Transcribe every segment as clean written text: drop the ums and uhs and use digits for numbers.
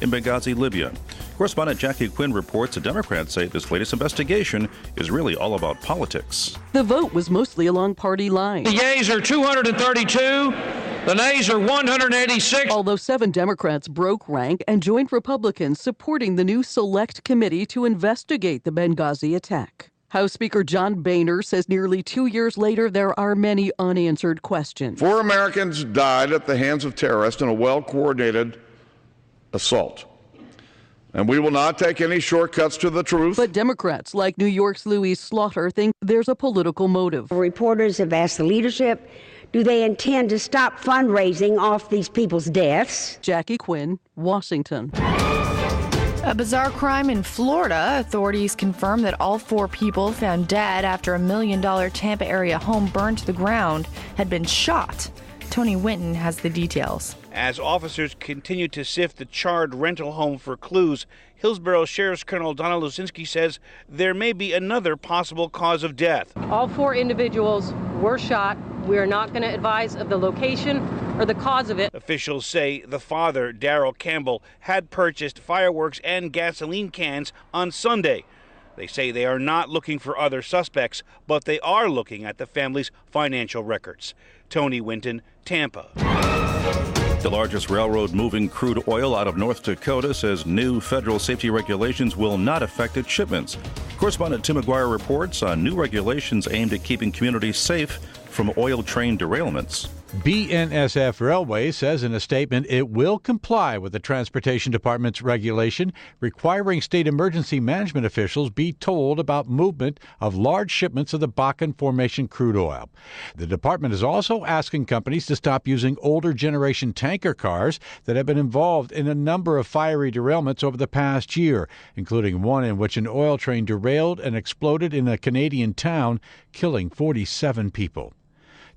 in Benghazi, Libya. Correspondent Jackie Quinn reports the Democrats say this latest investigation is really all about politics. The vote was mostly along party lines. The yeas are 232. The nays are 186. Although 7 Democrats broke rank and joined Republicans supporting the new Select Committee to investigate the Benghazi attack. House Speaker John Boehner says nearly 2 years later, there are many unanswered questions. 4 Americans died at the hands of terrorists in a well-coordinated assault. And we will not take any shortcuts to the truth. But Democrats like New York's Louise Slaughter think there's a political motive. Reporters have asked the leadership, do they intend to stop fundraising off these people's deaths? Jackie Quinn, Washington. A bizarre crime in Florida. Authorities confirm that all 4 people found dead after a $1 million Tampa area home burned to the ground had been shot. Tony Winton has the details. As officers continue to sift the charred rental home for clues, Hillsborough Sheriff's Colonel Donna Lusinski says there may be another possible cause of death. All 4 individuals were shot. We are not going to advise of the location or the cause of it. Officials say the father, Darrell Campbell, had purchased fireworks and gasoline cans on Sunday. They say they are not looking for other suspects, but they are looking at the family's financial records. Tony Winton, Tampa. The largest railroad moving crude oil out of North Dakota says new federal safety regulations will not affect its shipments. Correspondent Tim McGuire reports on new regulations aimed at keeping communities safe from oil train derailments. BNSF Railway says in a statement it will comply with the Transportation Department's regulation requiring state emergency management officials be told about movement of large shipments of the Bakken Formation crude oil. The department is also asking companies to stop using older generation tanker cars that have been involved in a number of fiery derailments over the past year, including one in which an oil train derailed and exploded in a Canadian town, killing 47 people.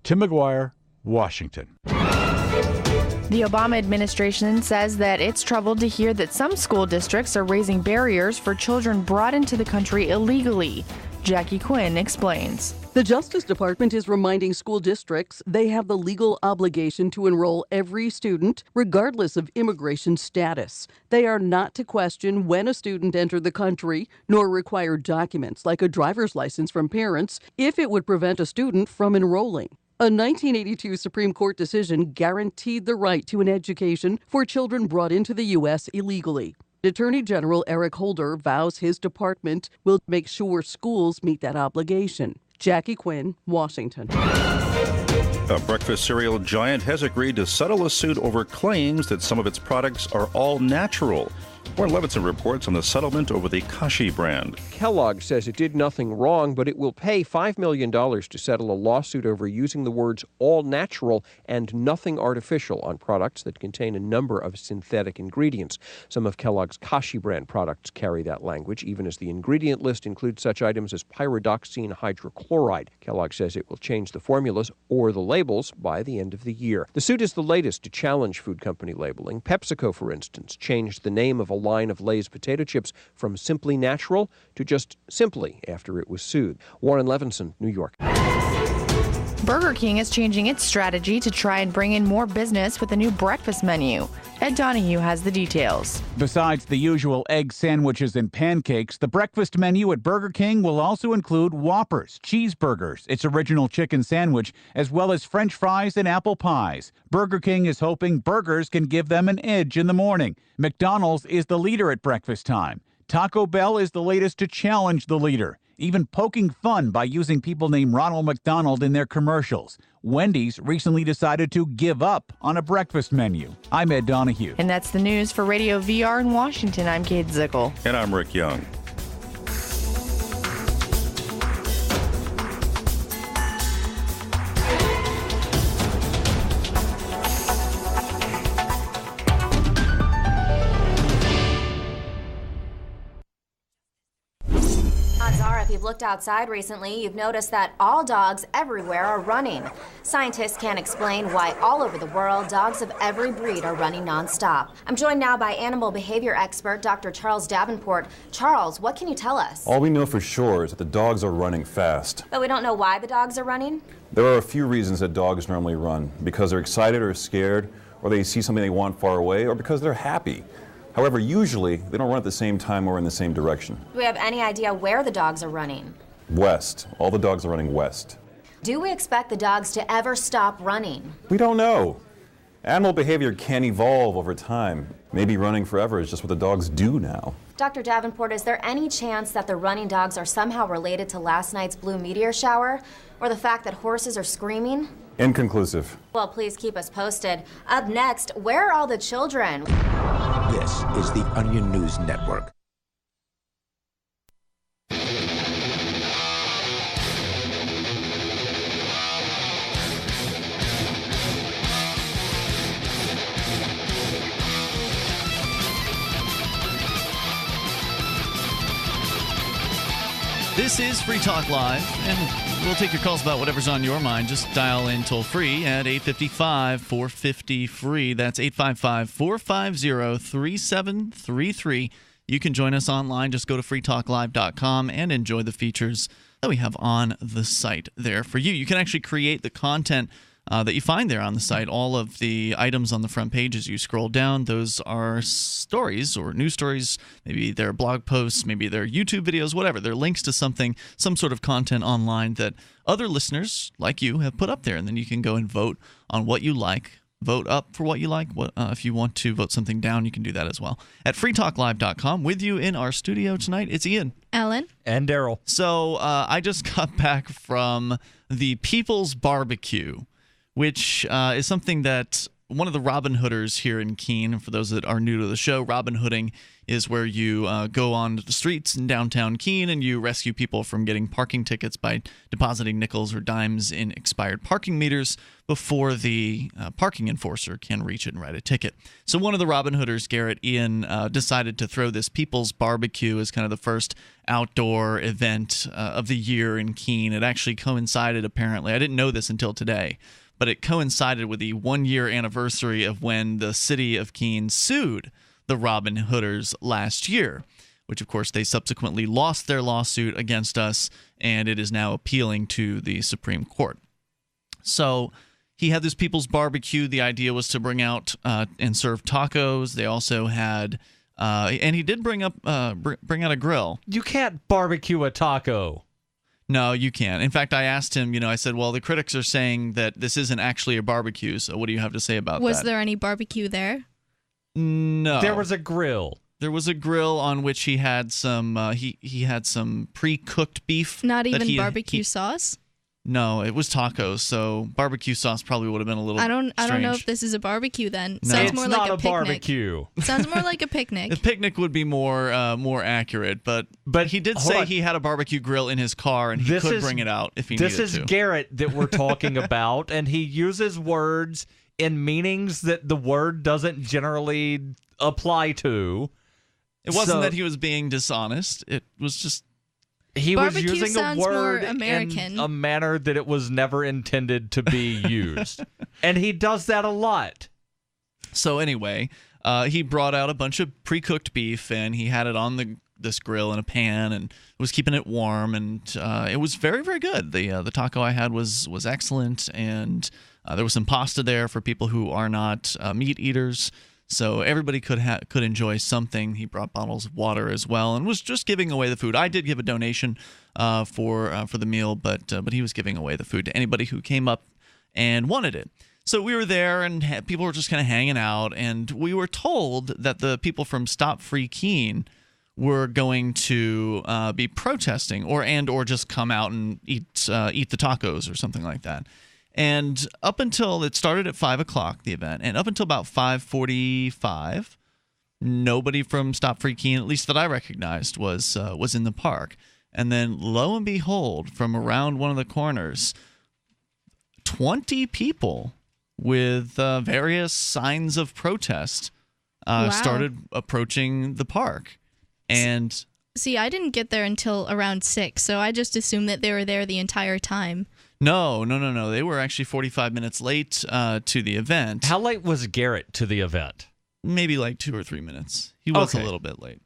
Tim McGuire, Washington. The Obama administration says that it's troubled to hear that some school districts are raising barriers for children brought into the country illegally. Jackie Quinn explains. The Justice Department is reminding school districts they have the legal obligation to enroll every student, regardless of immigration status. They are not to question when a student entered the country, nor require documents like a driver's license from parents if it would prevent a student from enrolling. A 1982 Supreme Court decision guaranteed the right to an education for children brought into the U.S. illegally. Attorney General Eric Holder vows his department will make sure schools meet that obligation. Jackie Quinn, Washington. A breakfast cereal giant has agreed to settle a suit over claims that some of its products are all natural. Warren Levinson reports on the settlement over the Kashi brand. Kellogg says it did nothing wrong, but it will pay $5 million to settle a lawsuit over using the words all natural and nothing artificial on products that contain a number of synthetic ingredients. Some of Kellogg's Kashi brand products carry that language, even as the ingredient list includes such items as pyridoxine hydrochloride. Kellogg says it will change the formulas or the labels by the end of the year. The suit is the latest to challenge food company labeling. PepsiCo, for instance, changed the name of a line of Lay's potato chips from Simply Natural to just Simply after it was sued. Warren Levinson, New York. Burger King is changing its strategy to try and bring in more business with a new breakfast menu. Ed Donahue has the details. Besides the usual egg sandwiches and pancakes, the breakfast menu at Burger King will also include Whoppers, cheeseburgers, its original chicken sandwich, as well as French fries and apple pies. Burger King is hoping burgers can give them an edge in the morning. McDonald's is the leader at breakfast time. Taco Bell is the latest to challenge the leader, even poking fun by using people named Ronald McDonald in their commercials. Wendy's recently decided to give up on a breakfast menu. I'm Ed Donahue. And that's the news for Radio VR in Washington. I'm Kate Zickel. And I'm Rick Young. If you've looked outside recently, you've noticed that all dogs everywhere are running. Scientists can't explain why all over the world dogs of every breed are running nonstop. I'm joined now by animal behavior expert Dr. Charles Davenport. Charles, what can you tell us? All we know for sure is that the dogs are running fast. But we don't know why the dogs are running? There are a few reasons that dogs normally run. Because they're excited or scared, or they see something they want far away, or because they're happy. However, usually they don't run at the same time or in the same direction. Do we have any idea where the dogs are running? West. All the dogs are running west. Do we expect the dogs to ever stop running? We don't know. Animal behavior can evolve over time. Maybe running forever is just what the dogs do now. Dr. Davenport, is there any chance that the running dogs are somehow related to last night's blue meteor shower? Or the fact that horses are screaming? Inconclusive. Well, please keep us posted. Up next, where are all the children? This is the Onion News Network. This is Free Talk Live, and we'll take your calls about whatever's on your mind. Just dial in toll-free at 855-450-FREE. That's 855-450-3733. You can join us online. Just go to freetalklive.com and enjoy the features that we have on the site there for you. You can actually create the content that you find there on the site. All of the items on the front page as you scroll down, those are stories or news stories. Maybe they're blog posts, maybe they're YouTube videos, whatever. They're links to something, some sort of content online that other listeners like you have put up there. And then you can go and vote on what you like. Vote up for what you like. If you want to vote something down, you can do that as well. At freetalklive.com, with you in our studio tonight, it's Ian. Ellen. And Daryl. So I just got back from the People's Barbecue, which is something that one of the Robin Hooders here in Keene, for those that are new to the show, Robin Hooding is where you go on the streets in downtown Keene and you rescue people from getting parking tickets by depositing nickels or dimes in expired parking meters before the parking enforcer can reach it and write a ticket. So one of the Robin Hooders, Garrett Ian, decided to throw this People's Barbecue as kind of the first outdoor event of the year in Keene. It actually coincided, apparently. I didn't know this until today, but it coincided with the one-year anniversary of when the city of Keene sued the Robin Hooders last year, which, of course, they subsequently lost their lawsuit against us, and it is now appealing to the Supreme Court. So he had this People's Barbecue. The idea was to bring out and serve tacos. They also had, and he did bring out a grill. You can't barbecue a taco. No, you can't. In fact, I asked him, I said, well, the critics are saying that this isn't actually a barbecue, so what do you have to say about that? Was there any barbecue there? No. There was a grill. There was a grill on which he had some he had some pre-cooked beef. Not even barbecue sauce? No, it was tacos, so barbecue sauce probably would have been a little strange. I don't know if this is a barbecue then. No. Sounds It's more not like a picnic. barbecue. Sounds more like a picnic. A picnic would be more accurate, but he did say he had a barbecue grill in his car and he could bring it out if he needed to. This is Garrett that we're talking about, and he uses words in meanings that the word doesn't generally apply to. It wasn't that he was being dishonest. It was just he was barbecue using a sounds word more American. in a manner that it was never intended to be used. And he does that a lot. So anyway, he brought out a bunch of pre-cooked beef, and he had it on this grill in a pan and was keeping it warm, and it was very, very good. The taco I had was excellent, and there was some pasta there for people who are not meat eaters. So everybody could enjoy something. He brought bottles of water as well, and was just giving away the food. I did give a donation for the meal, but he was giving away the food to anybody who came up and wanted it. So we were there, and people were just kind of hanging out, and we were told that the people from Stop Free Keene were going to be protesting, or just come out and eat the tacos or something like that. And up until it started at 5 o'clock, the event, and up until about 5:45, nobody from Stop Free Keene, at least that I recognized, was in the park. And then, lo and behold, from around one of the corners, 20 people with various signs of protest started approaching the park. And see, I didn't get there until around 6, so I just assumed that they were there the entire time. No. They were actually 45 minutes late to the event. How late was Garrett to the event? Maybe like 2 or 3 minutes. He was a little bit late.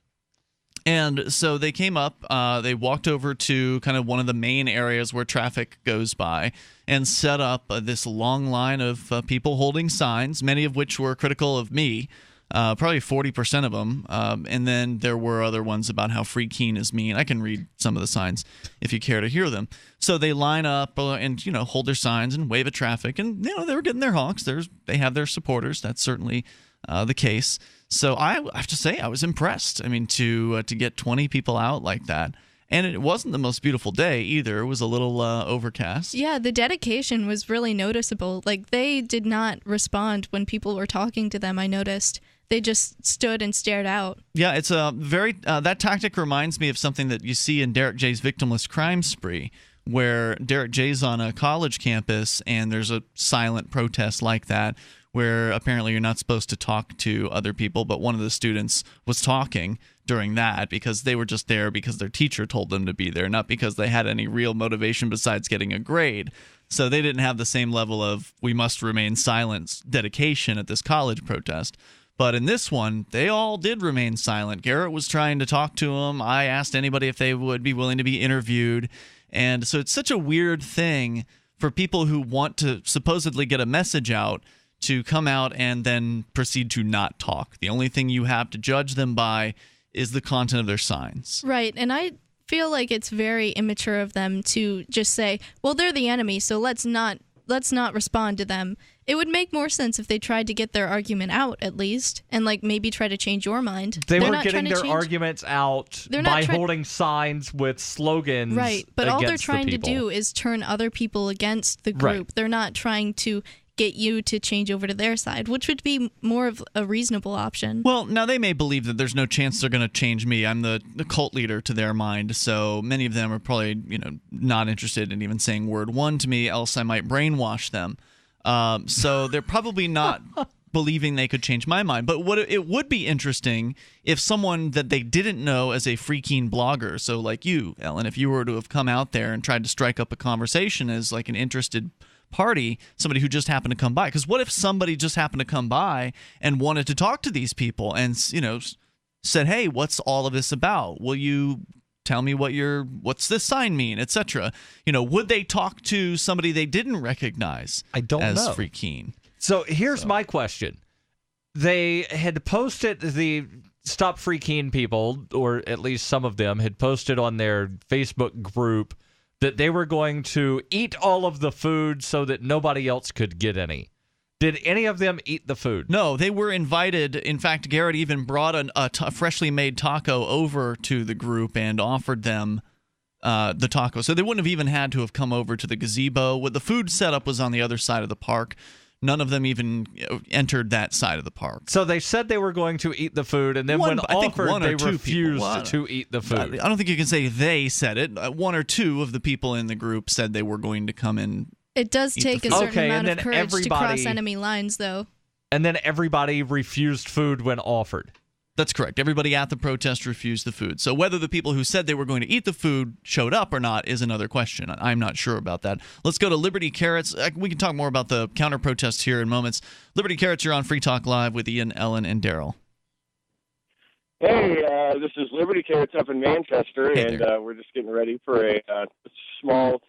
And so they came up, they walked over to kind of one of the main areas where traffic goes by and set up this long line of people holding signs, many of which were critical of me, probably 40% of them. And then there were other ones about how Free Keene is mean. I can read some of the signs if you care to hear them. So they line up and, hold their signs and wave at traffic. And, they were getting their honks. They have their supporters. That's certainly the case. So I have to say I was impressed. I mean, to get 20 people out like that. And it wasn't the most beautiful day either. It was a little overcast. Yeah, the dedication was really noticeable. Like, they did not respond when people were talking to them, I noticed. They just stood and stared out. Yeah, it's a very that tactic reminds me of something that you see in Derek J's Victimless Crime Spree, where Derek J's on a college campus and there's a silent protest like that, where apparently you're not supposed to talk to other people, but one of the students was talking during that because they were just there because their teacher told them to be there, not because they had any real motivation besides getting a grade. So they didn't have the same level of we must remain silent dedication at this college protest. But in this one, they all did remain silent. Garrett was trying to talk to them. I asked anybody if they would be willing to be interviewed. And so it's such a weird thing for people who want to supposedly get a message out to come out and then proceed to not talk. The only thing you have to judge them by is the content of their signs. Right, and I feel like it's very immature of them to just say, well, they're the enemy, so let's not respond to them. It would make more sense if they tried to get their argument out, at least, and maybe try to change your mind. They were getting their arguments out by holding signs with slogans. Right, but all they're against trying the to people. do is turn other people against the group. Right. They're not trying to get you to change over to their side, which would be more of a reasonable option. Well, now they may believe that there's no chance they're going to change me. I'm the cult leader to their mind, so many of them are probably not interested in even saying word one to me, else I might brainwash them. So they're probably not believing they could change my mind. But it would be interesting if someone that they didn't know as a Free Keene blogger, so like you, Ellen, if you were to have come out there and tried to strike up a conversation as like an interested party, somebody who just happened to come by. Because what if somebody just happened to come by and wanted to talk to these people and said, hey, what's all of this about? Will you tell me what's this sign mean, etc.? Would they talk to somebody they didn't recognize as Free Keene? So here's my question. They had posted the Stop Free Keene people, or at least some of them, had posted on their Facebook group that they were going to eat all of the food so that nobody else could get any. Did any of them eat the food? No, they were invited. In fact, Garrett even brought a freshly made taco over to the group and offered them the taco. So they wouldn't have even had to have come over to the gazebo. What the food setup was on the other side of the park. None of them even entered that side of the park. So they said they were going to eat the food, and then when offered, they refused to eat the food. I don't think you can say they said it. One or two of the people in the group said they were going to come in. It does take a certain amount of courage to cross enemy lines, though. And then everybody refused food when offered. That's correct. Everybody at the protest refused the food. So whether the people who said they were going to eat the food showed up or not is another question. I'm not sure about that. Let's go to Liberty Carrots. We can talk more about the counter-protests here in moments. Liberty Carrots, you're on Free Talk Live with Ian, Ellen, and Daryl. Hey, this is Liberty Carrots up in Manchester, and we're just getting ready for a small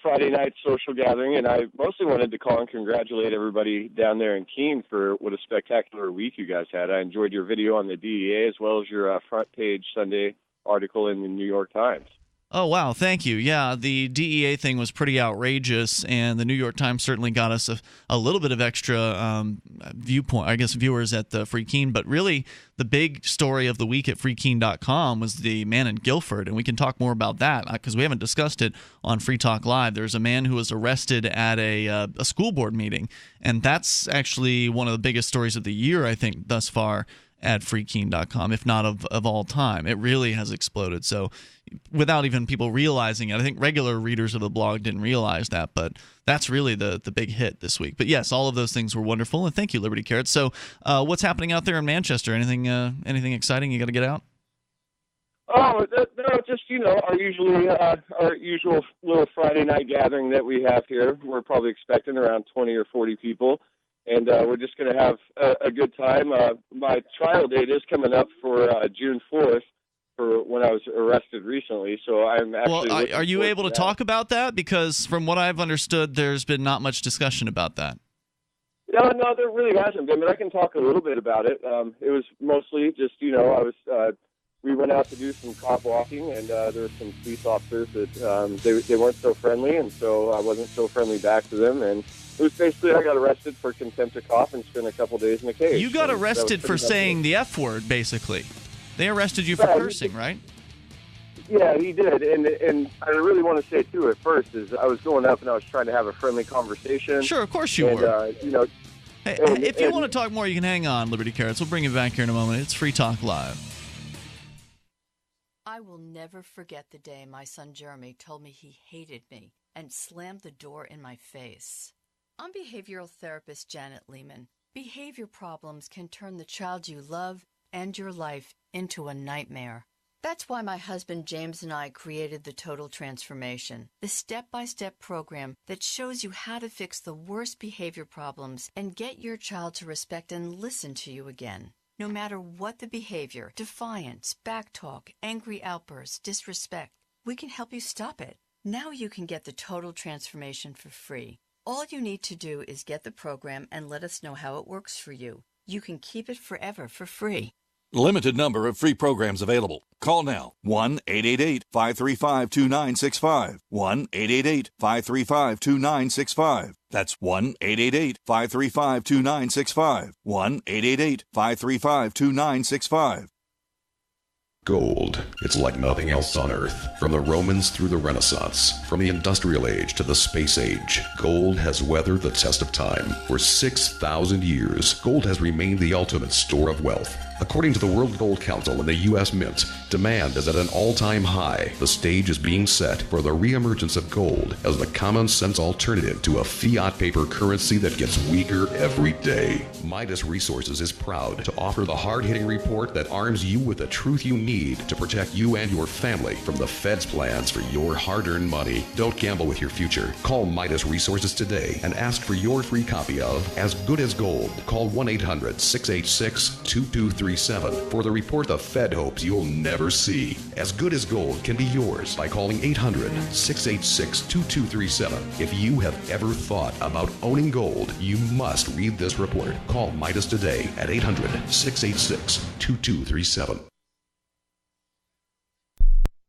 Friday night social gathering, and I mostly wanted to call and congratulate everybody down there in Keene for what a spectacular week you guys had. I enjoyed your video on the DEA as well as your front page Sunday article in the New York Times. Oh, wow. Thank you. Yeah, the DEA thing was pretty outrageous, and the New York Times certainly got us a little bit of extra viewpoint, I guess, viewers at the Free Keene. But really, the big story of the week at freekeene.com was the man in Guilford, and we can talk more about that because we haven't discussed it on Free Talk Live. There's a man who was arrested at a school board meeting, and that's actually one of the biggest stories of the year, I think, thus far at freekeene.com, if not of all time. It really has exploded. So without even people realizing it, I think regular readers of the blog didn't realize that, but that's really the big hit this week. But yes, all of those things were wonderful, and thank you, Liberty Carrots. So what's happening out there in Manchester? Anything exciting you got to get out? Oh, no, just, our usual little Friday night gathering that we have here. We're probably expecting around 20 or 40 people. And we're just going to have a good time. My trial date is coming up for June 4th for when I was arrested recently. So I'm actually. Well, are you able to talk about that? Because from what I've understood, there's been not much discussion about that. No, there really hasn't been, but I can talk a little bit about it. It was mostly just, we went out to do some cop walking, and there were some police officers that they weren't so friendly, and so I wasn't so friendly back to them, and it was basically I got arrested for contempt of cop and spent a couple days in a cage. You got arrested for saying the F word, basically. They arrested you for cursing, right? Yeah, he did, and I really want to say too at first is I was going up and I was trying to have a friendly conversation. Sure, of course you were. Hey, if you want to talk more, you can hang on, Liberty Carrots. We'll bring you back here in a moment. It's Free Talk Live. I will never forget the day my son Jeremy told me he hated me and slammed the door in my face. I'm behavioral therapist Janet Lehman. Behavior problems can turn the child you love and your life into a nightmare. That's why my husband James and I created the Total Transformation, the step-by-step program that shows you how to fix the worst behavior problems and get your child to respect and listen to you again. No matter what the behavior, defiance, backtalk, angry outbursts, disrespect, we can help you stop it. Now you can get the Total Transformation for free. All you need to do is get the program and let us know how it works for you. You can keep it forever for free. Limited number of free programs available. Call now. 1-888-535-2965. 1-888-535-2965. That's 1-888-535-2965. 1-888-535-2965. Gold. It's like nothing else on Earth. From the Romans through the Renaissance, from the Industrial Age to the Space Age, gold has weathered the test of time. For 6,000 years, gold has remained the ultimate store of wealth. According to the World Gold Council and the U.S. Mint, demand is at an all-time high. The stage is being set for the reemergence of gold as the common-sense alternative to a fiat paper currency that gets weaker every day. Midas Resources is proud to offer the hard-hitting report that arms you with the truth you need to protect you and your family from the Fed's plans for your hard-earned money. Don't gamble with your future. Call Midas Resources today and ask for your free copy of As Good as Gold. Call 1-800-686-2237 for the report the Fed hopes you'll never see. As Good as Gold can be yours by calling 800-686-2237. If you have ever thought about owning gold, you must read this report. Call Midas today at 800-686-2237.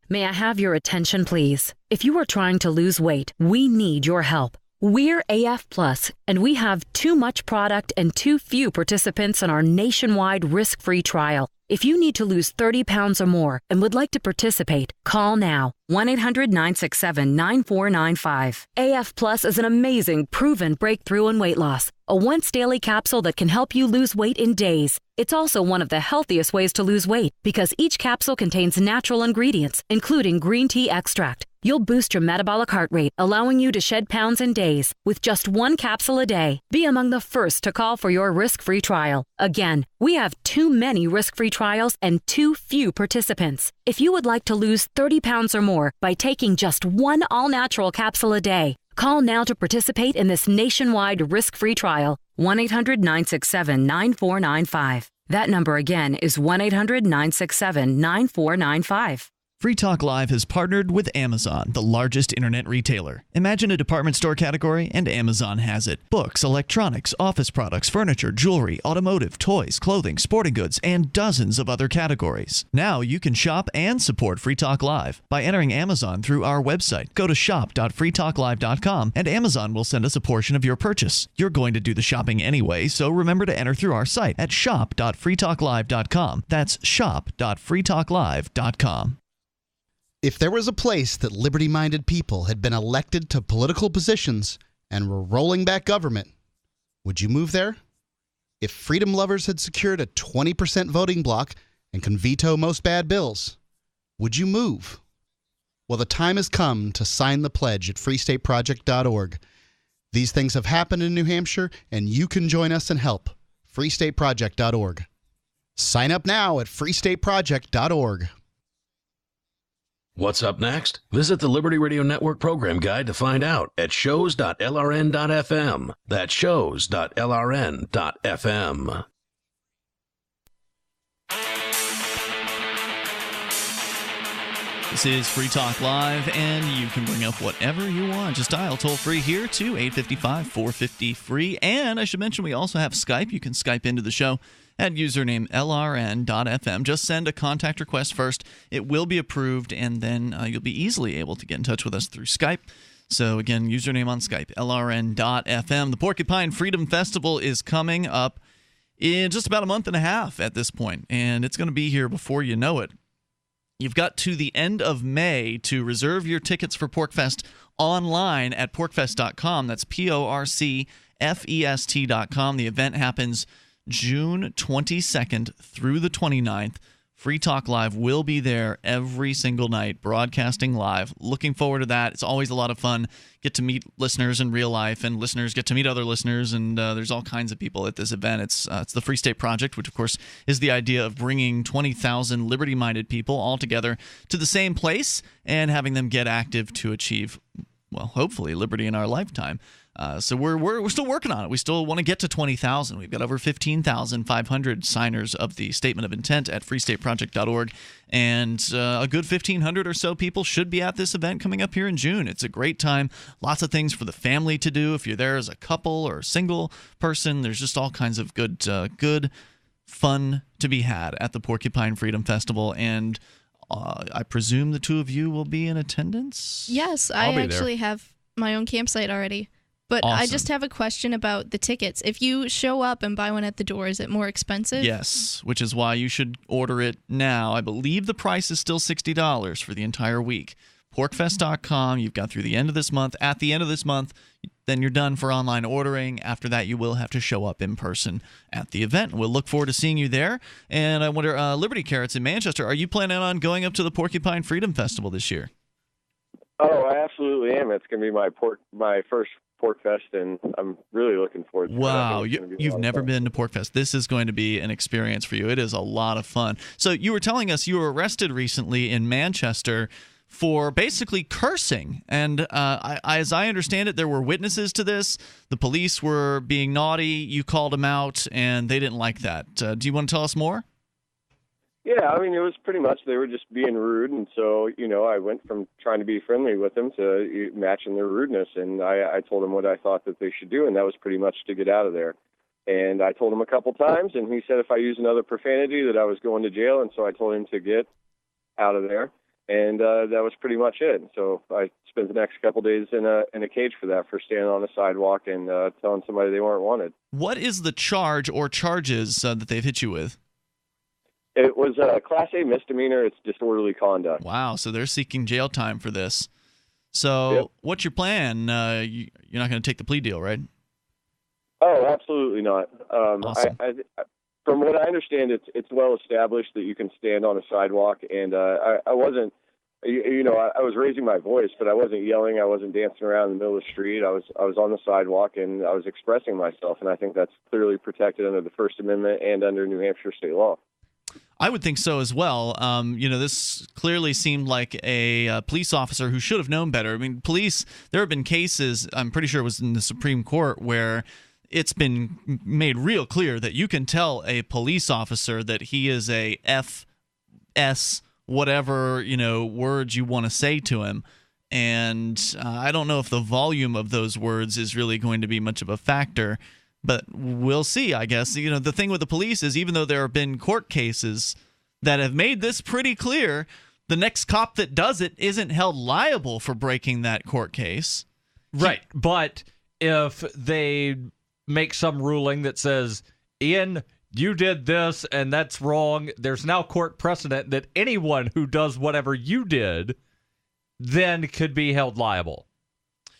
May I have your attention, please? If you are trying to lose weight, we need your help. We're AF Plus, and we have too much product and too few participants in our nationwide risk-free trial. If you need to lose 30 pounds or more and would like to participate, call now. 1-800-967-9495. AF Plus is an amazing, proven breakthrough in weight loss. A once-daily capsule that can help you lose weight in days. It's also one of the healthiest ways to lose weight because each capsule contains natural ingredients, including green tea extract. You'll boost your metabolic heart rate, allowing you to shed pounds in days with just one capsule a day. Be among the first to call for your risk-free trial. Again, we have too many risk-free trials and too few participants. If you would like to lose 30 pounds or more by taking just one all-natural capsule a day, call now to participate in this nationwide risk-free trial. 1-800-967-9495. That number again is 1-800-967-9495. Free Talk Live has partnered with Amazon, the largest internet retailer. Imagine a department store category, and Amazon has it. Books, electronics, office products, furniture, jewelry, automotive, toys, clothing, sporting goods, and dozens of other categories. Now you can shop and support Free Talk Live by entering Amazon through our website. Go to shop.freetalklive.com, and Amazon will send us a portion of your purchase. You're going to do the shopping anyway, so remember to enter through our site at shop.freetalklive.com. That's shop.freetalklive.com. If there was a place that liberty-minded people had been elected to political positions and were rolling back government, would you move there? If freedom lovers had secured a 20% voting bloc and can veto most bad bills, would you move? Well, the time has come to sign the pledge at freestateproject.org. These things have happened in New Hampshire, and you can join us and help. freestateproject.org. Sign up now at freestateproject.org. What's up next? Visit the Liberty Radio Network program guide to find out at shows.lrn.fm. That's shows.lrn.fm. This is Free Talk Live, and you can bring up whatever you want. Just dial toll-free here to 855-450-FREE. And I should mention we also have Skype. You can Skype into the show at username LRN.FM. Just send a contact request first. It will be approved, and then you'll be easily able to get in touch with us through Skype. So, again, username on Skype, LRN.FM. The Porcupine Freedom Festival is coming up in just about a month and a half at this point, and it's going to be here before you know it. You've got to the end of May to reserve your tickets for PorcFest online at porcfest.com. That's PORCFEST.com. The event happens June 22nd through the 29th. Free Talk Live will be there every single night, broadcasting live. Looking forward to that. It's always a lot of fun. Get to meet listeners in real life, and listeners get to meet other listeners, and there's all kinds of people at this event. It's the Free State Project, which, of course, is the idea of bringing 20,000 liberty-minded people all together to the same place and having them get active to achieve, well, hopefully, liberty in our lifetime. So we're still working on it. We still want to get to 20,000. We've got over 15,500 signers of the Statement of Intent at freestateproject.org, and a good 1,500 or so people should be at this event coming up here in June. It's a great time. Lots of things for the family to do. If you're there as a couple or a single person, there's just all kinds of good fun to be had at the Porcupine Freedom Festival, and I presume the two of you will be in attendance? Yes, I actually have my own campsite already. But awesome. I just have a question about the tickets. If you show up and buy one at the door, is it more expensive? Yes, which is why you should order it now. I believe the price is still $60 for the entire week. PorcFest.com, you've got through the end of this month. At the end of this month, then you're done for online ordering. After that, you will have to show up in person at the event. We'll look forward to seeing you there. And I wonder, Liberty Carrots in Manchester, are you planning on going up to the Porcupine Freedom Festival this year? Oh, I absolutely am. It's going to be my first PorcFest, and I'm really looking forward to it. Wow, you've never been to PorcFest. This is going to be an experience for you. It is a lot of fun. So you were telling us you were arrested recently in Manchester for basically cursing, and as I understand it, there were witnesses to this. The police were being naughty. You called them out, and they didn't like that. Do you want to tell us more? Yeah, I mean, it was pretty much they were just being rude, and so, I went from trying to be friendly with them to matching their rudeness, and I told them what I thought that they should do, and that was pretty much to get out of there. And I told him a couple times, and he said if I used another profanity that I was going to jail, and so I told him to get out of there, and that was pretty much it. So I spent the next couple days in a cage for that, for standing on the sidewalk and telling somebody they weren't wanted. What is the charge or charges that they've hit you with? It was a Class A misdemeanor. It's disorderly conduct. Wow, so they're seeking jail time for this. So What's your plan? You're not going to take the plea deal, right? Oh, absolutely not. Awesome. From what I understand, it's well established that you can stand on a sidewalk, and I wasn't, I was raising my voice, but I wasn't yelling. I wasn't dancing around in the middle of the street. I was on the sidewalk, and I was expressing myself, and I think that's clearly protected under the First Amendment and under New Hampshire state law. I would think so as well. This clearly seemed like a police officer who should have known better. I mean, there have been cases, I'm pretty sure it was in the Supreme Court, where it's been made real clear that you can tell a police officer that he is a FS, whatever, words you want to say to him. And I don't know if the volume of those words is really going to be much of a factor. But we'll see, I guess. The thing with the police is even though there have been court cases that have made this pretty clear, the next cop that does it isn't held liable for breaking that court case. Right. But if they make some ruling that says, Ian, you did this and that's wrong, there's now court precedent that anyone who does whatever you did then could be held liable.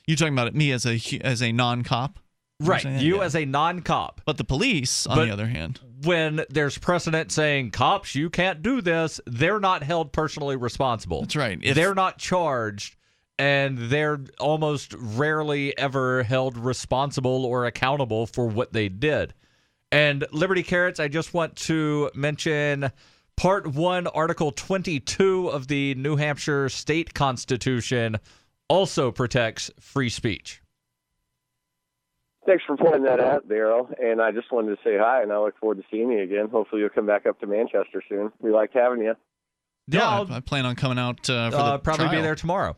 You're talking about me as a non-cop? Right, you as a non-cop. But the police, on the other hand, when there's precedent saying, cops, you can't do this, they're not held personally responsible. That's right. They're not charged, and they're almost rarely ever held responsible or accountable for what they did. And Liberty Carrots, I just want to mention Part 1, Article 22 of the New Hampshire State Constitution also protects free speech. Thanks for pointing that out, Daryl. And I just wanted to say hi, and I look forward to seeing you again. Hopefully you'll come back up to Manchester soon. We liked having you. Yeah, I plan on coming out for the probably trial. be there tomorrow.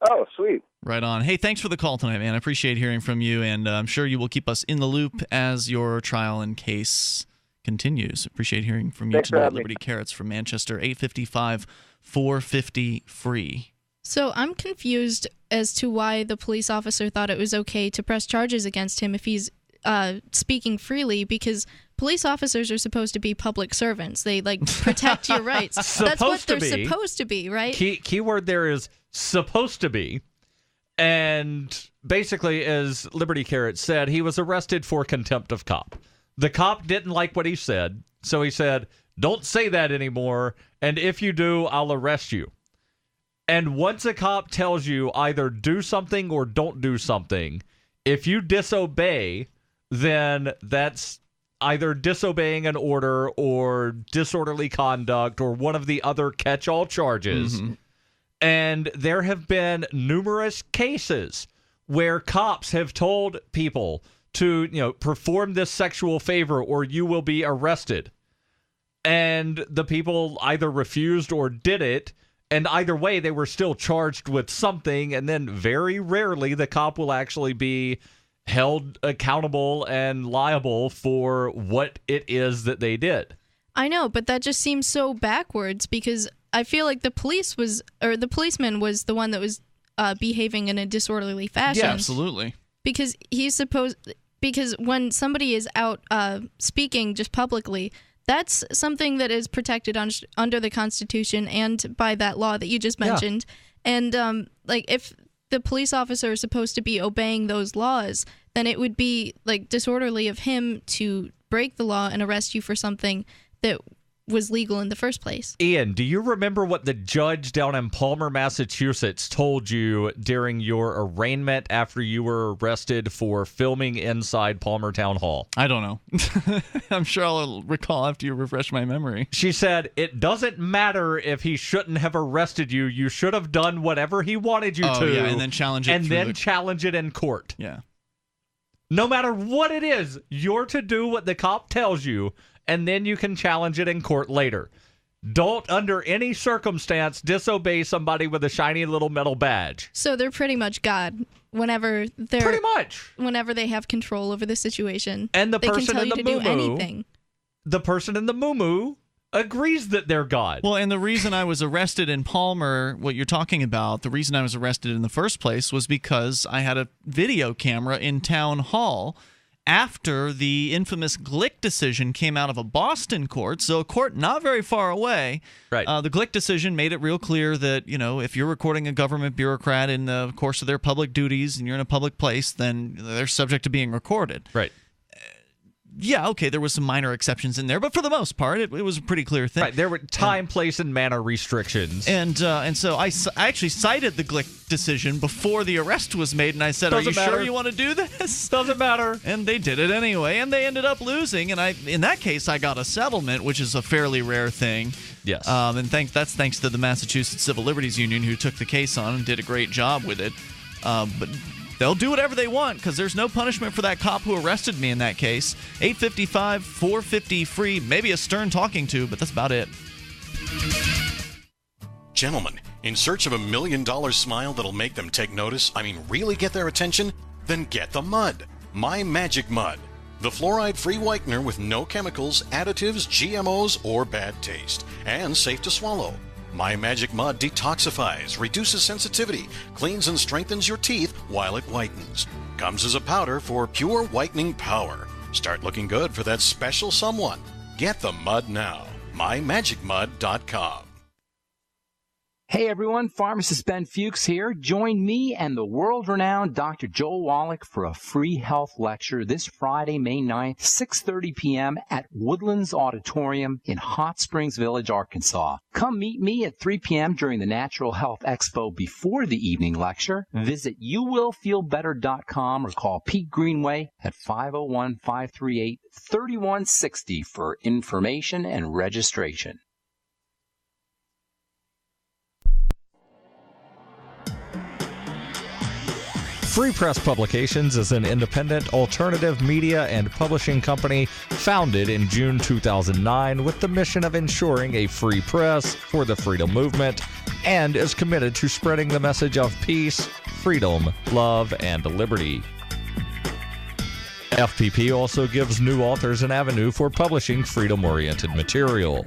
Oh, sweet. Right on. Hey, thanks for the call tonight, man. I appreciate hearing from you, and I'm sure you will keep us in the loop as your trial and case continues. Appreciate hearing from you Thanks for tonight. having me. Liberty Carrots from Manchester, 855-450-FREE. So I'm confused as to why the police officer thought it was okay to press charges against him if he's speaking freely, because police officers are supposed to be public servants. They protect your rights. That's what they're supposed to be, right? Key word there is supposed to be. And basically, as Liberty Carrot said, he was arrested for contempt of cop. The cop didn't like what he said, so he said, "Don't say that anymore, and if you do, I'll arrest you." And once a cop tells you either do something or don't do something, if you disobey, then that's either disobeying an order or disorderly conduct or one of the other catch-all charges. Mm-hmm. And there have been numerous cases where cops have told people to, perform this sexual favor or you will be arrested. And the people either refused or did it. And either way, they were still charged with something. And then very rarely the cop will actually be held accountable and liable for what it is that they did. I know, but that just seems so backwards, because I feel like the policeman was the one that was behaving in a disorderly fashion. Yeah, absolutely. Because because when somebody is out speaking just publicly, that's something that is protected under the Constitution and by that law that you just mentioned. Yeah. And if the police officer is supposed to be obeying those laws, then it would be disorderly of him to break the law and arrest you for something that was legal in the first place. Ian, do you remember what the judge down in Palmer, Massachusetts told you during your arraignment after you were arrested for filming inside Palmer Town Hall? I don't know. I'm sure I'll recall after you refresh my memory. She said, "It doesn't matter if he shouldn't have arrested you. You should have done whatever he wanted you to. Yeah, and then challenge it. And then challenge it in court. Yeah. No matter what it is, you're to do what the cop tells you, and then you can challenge it in court later. Don't, under any circumstance, disobey somebody with a shiny little metal badge." So they're pretty much God whenever they have control over the situation. And the person in the they can tell you to do anything. The person in the moo-moo agrees that they're God. Well, and the reason I was arrested in Palmer, what you're talking about, the reason I was arrested in the first place was because I had a video camera in town hall after the infamous Glick decision came out of a Boston court, so a court not very far away. Right. The Glick decision made it real clear that, if you're recording a government bureaucrat in the course of their public duties and you're in a public place, then they're subject to being recorded. Right. Yeah, okay, there was some minor exceptions in there, but for the most part, it was a pretty clear thing. Right, there were time, place, and manner restrictions. And so I actually cited the Glick decision before the arrest was made, and I said, "Are you sure you want to do this?" Doesn't matter. And they did it anyway, and they ended up losing, and in that case, I got a settlement, which is a fairly rare thing. Yes. And that's thanks to the Massachusetts Civil Liberties Union, who took the case on and did a great job with it. But they'll do whatever they want because there's no punishment for that cop who arrested me in that case. 855-450-FREE, maybe a stern talking to, but that's about it. Gentlemen, in search of $1 million smile that'll make them take notice, really get their attention? Then get the Mud. My Magic Mud. The fluoride-free whitener with no chemicals, additives, GMOs, or bad taste. And safe to swallow. My Magic Mud detoxifies, reduces sensitivity, cleans and strengthens your teeth while it whitens. Comes as a powder for pure whitening power. Start looking good for that special someone. Get the Mud now. MyMagicMud.com. Hey everyone, Pharmacist Ben Fuchs here. Join me and the world-renowned Dr. Joel Wallach for a free health lecture this Friday, May 9th, 6:30 p.m. at Woodlands Auditorium in Hot Springs Village, Arkansas. Come meet me at 3 p.m. during the Natural Health Expo before the evening lecture. Visit youwillfeelbetter.com or call Pete Greenway at 501-538-3160 for information and registration. Free Press Publications is an independent alternative media and publishing company founded in June 2009 with the mission of ensuring a free press for the freedom movement and is committed to spreading the message of peace, freedom, love, and liberty. FPP also gives new authors an avenue for publishing freedom-oriented material.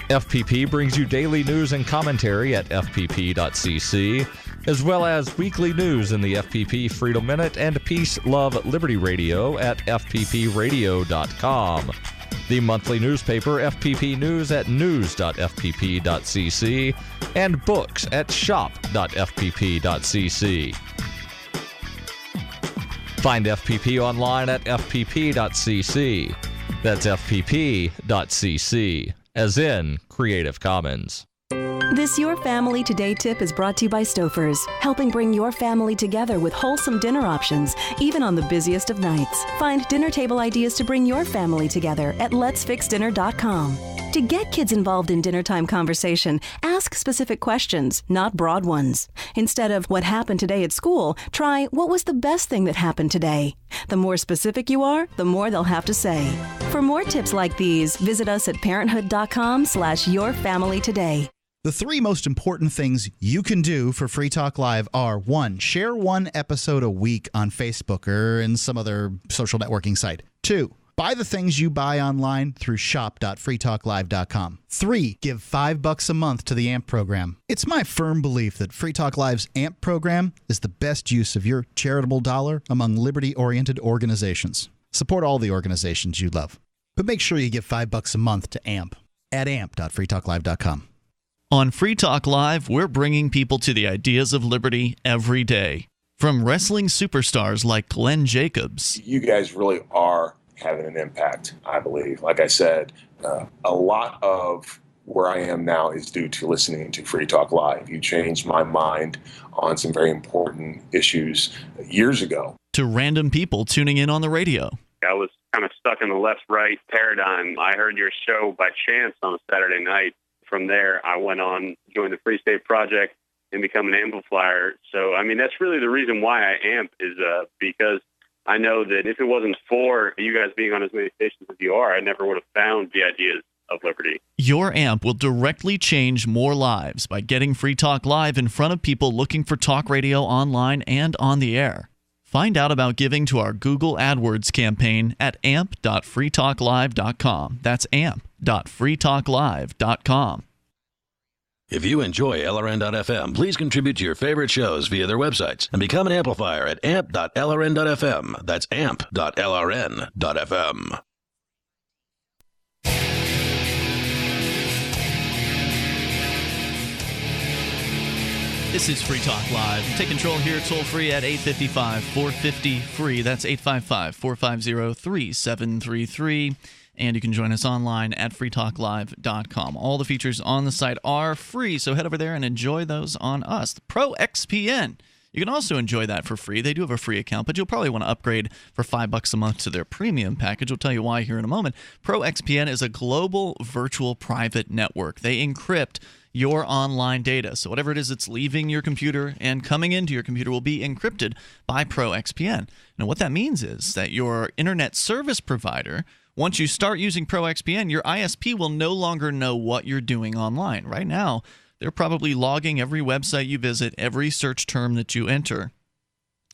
FPP brings you daily news and commentary at fpp.cc, as well as weekly news in the FPP Freedom Minute and Peace, Love, Liberty Radio at fppradio.com. The monthly newspaper FPP News at news.fpp.cc and books at shop.fpp.cc. Find FPP online at fpp.cc. That's fpp.cc, as in Creative Commons. This Your Family Today tip is brought to you by Stouffer's, helping bring your family together with wholesome dinner options, even on the busiest of nights. Find dinner table ideas to bring your family together at letsfixdinner.com. To get kids involved in dinnertime conversation, ask specific questions, not broad ones. Instead of what happened today at school, try what was the best thing that happened today. The more specific you are, the more they'll have to say. For more tips like these, visit us at parenthood.com/yourfamilytoday. The three most important things you can do for Free Talk Live are: 1, share one episode a week on Facebook or in some other social networking site. 2, buy the things you buy online through shop.freetalklive.com. 3, give $5 a month to the AMP program. It's my firm belief that Free Talk Live's AMP program is the best use of your charitable dollar among liberty-oriented organizations. Support all the organizations you love, but make sure you give $5 a month to AMP at amp.freetalklive.com. On Free Talk Live, we're bringing people to the ideas of liberty every day. From wrestling superstars like Glenn Jacobs. You guys really are having an impact, I believe. Like I said, a lot of where I am now is due to listening to Free Talk Live. You changed my mind on some very important issues years ago. To random people tuning in on the radio. I was kind of stuck in the left-right paradigm. I heard your show by chance on a Saturday night. From there, I went on, joined the Free State Project, and become an amplifier. So, I mean, that's really the reason why I amp is because I know that if it wasn't for you guys being on as many stations as you are, I never would have found the ideas of liberty. Your amp will directly change more lives by getting Free Talk Live in front of people looking for talk radio online and on the air. Find out about giving to our Google AdWords campaign at amp.freetalklive.com. That's amp.freetalklive.com. If you enjoy LRN.FM, please contribute to your favorite shows via their websites and become an amplifier at amp.lrn.fm. That's amp.lrn.fm. This is Free Talk Live. Take control here toll free at 855-450-FREE. That's 855-450-3733. And you can join us online at freetalklive.com. All the features on the site are free, so head over there and enjoy those on us. ProXPN. You can also enjoy that for free. They do have a free account, but you'll probably want to upgrade for $5 a month to their premium package. We'll tell you why here in a moment. ProXPN is a global virtual private network. They encrypt your online data. So whatever it is that's leaving your computer and coming into your computer will be encrypted by ProXPN. Now what that means is that your internet service provider, once you start using ProXPN, your ISP will no longer know what you're doing online. Right now, they're probably logging every website you visit, every search term that you enter.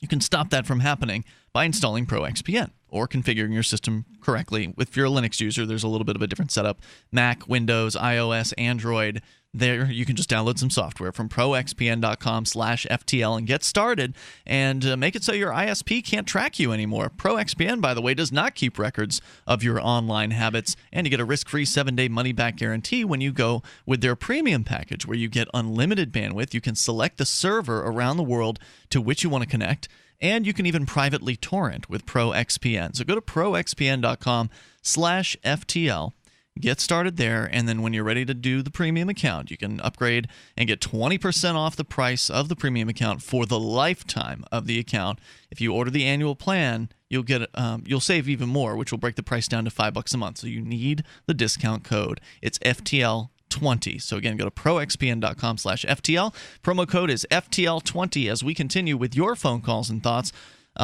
You can stop that from happening by installing ProXPN or configuring your system correctly. If you're a Linux user, there's a little bit of a different setup. Mac, Windows, iOS, Android. There, you can just download some software from proxpn.com/FTL and get started and make it so your ISP can't track you anymore. ProXPN, by the way, does not keep records of your online habits, and you get a risk-free 7-day money-back guarantee when you go with their premium package where you get unlimited bandwidth. You can select the server around the world to which you want to connect, and you can even privately torrent with ProXPN. So go to proxpn.com/FTL. Get started there, and then when you're ready to do the premium account, you can upgrade and get 20% off the price of the premium account for the lifetime of the account. If you order the annual plan, you'll get you'll save even more, which will break the price down to $5 a month. So you need the discount code. It's FTL FTL20. So again, go to proxpn.com/FTL. Promo code is FTL20 as we continue with your phone calls and thoughts.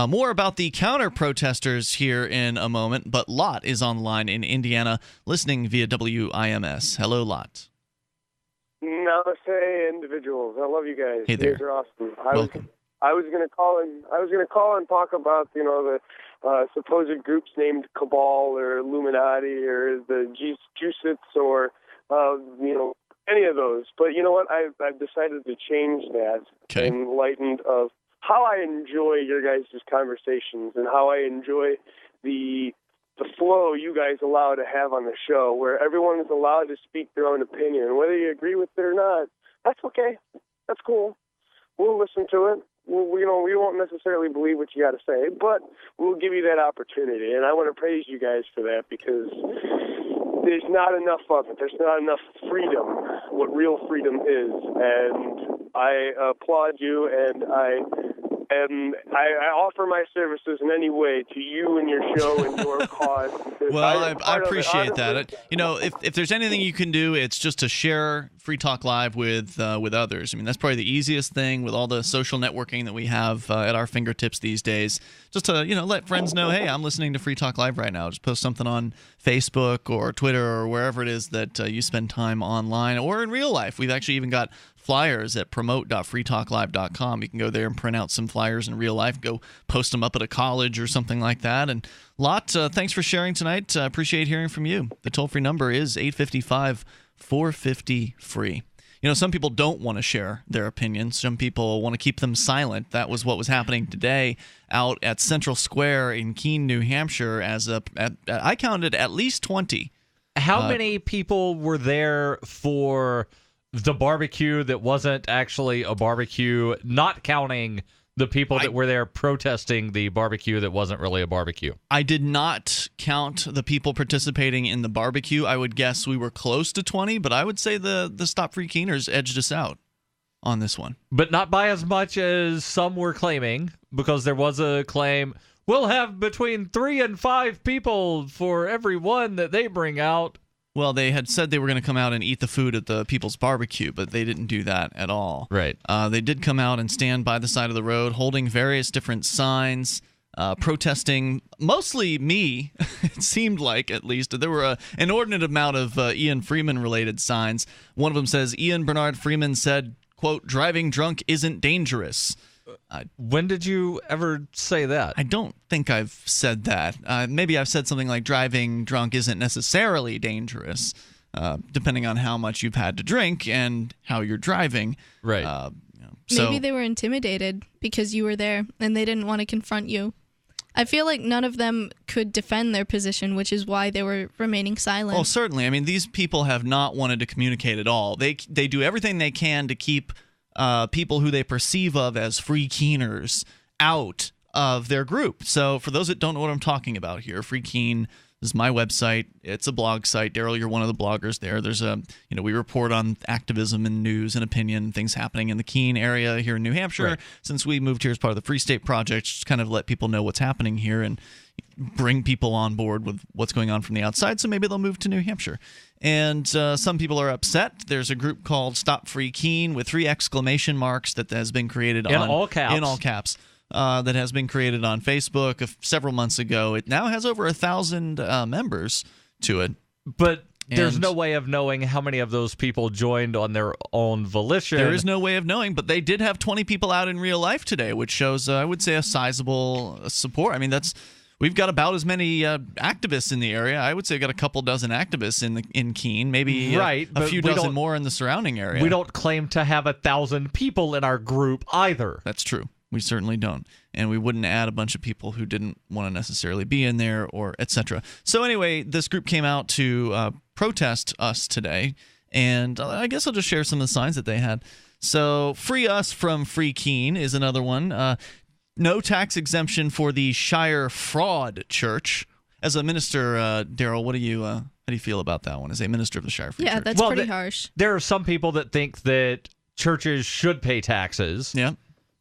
More about the counter-protesters here in a moment, but Lot is on the line in Indiana, listening via WIMS. Hello, Lot. Namaste, individuals. I love you guys. Hey there. You guys are awesome. Welcome. I was going to call and talk about the supposed groups named Cabal or Illuminati or the Jesuits or any of those. But you know what? I've decided to change that in light of how I enjoy your guys' conversations and how I enjoy the flow you guys allow to have on the show, where everyone is allowed to speak their own opinion. And whether you agree with it or not, that's okay. That's cool. We'll listen to it. We won't necessarily believe what you got to say, but we'll give you that opportunity. And I want to praise you guys for that, because there's not enough of it. There's not enough freedom, what real freedom is. And I applaud you, and I offer my services in any way to you and your show and your cause. Well, I appreciate that. If there's anything you can do, it's just to share Free Talk Live with others. I mean, that's probably the easiest thing with all the social networking that we have at our fingertips these days. Just to let friends know, hey, I'm listening to Free Talk Live right now. Just post something on Facebook or Twitter or wherever it is that you spend time online or in real life. We've actually even got flyers at promote.freetalklive.com. You can go there and print out some flyers in real life, go post them up at a college or something like that. And Lot, thanks for sharing tonight. Appreciate hearing from you. The toll-free number is 855-450-FREE. Some people don't want to share their opinions. Some people want to keep them silent. That was what was happening today out at Central Square in Keene, New Hampshire. I counted at least 20. How many people were there for the barbecue that wasn't actually a barbecue, not counting the people that were there protesting the barbecue that wasn't really a barbecue? I did not count the people participating in the barbecue. I would guess we were close to 20, but I would say the Stop Free Keeners edged us out on this one. But not by as much as some were claiming, because there was a claim, we'll have between 3 and 5 people for every one that they bring out. Well, they had said they were going to come out and eat the food at the People's Barbecue, but they didn't do that at all. Right. They did come out and stand by the side of the road holding various different signs, protesting mostly me, it seemed like, at least. There were an inordinate amount of Ian Freeman-related signs. One of them says, Ian Bernard Freeman said, quote, driving drunk isn't dangerous. When did you ever say that? I don't think I've said that. Maybe I've said something like driving drunk isn't necessarily dangerous, depending on how much you've had to drink and how you're driving. Right. Maybe they were intimidated because you were there and they didn't want to confront you. I feel like none of them could defend their position, which is why they were remaining silent. Well, certainly. I mean, these people have not wanted to communicate at all. They do everything they can to keep people who they perceive of as free keeners out of their group. So for those that don't know what I'm talking about here, Free Keene is my website. It's a blog site. Daryl, you're one of the bloggers there. There's we report on activism and news and opinion, things happening in the Keene area here in New Hampshire. Right. Since we moved here as part of the Free State Project, just kind of let people know what's happening here and bring people on board with what's going on from the outside, so maybe they'll move to New Hampshire. And some people are upset. There's a group called Stop Free Keene with 3 exclamation marks that has been created in all caps. That has been created on Facebook several months ago. It now has over 1,000 members to it. But there's no way of knowing how many of those people joined on their own volition. There is no way of knowing, but they did have 20 people out in real life today, which shows, I would say, a sizable support. I mean, we've got about as many activists in the area. I would say we've got a couple dozen activists in Keene, maybe a few dozen more in the surrounding area. We don't claim to have 1,000 people in our group either. That's true. We certainly don't. And we wouldn't add a bunch of people who didn't want to necessarily be in there or etc. So anyway, this group came out to protest us today. And I guess I'll just share some of the signs that they had. So Free Us from Free Keene is another one. No tax exemption for the Shire Fraud Church. As a minister, Daryl, how do you feel about that one? As a minister of the Shire Free Church? Yeah, that's pretty harsh. There are some people that think that churches should pay taxes. Yeah.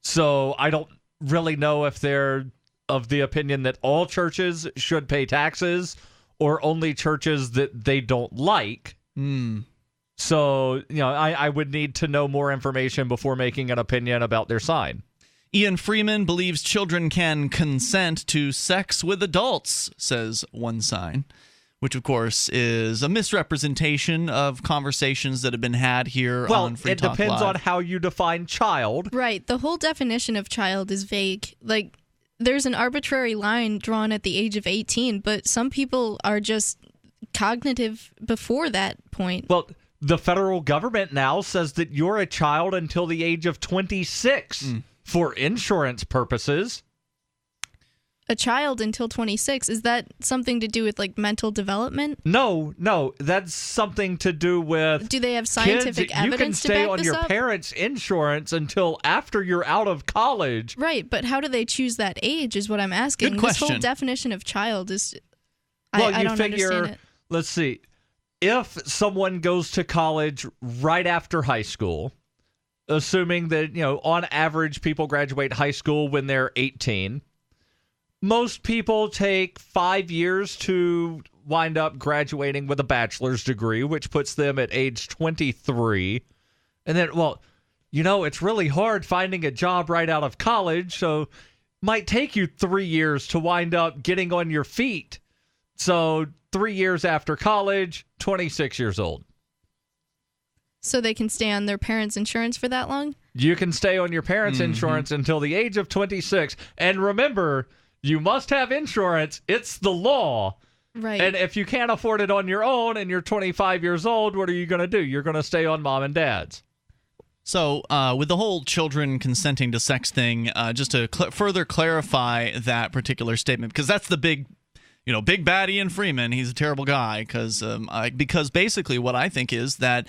So I don't really know if they're of the opinion that all churches should pay taxes or only churches that they don't like. So, I would need to know more information before making an opinion about their sign. Ian Freeman believes children can consent to sex with adults, says one sign, which, of course, is a misrepresentation of conversations that have been had here on Free Talk Live. It depends on how you define child. Right. The whole definition of child is vague. Like, there's an arbitrary line drawn at the age of 18, but some people are just cognitive before that point. Well, the federal government now says that you're a child until the age of 26 for insurance purposes. A child until 26, is that something to do with like mental development? No, that's something to do with... Do they have scientific evidence to back this up? You can stay on your parents' insurance until after you're out of college. Right, but how do they choose that age is what I'm asking. Good question. This whole definition of child is... Well, I don't understand it. Let's see. If someone goes to college right after high school, assuming that, on average people graduate high school when they're 18... Most people take 5 years to wind up graduating with a bachelor's degree, which puts them at age 23. And then, it's really hard finding a job right out of college, so it might take you 3 years to wind up getting on your feet. So 3 years after college, 26 years old. So they can stay on their parents' insurance for that long? You can stay on your parents' insurance until the age of 26. And remember... You must have insurance. It's the law. Right. And if you can't afford it on your own and you're 25 years old, what are you going to do? You're going to stay on mom and dad's. So with the whole children consenting to sex thing, just to further clarify that particular statement, because that's the big bad Ian Freeman. He's a terrible guy because basically what I think is that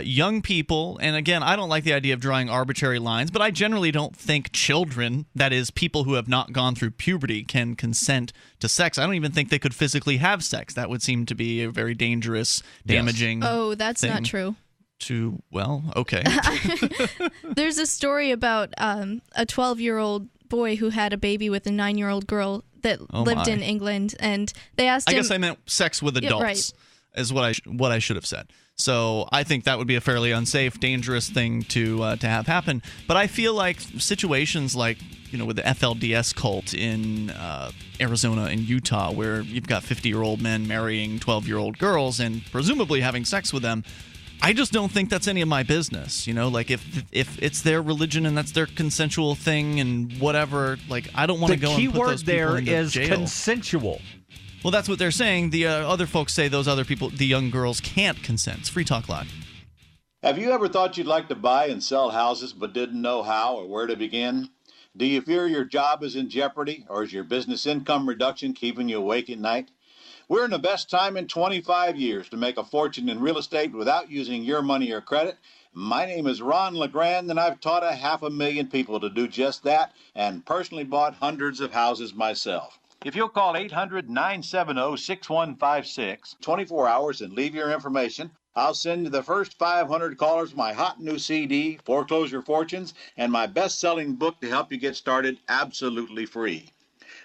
young people, and again, I don't like the idea of drawing arbitrary lines, but I generally don't think children, that is, people who have not gone through puberty, can consent to sex. I don't even think they could physically have sex. That would seem to be a very dangerous, damaging Yes. Oh, that's not true. Okay. There's a story about a 12-year-old boy who had a baby with a 9-year-old girl that lived in England, and they asked him... I guess I meant sex with adults, right. is what I should have said. So I think that would be a fairly unsafe, dangerous thing to have happen. But I feel like situations like, with the FLDS cult in Arizona and Utah, where you've got 50-year-old men marrying 12-year-old girls and presumably having sex with them, I just don't think that's any of my business. Like if it's their religion and that's their consensual thing and whatever, like I don't want to go and put those people into jail. The key word there is consensual. Well, that's what they're saying. The other folks say those other people, the young girls, can't consent. It's Free Talk Live. Have you ever thought you'd like to buy and sell houses but didn't know how or where to begin? Do you fear your job is in jeopardy, or is your business income reduction keeping you awake at night? We're in the best time in 25 years to make a fortune in real estate without using your money or credit. My name is Ron LeGrand, and I've taught 500,000 people to do just that and personally bought hundreds of houses myself. If you'll call 800-970-6156, 24 hours, and leave your information, I'll send you the first 500 callers my hot new CD, Foreclosure Fortunes, and my best-selling book to help you get started absolutely free.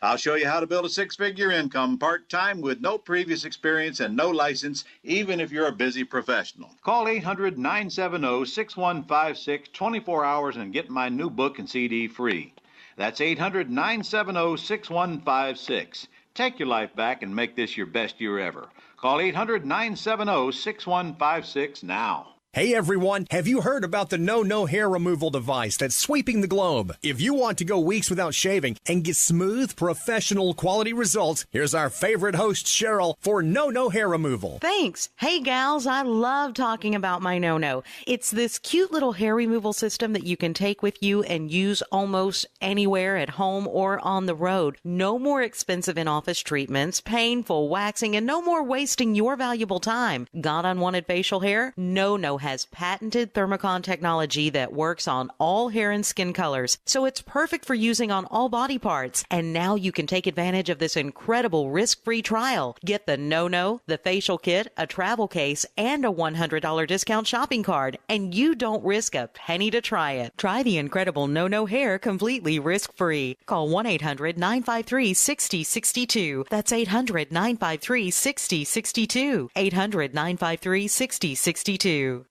I'll show you how to build a six-figure income part-time with no previous experience and no license, even if you're a busy professional. Call 800-970-6156, 24 hours, and get my new book and CD free. That's 800-970-6156. Take your life back and make this your best year ever. Call 800-970-6156 now. Hey everyone, have you heard about the No hair removal device that's sweeping the globe? If you want to go weeks without shaving and get smooth, professional quality results, here's our favorite host, Cheryl, for No hair removal. Thanks. Hey gals, I love talking about my No. It's this cute little hair removal system that you can take with you and use almost anywhere at home or on the road. No more expensive in-office treatments, painful waxing, and no more wasting your valuable time. Got unwanted facial hair? No No-No has patented thermocon technology that works on all hair and skin colors, so it's perfect for using on all body parts. And now you can take advantage of this incredible risk-free trial. Get the No-No, the facial kit, a travel case, and a $100 discount shopping card, and you don't risk a penny to try it. Try the incredible No-No hair completely risk-free. Call 1-800-953-6062. That's 800-953-6062. 800-953-6062.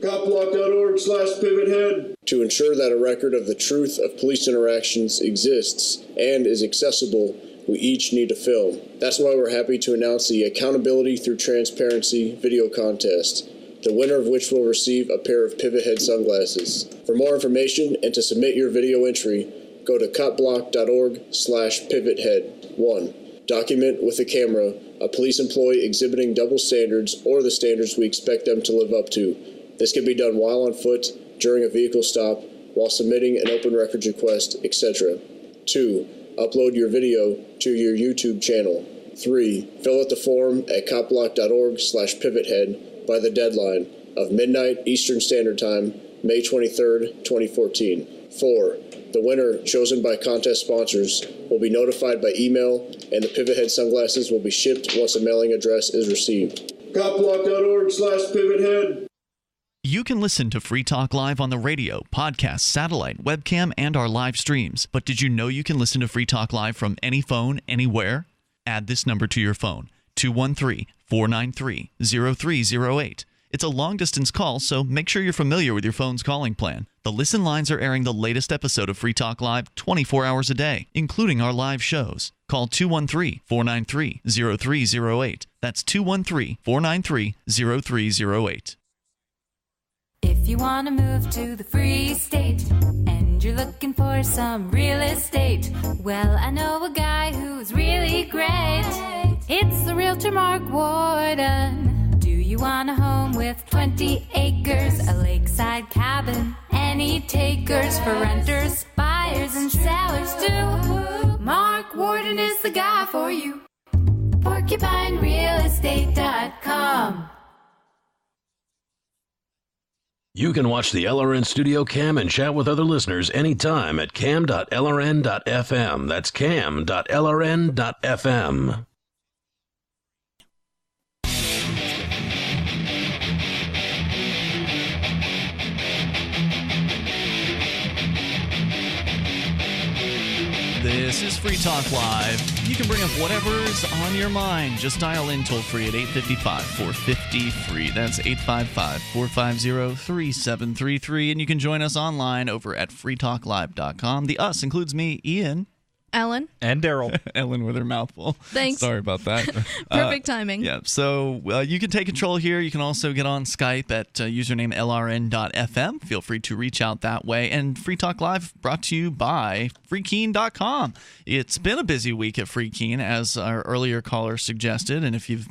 Copblock.org/pivothead. To ensure that a record of the truth of police interactions exists and is accessible, we each need a film. That's why we're happy to announce the Accountability Through Transparency video contest, the winner of which will receive a pair of Pivot Head sunglasses. For more information and to submit your video entry, go to copblock.org/pivothead. 1. Document with a camera a police employee exhibiting double standards or the standards we expect them to live up to. This can be done while on foot, during a vehicle stop, while submitting an open records request, etc. 2. Upload your video to your YouTube channel. 3. Fill out the form at copblock.org/pivothead by the deadline of midnight Eastern Standard Time, May 23rd, 2014. 4. The winner, chosen by contest sponsors, will be notified by email, and the Pivot Head sunglasses will be shipped once a mailing address is received. Copblock.org/pivothead. You can listen to Free Talk Live on the radio, podcast, satellite, webcam, and our live streams. But did you know you can listen to Free Talk Live from any phone, anywhere? Add this number to your phone, 213-493-0308. It's a long-distance call, so make sure you're familiar with your phone's calling plan. The Listen lines are airing the latest episode of Free Talk Live 24 hours a day, including our live shows. Call 213-493-0308. That's 213-493-0308. If you want to move to the Free State and you're looking for some real estate, well, I know a guy who's really great. It's the realtor Mark Warden. Do you want a home with 20 acres, a lakeside cabin, any takers for renters, buyers, and sellers too? Mark Warden is the guy for you. PorcupineRealEstate.com. You can watch the LRN Studio Cam and chat with other listeners anytime at cam.lrn.fm. That's cam.lrn.fm. This is Free Talk Live. You can bring up whatever's on your mind. Just dial in toll-free at 855-450-FREE. That's 855-450-3733. And you can join us online over at freetalklive.com. The us includes me, Ian. Ellen. And Daryl. Ellen with her mouth full. Thanks. Sorry about that. Perfect timing. Yeah, so you can take control here. You can also get on Skype at username LRN.FM. Feel free to reach out that way. And Free Talk Live brought to you by FreeKeen.com. It's been a busy week at FreeKeen, as our earlier caller suggested. And if you've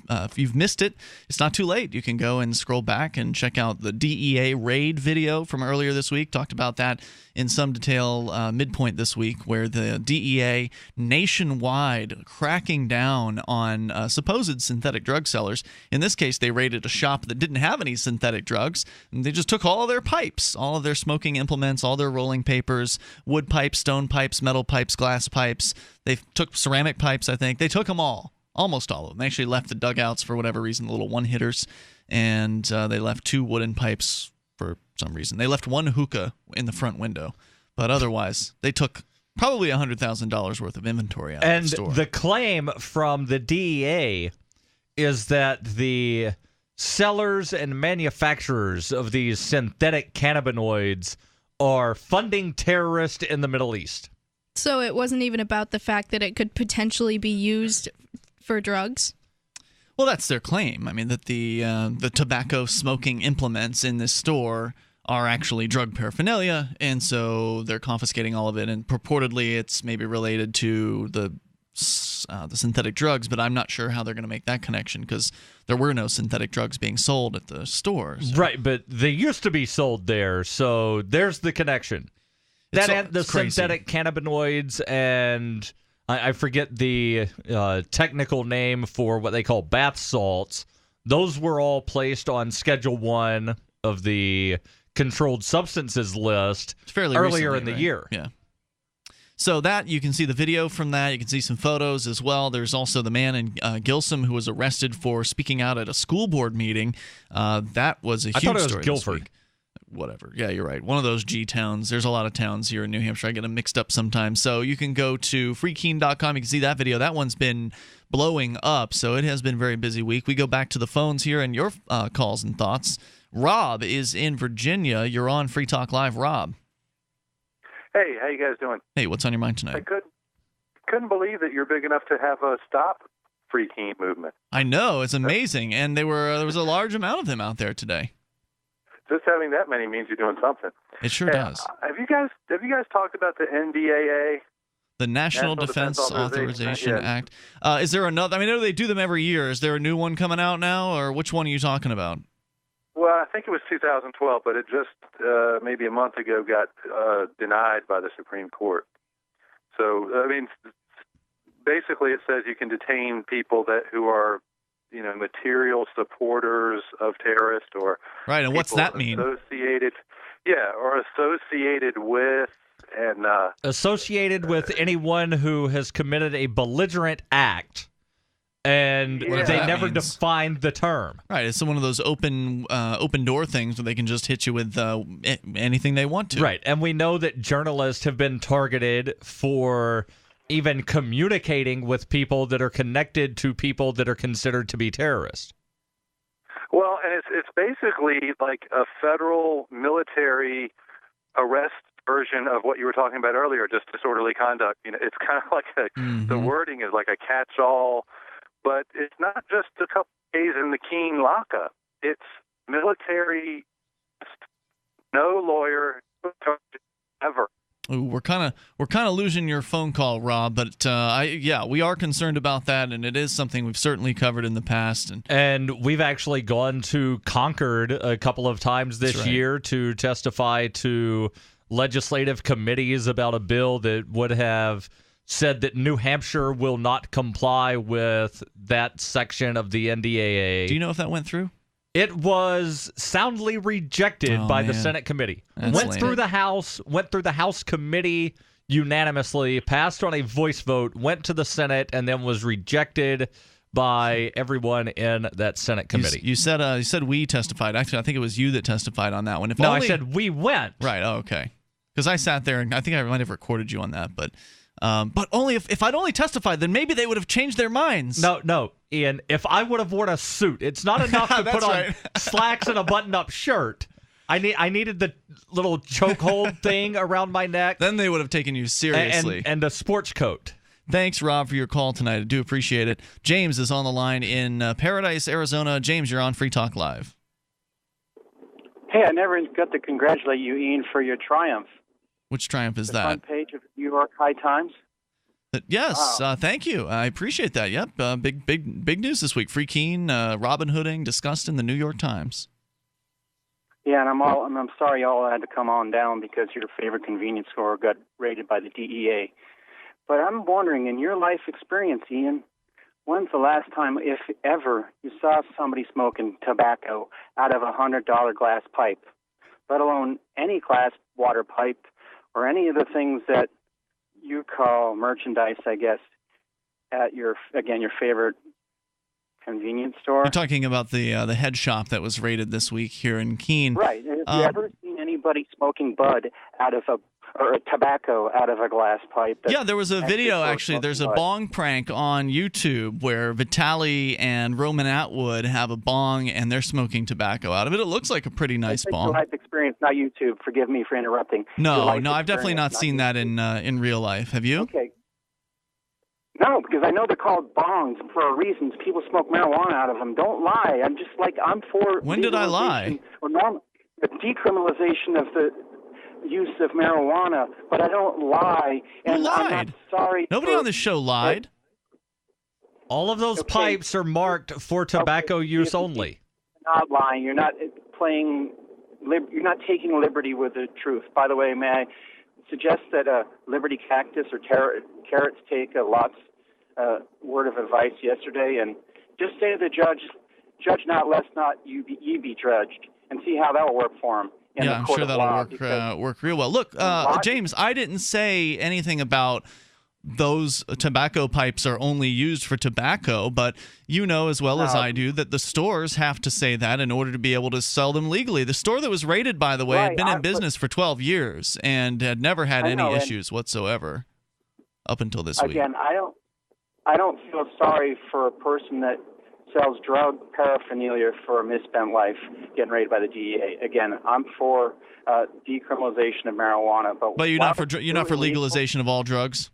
missed it, it's not too late. You can go and scroll back and check out the DEA raid video from earlier this week. Talked about that in some detail midpoint this week, where the DEA nationwide cracking down on supposed synthetic drug sellers. In this case, they raided a shop that didn't have any synthetic drugs, and they just took all of their pipes, all of their smoking implements, all their rolling papers, wood pipes, stone pipes, metal pipes, glass pipes. They took ceramic pipes, I think. They took them all, almost all of them. They actually left the dugouts for whatever reason, the little one-hitters, and they left 2 wooden pipes for some reason. They left 1 hookah in the front window, but otherwise they took probably $100,000 worth of inventory out of the store. And the claim from the DEA is that the sellers and manufacturers of these synthetic cannabinoids are funding terrorists in the Middle East. So it wasn't even about the fact that it could potentially be used for drugs? Well, that's their claim. I mean, that the tobacco smoking implements in this store are actually drug paraphernalia, and so they're confiscating all of it, and purportedly it's maybe related to the synthetic drugs, but I'm not sure how they're going to make that connection, because there were no synthetic drugs being sold at the stores. Right, but they used to be sold there, so there's the connection. The synthetic cannabinoids, and I forget the technical name for what they call bath salts those were all placed on Schedule 1 of the controlled substances list earlier in the year. Yeah. So that, you can see the video from that. You can see some photos as well. There's also the man in Gilsum who was arrested for speaking out at a school board meeting. That was a huge story. I thought it was Guilford. Whatever. Yeah, you're right. One of those G towns. There's a lot of towns here in New Hampshire. I get them mixed up sometimes. So you can go to freekeene.com. You can see that video. That one's been blowing up. So it has been a very busy week. We go back to the phones here and your calls and thoughts. Rob is in Virginia. You're on Free Talk Live. Rob. Hey, how you guys doing? Hey, what's on your mind tonight? I couldn't believe that you're big enough to have a Stop Free Keene movement. I know, it's amazing, and there was a large amount of them out there today. Just having that many means you're doing something. It sure does. Have you guys talked about the NDAA? The National Defense Authorization Act. Is there another? I mean, I know they do them every year. Is there a new one coming out now, or which one are you talking about? Well, I think it was 2012, but it just maybe a month ago got denied by the Supreme Court. So, I mean, basically it says you can detain people who are, material supporters of terrorists or right. And what's that mean? Associated with and associated with anyone who has committed a belligerent act. And they never defined the term. Right, it's one of those open door things where they can just hit you with anything they want to. Right, and we know that journalists have been targeted for even communicating with people that are connected to people that are considered to be terrorists. Well, and it's basically like a federal military arrest version of what you were talking about earlier, just disorderly conduct. It's kind of like the wording is like a catch-all. But it's not just a couple days in the Keene lockup. It's military, no lawyer ever. Ooh, we're kind of losing your phone call, Rob. But we are concerned about that, and it is something we've certainly covered in the past. And we've actually gone to Concord a couple of times this year to testify to legislative committees about a bill that would have said that New Hampshire will not comply with that section of the NDAA. Do you know if that went through? It was soundly rejected by the Senate committee. Went through the House committee unanimously, passed on a voice vote, went to the Senate, and then was rejected by everyone in that Senate committee. You said we testified. Actually, I think it was you that testified on that one. I said we went. Right. Oh, okay. Because I sat there, and I think I might have recorded you on that, but only if I'd only testified, then maybe they would have changed their minds. No, Ian. If I would have worn a suit, it's not enough to put on slacks and a button-up shirt. I needed the little chokehold thing around my neck. Then they would have taken you seriously. And a sports coat. Thanks, Rob, for your call tonight. I do appreciate it. James is on the line in Paradise, Arizona. James, you're on Free Talk Live. Hey, I never got to congratulate you, Ian, for your triumph. Which triumph is the that? Front page of New York High Times. Yes, wow. Thank you. I appreciate that. Yep, big news this week. Free Keene, Robin Hooding discussed in the New York Times. Yeah, and I'm sorry y'all had to come on down because your favorite convenience store got raided by the DEA. But I'm wondering, in your life experience, Ian, when's the last time, if ever, you saw somebody smoking tobacco out of a $100 glass pipe, let alone any glass water pipe or any of the things that you call merchandise, I guess, at your favorite convenience store? You're talking about the head shop that was raided this week here in Keene. Right. Have you ever seen anybody smoking bud or tobacco out of a glass pipe? Yeah, there was a video, actually. There's a bong prank on YouTube where Vitaly and Roman Atwood have a bong, and they're smoking tobacco out of it. It looks like a pretty nice bong. Life experience, not YouTube. Forgive me for interrupting. No, I've definitely not seen that in real life. Have you? Okay. No, because I know they're called bongs for a reason. People smoke marijuana out of them. Don't lie. I'm for. When did I lie? Or the decriminalization of the use of marijuana, but I don't lie. And You lied. I'm not sorry. Nobody on this show lied. All of those pipes are marked for tobacco use only. You're not lying. You're not playing. You're not taking liberty with the truth. By the way, may I suggest that Liberty Cactus or Carrots take Lot's word of advice yesterday and just say to the judge, judge not, lest not ye be judged, and see how that will work for him. Yeah, I'm sure that'll work real well. Look, James, I didn't say anything about those tobacco pipes are only used for tobacco, but you know as well as I do that the stores have to say that in order to be able to sell them legally. The store that was raided, by the way, had been in business for 12 years and had never had any issues whatsoever up until this week. Again, I don't feel sorry for a person that sells drug paraphernalia for a misspent life getting raided by the DEA. Again, I'm for decriminalization of marijuana, but you're not for legalization of all drugs.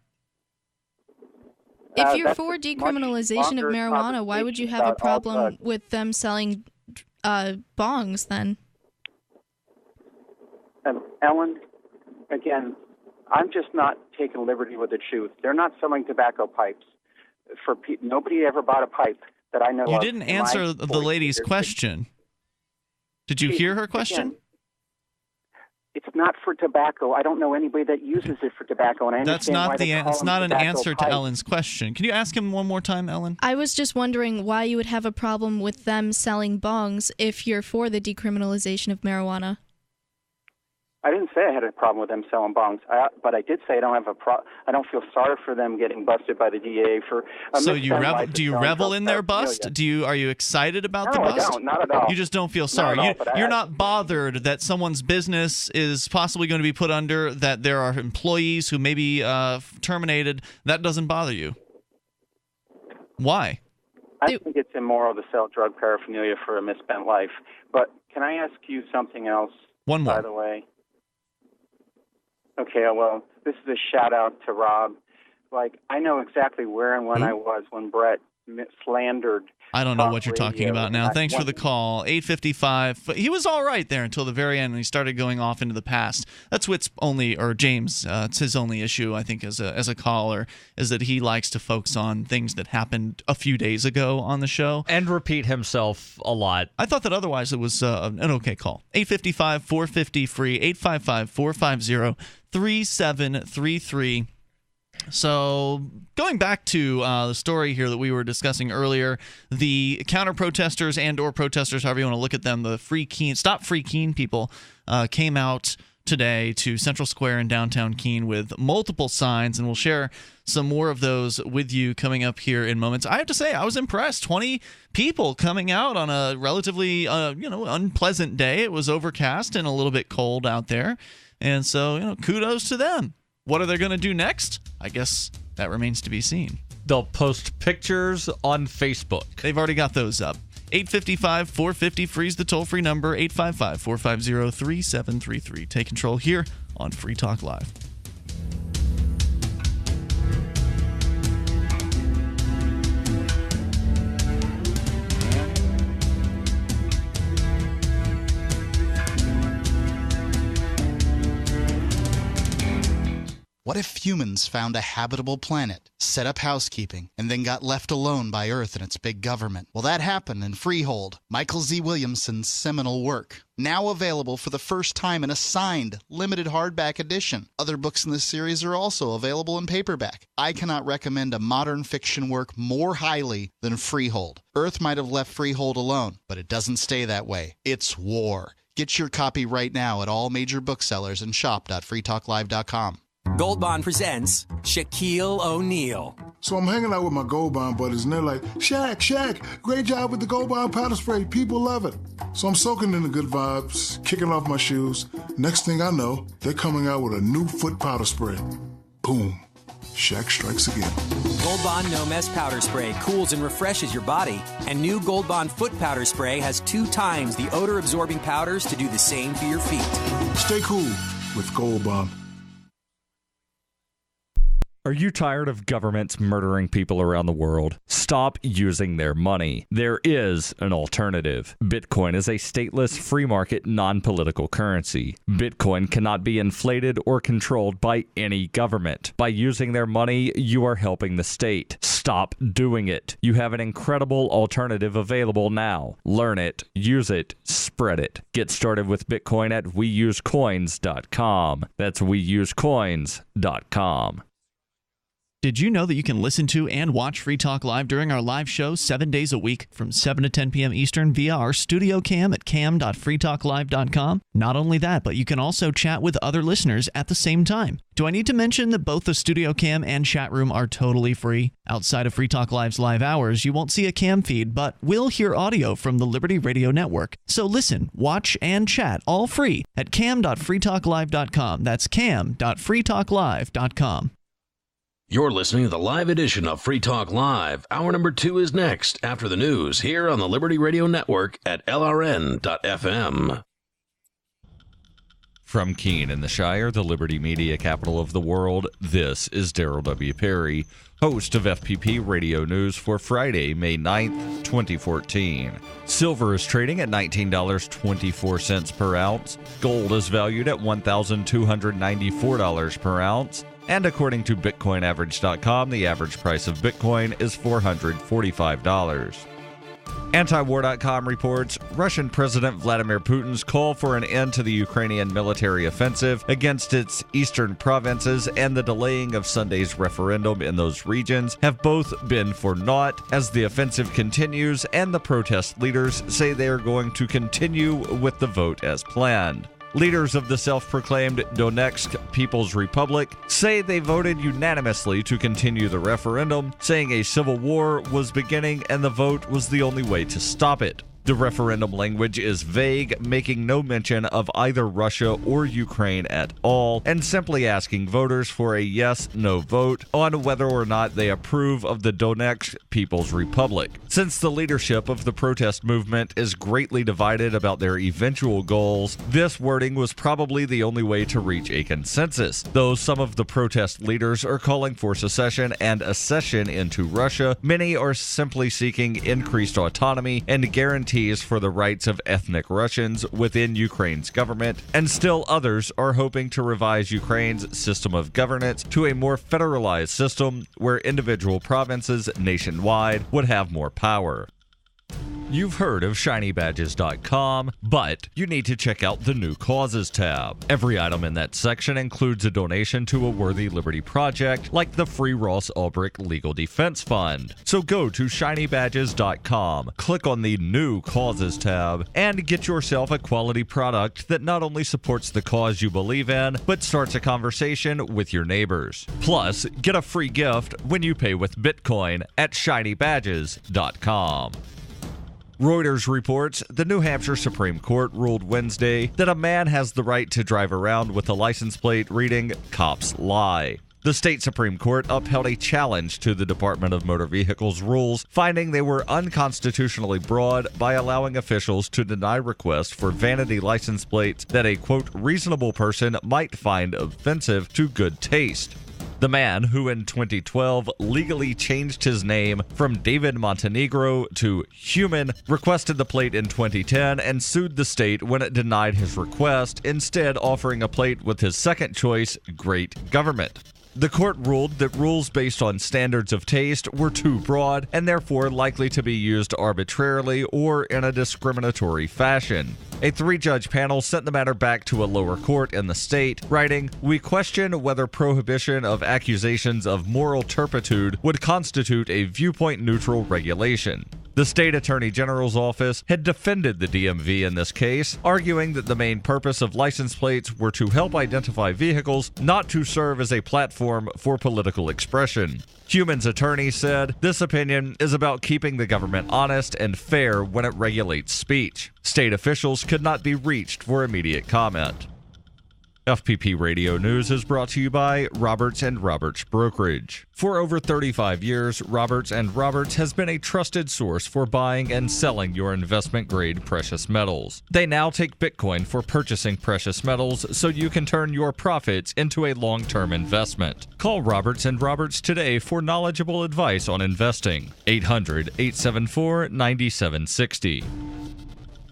If you're for decriminalization of marijuana, why would you have a problem with them selling bongs then? Ellen, again, I'm just not taking liberty with the truth. They're not selling tobacco pipes. Nobody ever bought a pipe that I know of. You didn't answer the lady's question. Did you hear her question? Again, it's not for tobacco. I don't know anybody that uses it for tobacco, and I understand That's not an answer pipe. to Ellen's question. Can you ask him one more time, Ellen? I was just wondering why you would have a problem with them selling bongs if you're for the decriminalization of marijuana. I didn't say I had a problem with them selling bongs, but I did say I don't have I don't feel sorry for them getting busted by the DEA for. So do you revel in their bust? Are you excited about the bust? No, I don't. Not at all. You just don't feel sorry. You're not bothered that someone's business is possibly going to be put under, that there are employees who may be terminated. That doesn't bother you. Why? I think it's immoral to sell drug paraphernalia for a misspent life. But can I ask you something else? One more. By the way. Okay, well, this is a shout-out to Rob. Like, I know exactly where and when I was when Brett slandered. I don't know what you're talking about now. Thanks for the call. 8:55. He was all right there until the very end when he started going off into the past. That's James, it's his only issue, I think, as a caller, is that he likes to focus on things that happened a few days ago on the show. And repeat himself a lot. I thought that otherwise it was an okay call. 855-450-FREE, 855-450-3733. So going back to the story here that we were discussing earlier, the counter-protesters and/or protesters, however you want to look at them, the Stop Free Keene people came out today to Central Square in downtown Keene with multiple signs, and we'll share some more of those with you coming up here in moments. I have to say, I was impressed. 20 people coming out on a relatively unpleasant day. It was overcast and a little bit cold out there, and so kudos to them. What are they going to do next? I guess that remains to be seen. They'll post pictures on Facebook. They've already got those up. 855-450-FREE is the toll-free number, 855-450-3733. Take control here on Free Talk Live. What if humans found a habitable planet, set up housekeeping, and then got left alone by Earth and its big government? Well, that happened in Freehold, Michael Z. Williamson's seminal work. Now available for the first time in a signed, limited hardback edition. Other books in this series are also available in paperback. I cannot recommend a modern fiction work more highly than Freehold. Earth might have left Freehold alone, but it doesn't stay that way. It's war. Get your copy right now at all major booksellers and shop.freetalklive.com. Gold Bond presents Shaquille O'Neal. So I'm hanging out with my Gold Bond buddies, and they're like, Shaq, great job with the Gold Bond powder spray. People love it. So I'm soaking in the good vibes, kicking off my shoes. Next thing I know, they're coming out with a new foot powder spray. Boom. Shaq strikes again. Gold Bond No Mess Powder Spray cools and refreshes your body. And new Gold Bond Foot Powder Spray has 2 times the odor-absorbing powders to do the same for your feet. Stay cool with Gold Bond. Are you tired of governments murdering people around the world? Stop using their money. There is an alternative. Bitcoin is a stateless, free market, non-political currency. Bitcoin cannot be inflated or controlled by any government. By using their money, you are helping the state. Stop doing it. You have an incredible alternative available now. Learn it, use it, spread it. Get started with Bitcoin at weusecoins.com. That's weusecoins.com. Did you know that you can listen to and watch Free Talk Live during our live show 7 days a week from 7 to 10 p.m. Eastern via our studio cam at cam.freetalklive.com? Not only that, but you can also chat with other listeners at the same time. Do I need to mention that both the studio cam and chat room are totally free? Outside of Free Talk Live's live hours, you won't see a cam feed, but will hear audio from the Liberty Radio Network. So listen, watch, and chat all free at cam.freetalklive.com. That's cam.freetalklive.com. You're listening to the live edition of Free Talk Live. Hour number 2 is next after the news here on the Liberty Radio Network at LRN.FM. From Keene in the Shire, the Liberty Media capital of the world, this is Daryl W. Perry, host of FPP Radio News for Friday, May 9th, 2014. Silver is trading at $19.24 per ounce. Gold is valued at $1,294 per ounce. And according to BitcoinAverage.com, the average price of Bitcoin is $445. Antiwar.com reports Russian President Vladimir Putin's call for an end to the Ukrainian military offensive against its eastern provinces and the delaying of Sunday's referendum in those regions have both been for naught as the offensive continues, and the protest leaders say they are going to continue with the vote as planned. Leaders of the self-proclaimed Donetsk People's Republic say they voted unanimously to continue the referendum, saying a civil war was beginning and the vote was the only way to stop it. The referendum language is vague, making no mention of either Russia or Ukraine at all, and simply asking voters for a yes-no vote on whether or not they approve of the Donetsk People's Republic. Since the leadership of the protest movement is greatly divided about their eventual goals, this wording was probably the only way to reach a consensus. Though some of the protest leaders are calling for secession and accession into Russia, many are simply seeking increased autonomy and guarantees for the rights of ethnic Russians within Ukraine's government, and still others are hoping to revise Ukraine's system of governance to a more federalized system where individual provinces nationwide would have more power. You've heard of ShinyBadges.com, but you need to check out the New Causes tab. Every item in that section includes a donation to a worthy liberty project, like the Free Ross Ulbricht Legal Defense Fund. So go to ShinyBadges.com, click on the New Causes tab, and get yourself a quality product that not only supports the cause you believe in, but starts a conversation with your neighbors. Plus, get a free gift when you pay with Bitcoin at ShinyBadges.com. Reuters reports the New Hampshire Supreme Court ruled Wednesday that a man has the right to drive around with a license plate reading "Cops Lie." The state Supreme Court upheld a challenge to the Department of Motor Vehicles rules, finding they were unconstitutionally broad by allowing officials to deny requests for vanity license plates that a, quote, reasonable person might find offensive to good taste. The man, who in 2012 legally changed his name from David Montenegro to Human, requested the plate in 2010 and sued the state when it denied his request, instead offering a plate with his second choice, Great Government. The court ruled that rules based on standards of taste were too broad and therefore likely to be used arbitrarily or in a discriminatory fashion. A 3-judge panel sent the matter back to a lower court in the state, writing, "We question whether prohibition of accusations of moral turpitude would constitute a viewpoint-neutral regulation." The state attorney general's office had defended the DMV in this case, arguing that the main purpose of license plates were to help identify vehicles, not to serve as a platform for political expression. Human's attorney said, "This opinion is about keeping the government honest and fair when it regulates speech." State officials could not be reached for immediate comment. FPP Radio News is brought to you by Roberts & Roberts Brokerage. For over 35 years, Roberts & Roberts has been a trusted source for buying and selling your investment-grade precious metals. They now take Bitcoin for purchasing precious metals so you can turn your profits into a long-term investment. Call Roberts & Roberts today for knowledgeable advice on investing. 800-874-9760.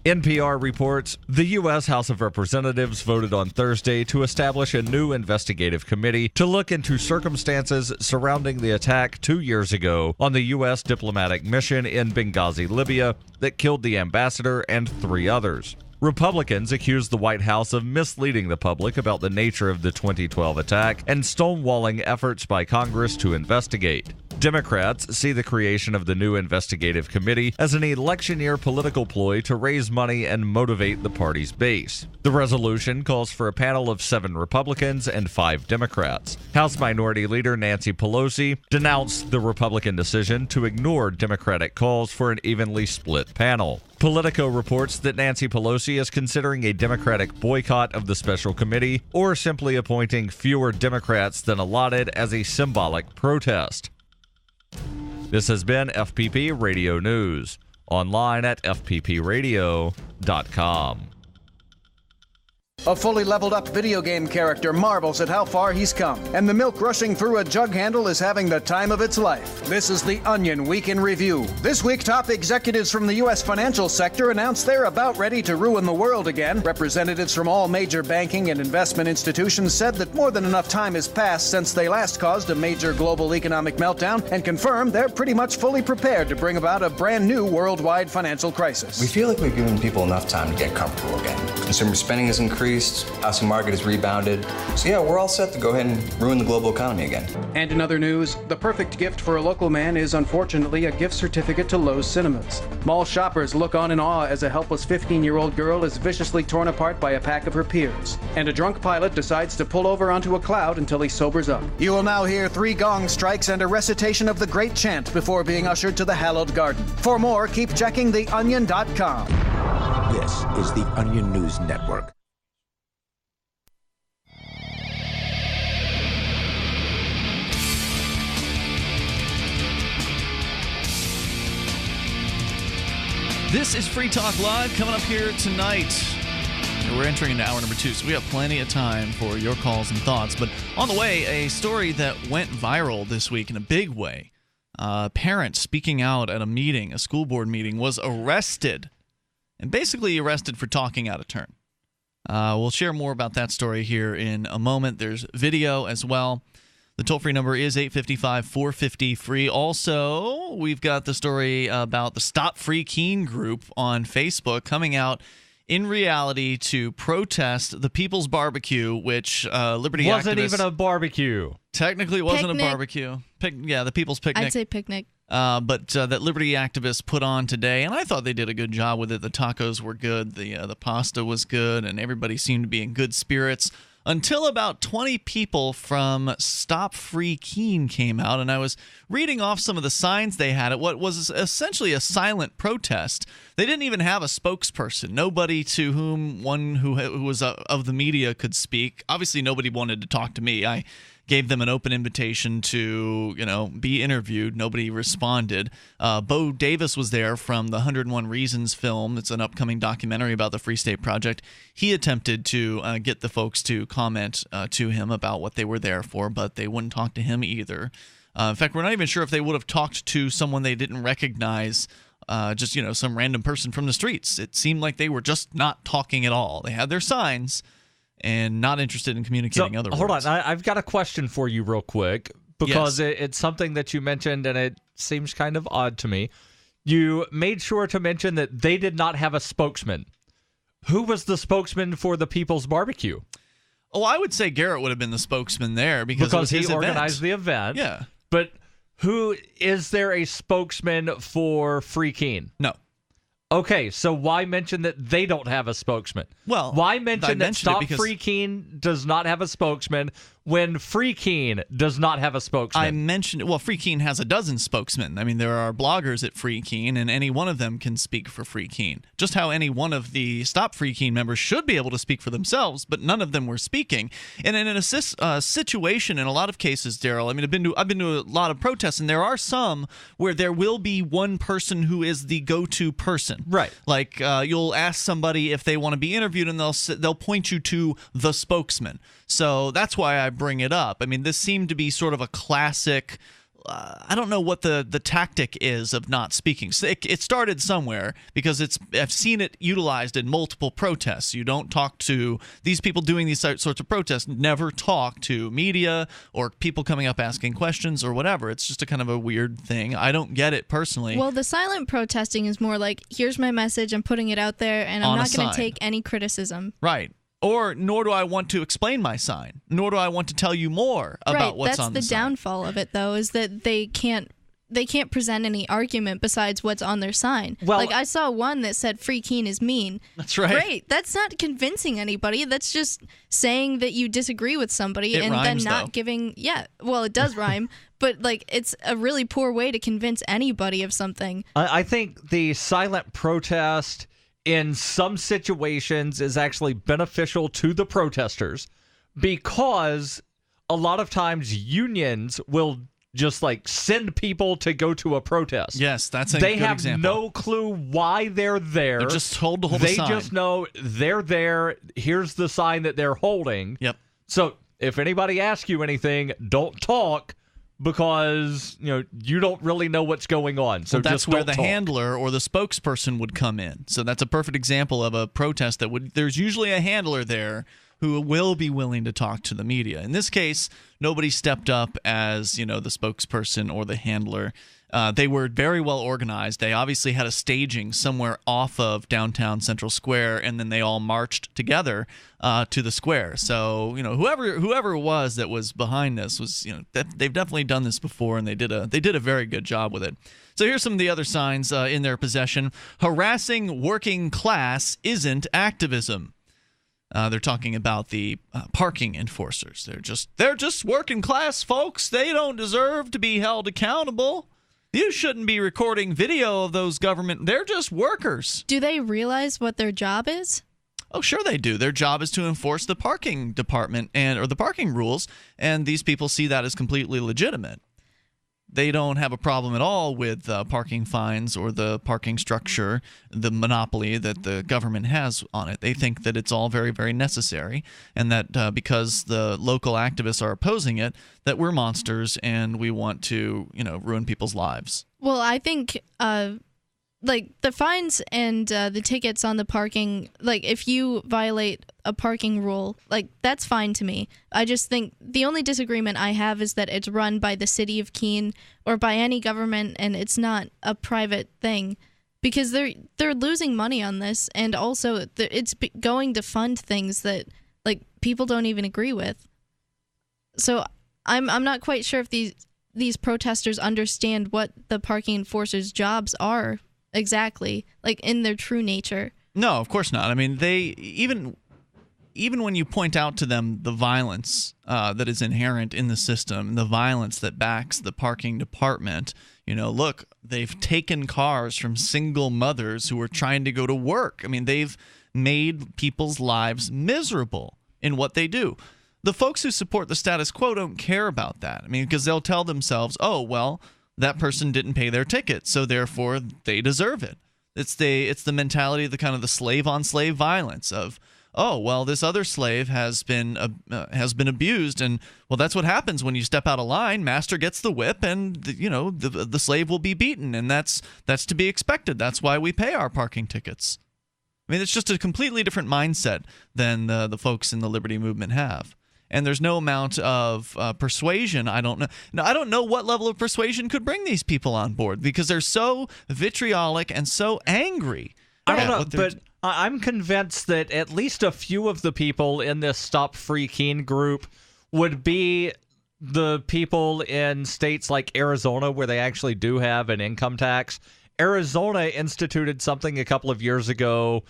NPR reports the U.S. House of Representatives voted on Thursday to establish a new investigative committee to look into circumstances surrounding the attack 2 years ago on the U.S. diplomatic mission in Benghazi, Libya, that killed the ambassador and 3 others. Republicans accused the White House of misleading the public about the nature of the 2012 attack and stonewalling efforts by Congress to investigate. Democrats see the creation of the new investigative committee as an election year political ploy to raise money and motivate the party's base. The resolution calls for a panel of 7 Republicans and 5 Democrats. House Minority Leader Nancy Pelosi denounced the Republican decision to ignore Democratic calls for an evenly split panel. Politico reports that Nancy Pelosi is considering a Democratic boycott of the special committee or simply appointing fewer Democrats than allotted as a symbolic protest. This has been FPP Radio News, online at fppradio.com. A fully leveled up video game character marvels at how far he's come, and the milk rushing through a jug handle is having the time of its life. This is the Onion Week in Review. This week, top executives from the U.S. financial sector announced they're about ready to ruin the world again. Representatives from all major banking and investment institutions said that more than enough time has passed since they last caused a major global economic meltdown, and confirmed they're pretty much fully prepared to bring about a brand new worldwide financial crisis. We feel like we've given people enough time to get comfortable again. Consumer spending has increased. Housing market has rebounded. So yeah, we're all set to go ahead and ruin the global economy again. And in other news, the perfect gift for a local man is unfortunately a gift certificate to Lowe's Cinemas. Mall shoppers look on in awe as a helpless 15-year-old girl is viciously torn apart by a pack of her peers. And a drunk pilot decides to pull over onto a cloud until he sobers up. You will now hear 3 gong strikes and a recitation of the great chant before being ushered to the hallowed garden. For more, keep checking theonion.com. This is the Onion News Network. This is Free Talk Live coming up here tonight. We're entering into hour number 2, so we have plenty of time for your calls and thoughts. But on the way, a story that went viral this week in a big way. A parent speaking out at a meeting, a school board meeting, was arrested. And basically arrested for talking out of turn. We'll share more about that story here in a moment. There's video as well. The toll-free number is 855-450-FREE. Also, we've got the story about the Stop Free Keene group on Facebook coming out in reality to protest the People's Barbecue, which Liberty wasn't activists... even a barbecue. Technically, it wasn't Picnic. a barbecue. The People's Picnic. I'd say picnic. But that Liberty activists put on today, and I thought they did a good job with it. The tacos were good, the pasta was good, and everybody seemed to be in good spirits. Until about 20 people from Stop Free Keene came out, and I was reading off some of the signs they had at what was essentially a silent protest. They didn't even have a spokesperson, nobody to whom one who was of the media could speak. Obviously, nobody wanted to talk to me. I gave them an open invitation to, be interviewed. Nobody responded. Bo Davis was there from the 101 Reasons film. It's an upcoming documentary about the Free State Project. He attempted to get the folks to comment to him about what they were there for, but they wouldn't talk to him either. In fact, we're not even sure if they would have talked to someone they didn't recognize, just some random person from the streets. It seemed like they were just not talking at all. They had their signs, and not interested in communicating other words. Hold on. I've got a question for you real quick, because it's something that you mentioned, and it seems kind of odd to me. You made sure to mention that they did not have a spokesman. Who was the spokesman for the People's Barbecue? Oh, I would say Garrett would have been the spokesman there because it was his he event. organized the event. Yeah. But is there a spokesman for Free Keene? No. Okay, so why mention that they don't have a spokesman? Well, why mention that Stop Free Keene does not have a spokesman when Free Keene does not have a spokesman? I mentioned, Free Keene has a dozen spokesmen. I mean, there are bloggers at Free Keene, and any one of them can speak for Free Keene. Just how any one of the Stop Free Keene members should be able to speak for themselves, but none of them were speaking. And in a situation, in a lot of cases, Daryl, I mean, I've been to a lot of protests, and there are some where there will be one person who is the go-to person. Right. Like you'll ask somebody if they want to be interviewed, and they'll point you to the spokesman. So that's why I bring it up. I mean, this seemed to be sort of a classic I don't know what the tactic is of not speaking. So it started somewhere because I've seen it utilized in multiple protests. You don't talk to these people doing these sorts of protests. Never talk to media or people coming up asking questions or whatever. It's just a kind of a weird thing. I don't get it personally. Well, the silent protesting is more like, here's my message, I'm putting it out there, and I'm not going to take any criticism. Right. Or nor do I want to explain my sign. Nor do I want to tell you more about what's on the sign. That's the downfall of it, though, is that they can't present any argument besides what's on their sign. Well, like, I saw one that said Free Keene is mean. That's right. Great. That's not convincing anybody. That's just saying that you disagree with somebody it and rhymes, then not though. giving. Yeah, well, it does rhyme, but like it's a really poor way to convince anybody of something. I think the silent protest in some situations is actually beneficial to the protesters because a lot of times unions will just like send people to go to a protest. Yes, that's a good example. They have no clue why they're there. They're just told to hold a sign. They just know they're there. Here's the sign that they're holding. Yep. So if anybody asks you anything, don't talk because you don't really know what's going on. So that's just where don't the talk. handler or the spokesperson would come in. So that's a perfect example of a protest that there's usually a handler there who will be willing to talk to the media. In this case, nobody stepped up as, the spokesperson or the handler. They were very well organized. They obviously had a staging somewhere off of downtown Central Square, and then they all marched together to the square. So, whoever it was that was behind this was, they've definitely done this before, and they did a very good job with it. So here's some of the other signs in their possession. Harassing working class isn't activism. They're talking about the parking enforcers. They're just working class folks. They don't deserve to be held accountable. You shouldn't be recording video of those government. They're just workers. Do they realize what their job is? Oh, sure they do. Their job is to enforce the parking department or the parking rules, and these people see that as completely legitimate. They don't have a problem at all with parking fines or the parking structure, the monopoly that the government has on it. They think that it's all very, very necessary, and that because the local activists are opposing it, that we're monsters and we want to, ruin people's lives. Well, I think the fines and the tickets on the parking, like if you violate a parking rule, like that's fine to me. I just think the only disagreement I have is that it's run by the city of Keene or by any government, and it's not a private thing, because they're losing money on this, and also it's going to fund things that like people don't even agree with. So I'm not quite sure if these protesters understand what the parking enforcers' jobs are exactly, like in their true nature. No, of course not. I mean, they even when you point out to them the violence that is inherent in the system, the violence that backs the parking department, look, they've taken cars from single mothers who are trying to go to work. I mean, they've made people's lives miserable in what they do. The folks who support the status quo don't care about that. I mean, because they'll tell themselves, oh, well, that person didn't pay their ticket, so therefore they deserve it. It's the mentality of the kind of the slave on slave violence of, oh, well, this other slave has been abused, and well, that's what happens when you step out of line. Master gets the whip, and the slave will be beaten, and that's to be expected. That's why we pay our parking tickets. I mean, it's just a completely different mindset than the folks in the liberty movement have. And there's no amount of persuasion. I don't know. Now, I don't know what level of persuasion could bring these people on board because they're so vitriolic and so angry. I don't know, but I'm convinced that at least a few of the people in this Stop Free Keene group would be the people in states like Arizona where they actually do have an income tax. Arizona instituted something a couple of years ago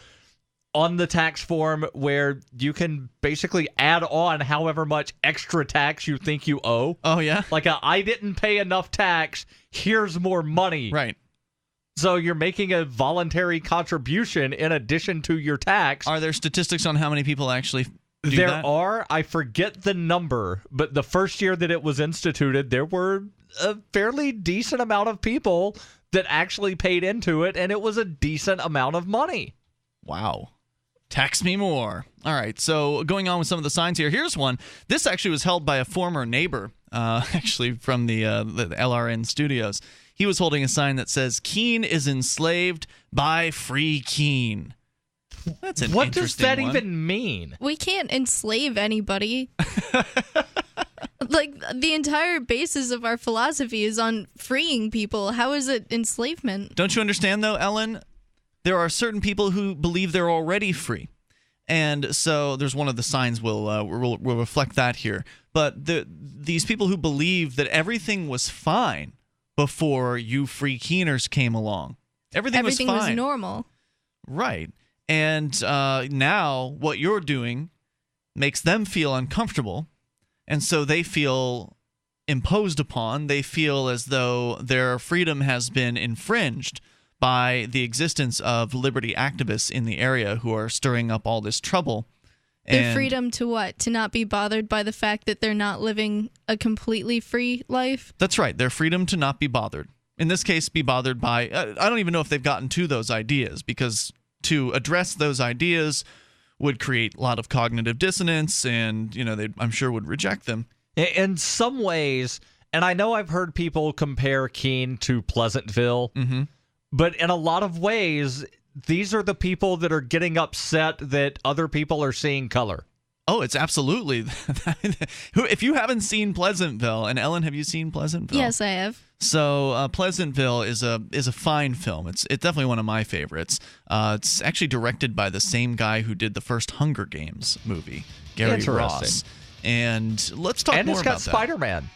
on the tax form where you can basically add on however much extra tax you think you owe. Oh, yeah? Like I didn't pay enough tax, here's more money. Right. So you're making a voluntary contribution in addition to your tax. Are there statistics on how many people actually do there that? Are. I forget the number, but the first year that it was instituted, there were a fairly decent amount of people that actually paid into it, and it was a decent amount of money. Wow. Tax me more. All right, so going on with some of the signs here. Here's one. This actually was held by a former neighbor, actually from the LRN studios. He was holding a sign that says, Keene is enslaved by Free Keene. That's an What does interesting that one. even mean? We can't enslave anybody. Like, the entire basis of our philosophy is on freeing people. How is it enslavement? Don't you understand, though, Ellen? There are certain people who believe they're already free. And so there's one of the signs will reflect that here. But these people who believe that everything was fine before you Free Keeners came along. Everything was fine. Was normal. Right. And now what you're doing makes them feel uncomfortable. And so they feel imposed upon. They feel as though their freedom has been infringed by the existence of liberty activists in the area who are stirring up all this trouble. Their freedom to what? To not be bothered by the fact that they're not living a completely free life? That's right. Their freedom to not be bothered. In this case, be bothered by... I don't even know if they've gotten to those ideas, because to address those ideas would create a lot of cognitive dissonance, and they, I'm sure, would reject them. In some ways, and I know I've heard people compare Keene to Pleasantville, but in a lot of ways, these are the people that are getting upset that other people are seeing color. Oh, it's absolutely. If you haven't seen Pleasantville, and Ellen, have you seen Pleasantville? Yes, I have. So Pleasantville is a fine film. It's definitely one of my favorites. It's actually directed by the same guy who did the first Hunger Games movie, Gary Ross. And let's talk more about that. And it's got Spider-Man.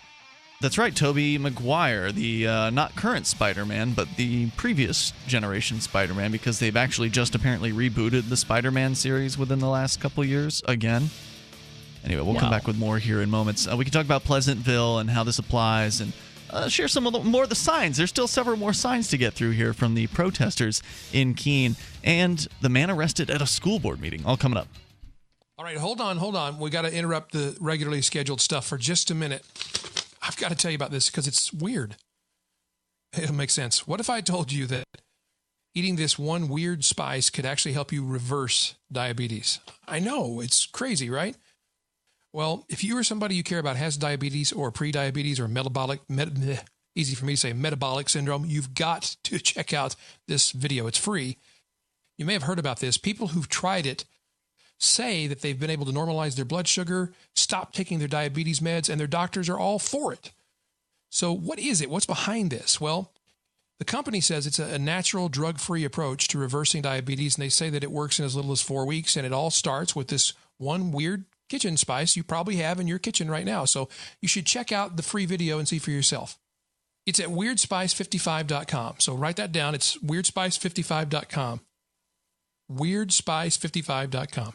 That's right, Tobey Maguire, the not current Spider-Man, but the previous generation Spider-Man, because they've actually just apparently rebooted the Spider-Man series within the last couple of years again. Anyway, we'll come back with more here in moments. We can talk about Pleasantville and how this applies, and share some more of the signs. There's still several more signs to get through here from the protesters in Keene, and the man arrested at a school board meeting. All coming up. All right, hold on. We got to interrupt the regularly scheduled stuff for just a minute. I've got to tell you about this because it's weird. It'll make sense. What if I told you that eating this one weird spice could actually help you reverse diabetes? I know, it's crazy, right? Well, if you or somebody you care about has diabetes or pre-diabetes or easy for me to say, metabolic syndrome, you've got to check out this video. It's free. You may have heard about this. People who've tried it say that they've been able to normalize their blood sugar, stop taking their diabetes meds, and their doctors are all for it. So what is it? What's behind this? Well, the company says it's a natural, drug-free approach to reversing diabetes, and they say that it works in as little as 4 weeks, and it all starts with this one weird kitchen spice you probably have in your kitchen right now. So you should check out the free video and see for yourself. It's at WeirdSpice55.com. So write that down. It's WeirdSpice55.com. WeirdSpice55.com.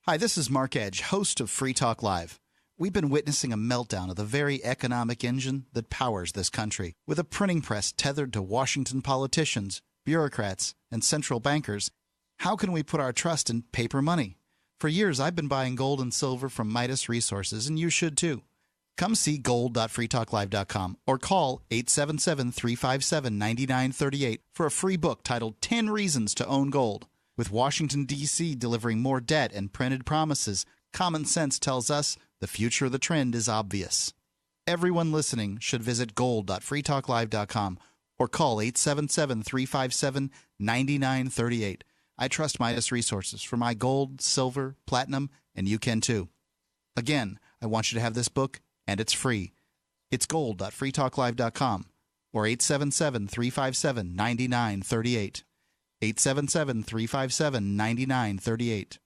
Hi, this is Mark Edge, host of Free Talk Live. We've been witnessing a meltdown of the very economic engine that powers this country. With a printing press tethered to Washington politicians, bureaucrats, and central bankers, how can we put our trust in paper money? For years, I've been buying gold and silver from Midas Resources, and you should too. Come see gold.freetalklive.com or call 877-357-9938 for a free book titled 10 Reasons to Own Gold. With Washington, D.C. delivering more debt and printed promises, common sense tells us the future of the trend is obvious. Everyone listening should visit gold.freetalklive.com or call 877-357-9938. I trust Midas Resources for my gold, silver, platinum, and you can too. Again, I want you to have this book, and it's free. It's gold.freetalklive.com or 877-357-9938. 877-357-9938.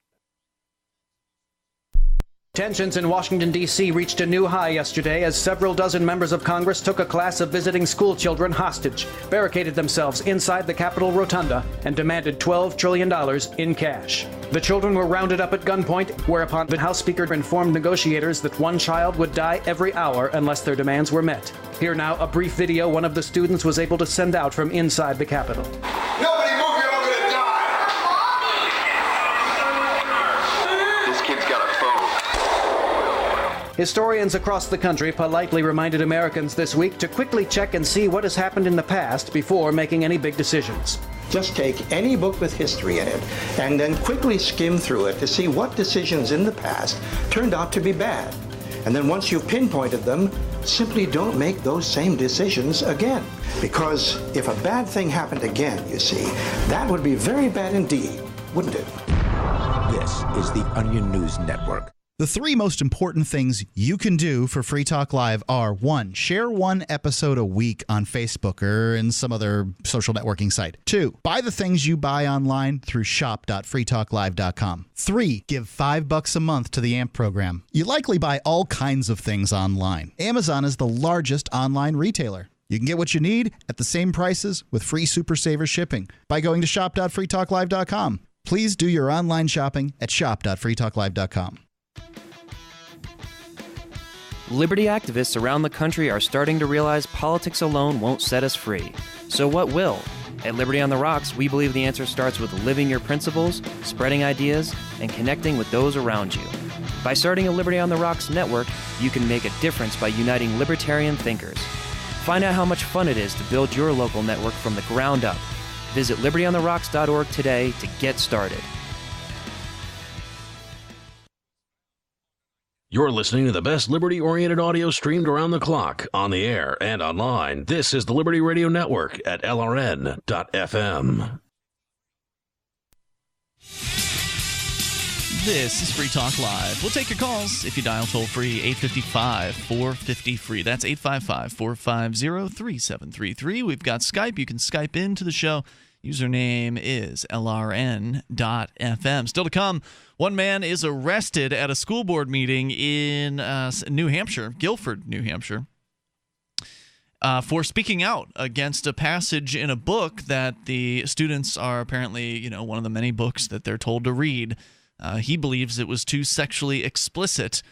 Tensions in Washington, D.C. reached a new high yesterday as several dozen members of Congress took a class of visiting school children hostage, barricaded themselves inside the Capitol Rotunda, and demanded $12 trillion in cash. The children were rounded up at gunpoint, whereupon the House Speaker informed negotiators that one child would die every hour unless their demands were met. Here now, a brief video one of the students was able to send out from inside the Capitol. Nobody move, you're all gonna die! This kid's got a phone. Historians across the country politely reminded Americans this week to quickly check and see what has happened in the past before making any big decisions. Just take any book with history in it and then quickly skim through it to see what decisions in the past turned out to be bad. And then once you've pinpointed them, simply don't make those same decisions again. Because if a bad thing happened again, you see, that would be very bad indeed, wouldn't it? This is the Onion News Network. The three most important things you can do for Free Talk Live are: 1, share one episode a week on Facebook or in some other social networking site. 2, buy the things you buy online through shop.freetalklive.com. 3, give $5 a month to the AMP program. You likely buy all kinds of things online. Amazon is the largest online retailer. You can get what you need at the same prices with free Super Saver shipping by going to shop.freetalklive.com. Please do your online shopping at shop.freetalklive.com. Liberty activists around the country are starting to realize politics alone won't set us free. So what will? At Liberty on the Rocks, we believe the answer starts with living your principles, spreading ideas, and connecting with those around you. By starting a Liberty on the Rocks network, you can make a difference by uniting libertarian thinkers. Find out how much fun it is to build your local network from the ground up. Visit libertyontherocks.org today to get started. You're listening to the best liberty-oriented audio streamed around the clock, on the air, and online. This is the Liberty Radio Network at LRN.FM. This is Free Talk Live. We'll take your calls if you dial toll-free 855-450-FREE. That's 855-450-3733. We've got Skype. You can Skype into the show. Username is LRN.FM. Still to come, one man is arrested at a school board meeting in New Hampshire, Guilford, New Hampshire, for speaking out against a passage in a book that the students are apparently, one of the many books that they're told to read. He believes it was too sexually explicit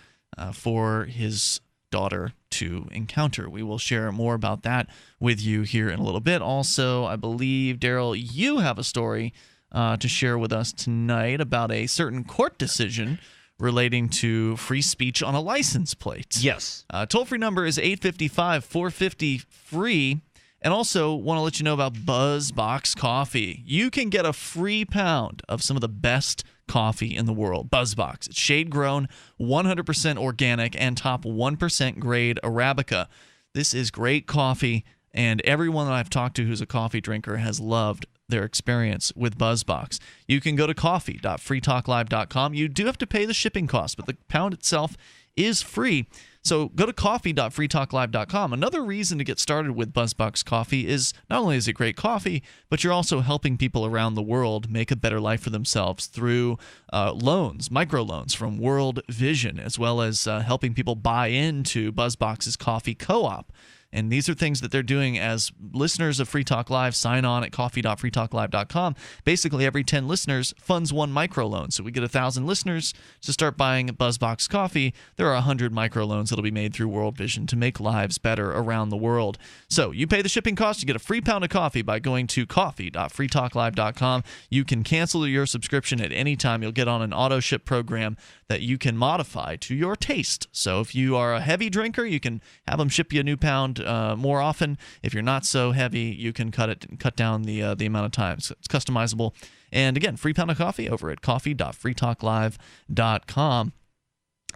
for his daughter to encounter. We will share more about that with you here in a little bit. Also, I believe, Daryl, you have a story to share with us tonight about a certain court decision relating to free speech on a license plate. Yes. Toll-free number is 855-450-FREE. And also want to let you know about BuzzBox Coffee. You can get a free pound of some of the best coffee in the world. BuzzBox. It's shade-grown, 100% organic, and top 1% grade Arabica. This is great coffee, and everyone that I've talked to who's a coffee drinker has loved their experience with BuzzBox. You can go to coffee.freetalklive.com. You do have to pay the shipping cost, but the pound itself is free. So go to coffee.freetalklive.com. Another reason to get started with BuzzBox Coffee is not only is it great coffee, but you're also helping people around the world make a better life for themselves through loans, microloans from World Vision, as well as helping people buy into BuzzBox's Coffee Co-op. And these are things that they're doing as listeners of Free Talk Live sign on at coffee.freetalklive.com. Basically, every 10 listeners funds one microloan. So we get 1,000 listeners to start buying BuzzBox Coffee. There are 100 microloans that will be made through World Vision to make lives better around the world. So you pay the shipping cost, you get a free pound of coffee by going to coffee.freetalklive.com. You can cancel your subscription at any time. You'll get on an auto ship program that you can modify to your taste. So if you are a heavy drinker, you can have them ship you a new pound more often. If you're not so heavy, you can cut down the amount of time. So it's customizable. And again, free pound of coffee over at coffee.freetalklive.com.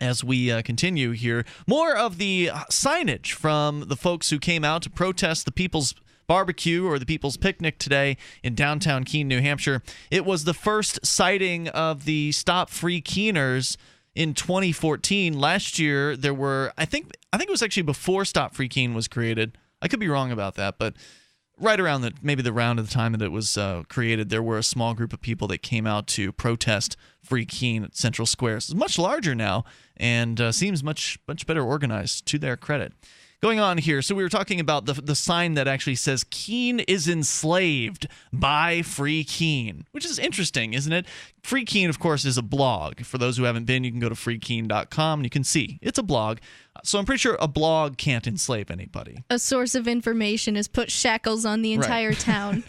As we continue here, more of the signage from the folks who came out to protest the People's Barbecue or the People's Picnic today in downtown Keene, New Hampshire. It was the first sighting of the Stop Free Keeners in 2014. Last year, there were, I think it was actually before Stop Free Keene was created. I could be wrong about that, but right around maybe the round of the time that it was created, there were a small group of people that came out to protest Free Keene at Central Square. It's much larger now and seems much better organized, to their credit. Going on here, so we were talking about the sign that actually says Keene is enslaved by Free Keene, which is interesting, isn't it? Free Keene, of course, is a blog. For those who haven't been, you can go to freekeene.com and you can see it's a blog. So I'm pretty sure a blog can't enslave anybody. A source of information has put shackles on the entire town.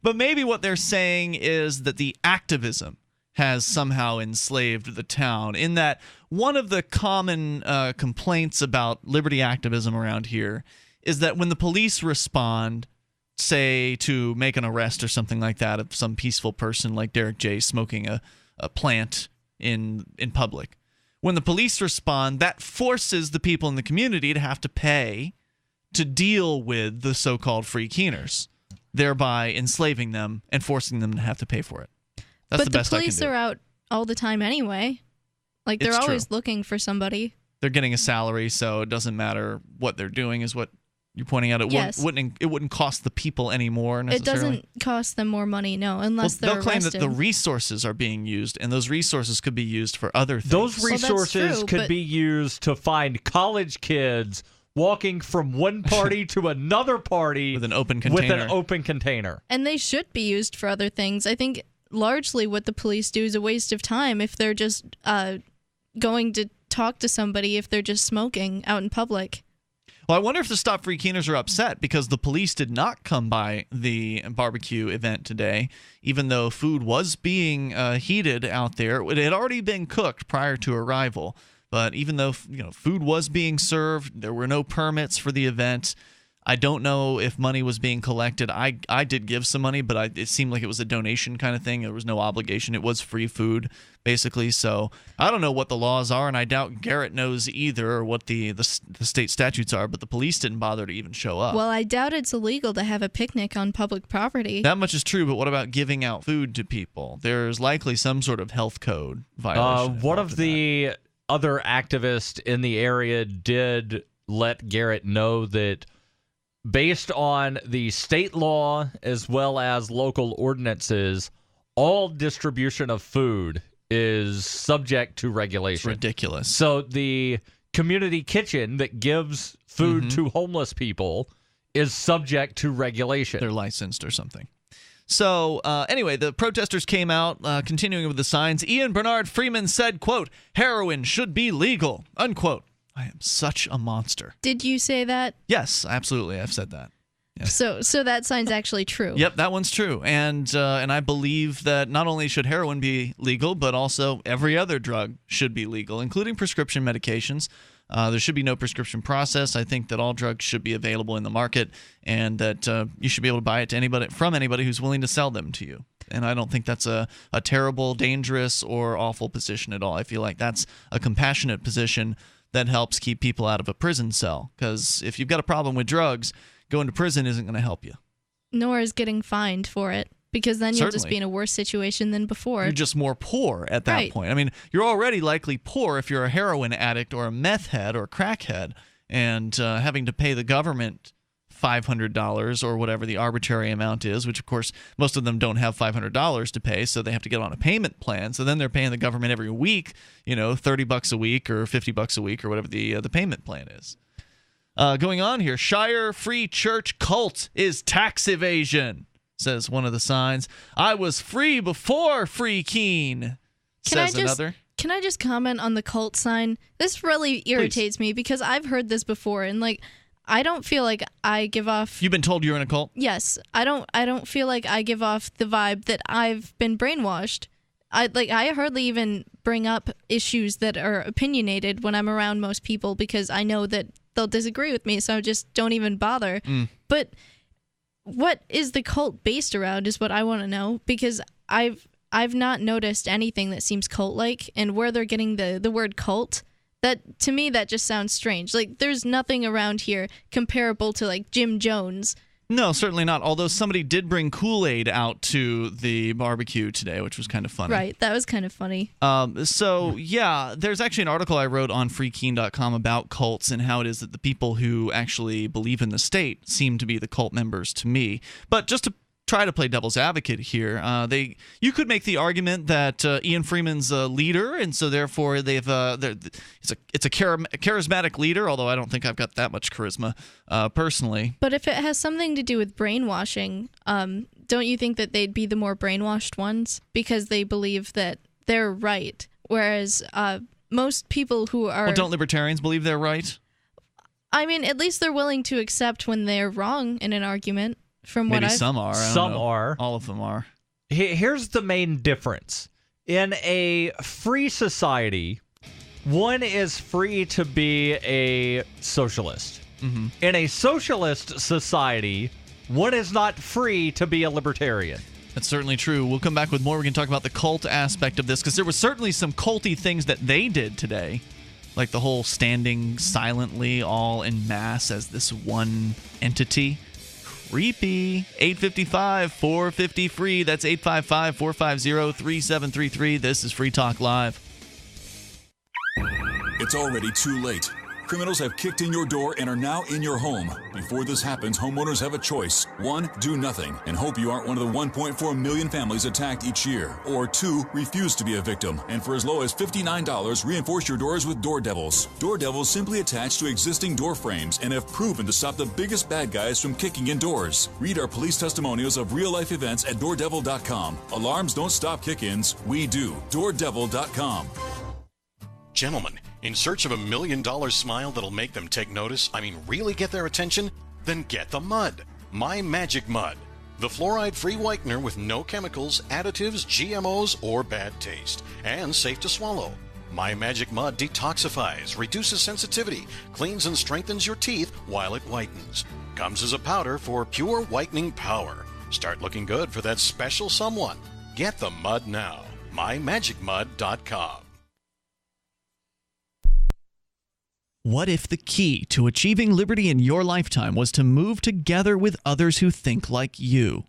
But maybe what they're saying is that the activism has somehow enslaved the town, in that one of the common complaints about liberty activism around here is that when the police respond say, to make an arrest or something like that of some peaceful person like Derek J. smoking a plant in public. When the police respond, that forces the people in the community to have to pay to deal with the so-called free keeners, thereby enslaving them and forcing them to have to pay for it. That's the best I can do. But the police are out all the time anyway. Like, they're always looking for somebody. They're getting a salary, so it doesn't matter what they're doing, is what you're pointing out. It wouldn't cost the people any more necessarily. It doesn't cost them more money, no, unless they're they'll claim arrested. that the resources are being used, and those resources could be used for other things. Those resources could be used to find college kids walking from one party to another party with an open container. And they should be used for other things. I think largely what the police do is a waste of time if they're just going to talk to somebody if they're just smoking out in public. Well, I wonder if the Stop Free Keeners are upset because the police did not come by the barbecue event today, even though food was being heated out there. It had already been cooked prior to arrival, but even though food was being served, there were no permits for the event. I don't know if money was being collected. I did give some money, but it seemed like it was a donation kind of thing. There was no obligation. It was free food, basically. So I don't know what the laws are, and I doubt Garrett knows either or what the state statutes are, but the police didn't bother to even show up. Well, I doubt it's illegal to have a picnic on public property. That much is true, but what about giving out food to people? There's likely some sort of health code violation. One of the other activists in the area did let Garrett know that based on the state law as well as local ordinances, all distribution of food is subject to regulation. It's ridiculous. So the community kitchen that gives food to homeless people is subject to regulation. They're licensed or something. So anyway, the protesters came out, continuing with the signs. Ian Bernard Freeman said, quote, "Heroin should be legal," unquote. I am such a monster. Did you say that? Yes, absolutely. I've said that. Yes. So that sign's actually true. Yep, that one's true. And I believe that not only should heroin be legal, but also every other drug should be legal, including prescription medications. There should be no prescription process. I think that all drugs should be available in the market, and that you should be able to buy it to from anybody who's willing to sell them to you. And I don't think that's a terrible, dangerous, or awful position at all. I feel like that's a compassionate position that helps keep people out of a prison cell. Because if you've got a problem with drugs, going to prison isn't going to help you. Nor is getting fined for it, because then you'll just be in a worse situation than before. You're just more poor at that point. I mean, you're already likely poor if you're a heroin addict or a meth head or a crackhead, and having to pay the government $500 or whatever the arbitrary amount is, which of course most of them don't have $500 to pay, so they have to get on a payment plan. So then they're paying the government every week, $30 a week or $50 a week or whatever the payment plan is. Going on here, Shire Free Church cult is tax evasion, says one of the signs. I was free before Free Keen, says another. Can I just comment on the cult sign? This really irritates me because I've heard this before, and I don't feel like I give off. You've been told you're in a cult? Yes, I don't feel like I give off the vibe that I've been brainwashed. I hardly even bring up issues that are opinionated when I'm around most people because I know that they'll disagree with me, so I just don't even bother. But what is the cult based around is what I want to know, because I've not noticed anything that seems cult-like, and where they're getting the word cult. That, to me, that just sounds strange. There's nothing around here comparable to, Jim Jones. No, certainly not. Although somebody did bring Kool-Aid out to the barbecue today, which was kind of funny. Right, that was kind of funny. There's actually an article I wrote on freekeen.com about cults and how it is that the people who actually believe in the state seem to be the cult members to me. But just to try to play devil's advocate here, you could make the argument that Ian Freeman's a leader, and so therefore it's a charismatic leader, although I don't think I've got that much charisma personally. But if it has something to do with brainwashing, don't you think that they'd be the more brainwashed ones because they believe that they're right, whereas most people who are... Well, don't libertarians believe they're right? I mean, at least they're willing to accept when they're wrong in an argument. Maybe some are. Some are. All of them are. Here's the main difference. In a free society, one is free to be a socialist. In a socialist society, What is not free to be a libertarian? That's certainly true. We'll come back with more. We're going to talk about the cult aspect of this, because there was certainly some culty things that they did today, like the whole standing silently all en masse as this one entity. Creepy. 855-450-FREE. That's 855-450-3733. This is Free Talk Live. It's already too late. Criminals have kicked in your door and are now in your home. Before this happens, homeowners have a choice. 1, do nothing and hope you aren't one of the 1.4 million families attacked each year. Or 2, refuse to be a victim. And for as low as $59, reinforce your doors with Door Devils. Door Devils simply attach to existing door frames and have proven to stop the biggest bad guys from kicking in doors. Read our police testimonials of real-life events at DoorDevil.com. Alarms don't stop kick-ins. We do. DoorDevil.com. Gentlemen, in search of $1 million smile that'll make them take notice, really get their attention? Then get the mud. My Magic Mud. The fluoride-free whitener with no chemicals, additives, GMOs, or bad taste. And safe to swallow. My Magic Mud detoxifies, reduces sensitivity, cleans and strengthens your teeth while it whitens. Comes as a powder for pure whitening power. Start looking good for that special someone. Get the mud now. MyMagicMud.com. What if the key to achieving liberty in your lifetime was to move together with others who think like you?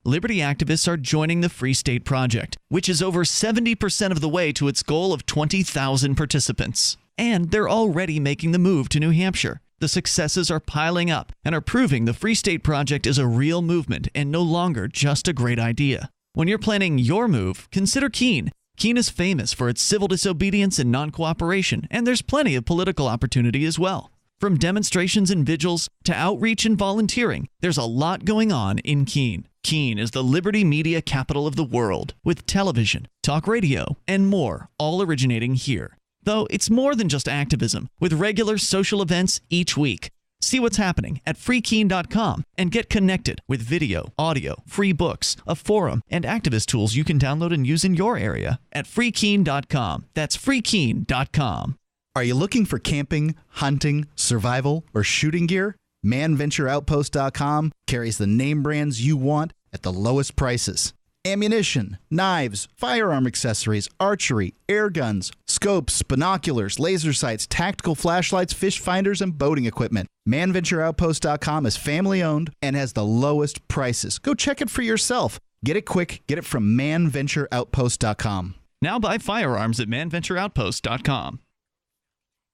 Liberty activists are joining the Free State Project, which is over 70% of the way to its goal of 20,000 participants. And they're already making the move to New Hampshire. The successes are piling up and are proving the Free State Project is a real movement and no longer just a great idea. When you're planning your move, consider Keene. Keene is famous for its civil disobedience and non-cooperation, and there's plenty of political opportunity as well. From demonstrations and vigils to outreach and volunteering, there's a lot going on in Keene. Keene is the liberty media capital of the world, with television, talk radio, and more, all originating here. Though it's more than just activism, with regular social events each week. See what's happening at freekeene.com and get connected with video, audio, free books, a forum, and activist tools you can download and use in your area at freekeene.com. That's freekeene.com. Are you looking for camping, hunting, survival, or shooting gear? ManVentureOutpost.com carries the name brands you want at the lowest prices. Ammunition, knives, firearm accessories, archery, air guns, scopes, binoculars, laser sights, tactical flashlights, fish finders, and boating equipment. ManVentureOutpost.com is family-owned and has the lowest prices. Go check it for yourself. Get it quick. Get it from ManVentureOutpost.com. Now buy firearms at ManVentureOutpost.com.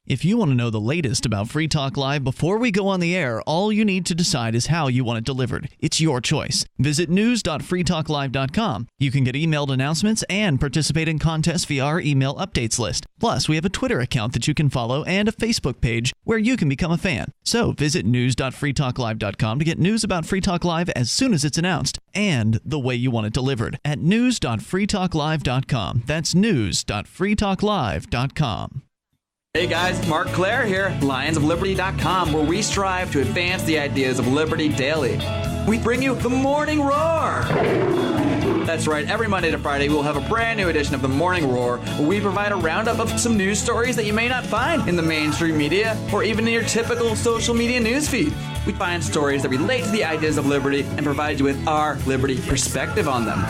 If you want to know the latest about Free Talk Live before we go on the air, all you need to decide is how you want it delivered. It's your choice. Visit news.freetalklive.com. You can get emailed announcements and participate in contests via our email updates list. Plus, we have a Twitter account that you can follow and a Facebook page where you can become a fan. So visit news.freetalklive.com to get news about Free Talk Live as soon as it's announced and the way you want it delivered at news.freetalklive.com. That's news.freetalklive.com. Hey guys, Mark Claire here, lionsofliberty.com, where we strive to advance the ideas of liberty daily. We bring you the Morning Roar. That's right, every Monday to Friday we'll have a brand new edition of the Morning Roar, where we provide a roundup of some news stories that you may not find in the mainstream media or even in your typical social media newsfeed. We find stories that relate to the ideas of liberty and provide you with our liberty perspective on them.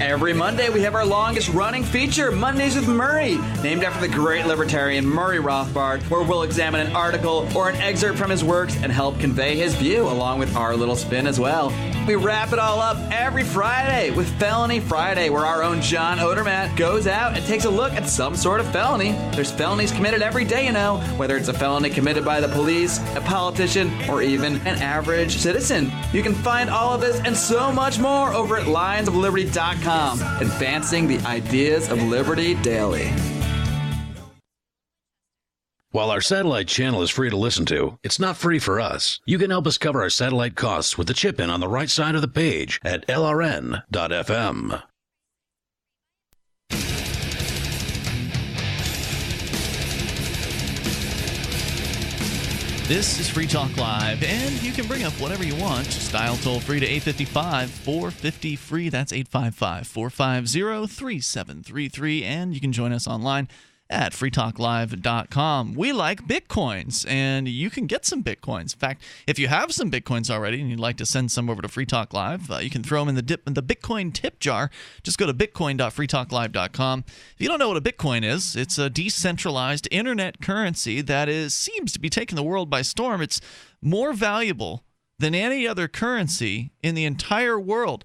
Every Monday, we have our longest-running feature, Mondays with Murray, named after the great libertarian Murray Rothbard, where we'll examine an article or an excerpt from his works and help convey his view, along with our little spin as well. We wrap it all up every Friday with Felony Friday, where our own John Odermatt goes out and takes a look at some sort of felony. There's felonies committed every day, you know, whether it's a felony committed by the police, a politician, or even an average citizen. You can find all of this and so much more over at lionsofliberty.com. Advancing the ideas of liberty daily. While our satellite channel is free to listen to, it's not free for us. You can help us cover our satellite costs with the chip-in on the right side of the page at lrn.fm. This is Free Talk Live, and you can bring up whatever you want. Just dial toll-free to 855-450-FREE. That's 855-450-3733, and you can join us online at freetalklive.com. We like Bitcoins, and you can get some Bitcoins. In fact, if you have some Bitcoins already and you'd like to send some over to Free Talk Live, you can throw them in the Bitcoin tip jar. Just go to bitcoin.freetalklive.com. If you don't know what a Bitcoin is, it's a decentralized internet currency that seems to be taking the world by storm. It's more valuable than any other currency in the entire world.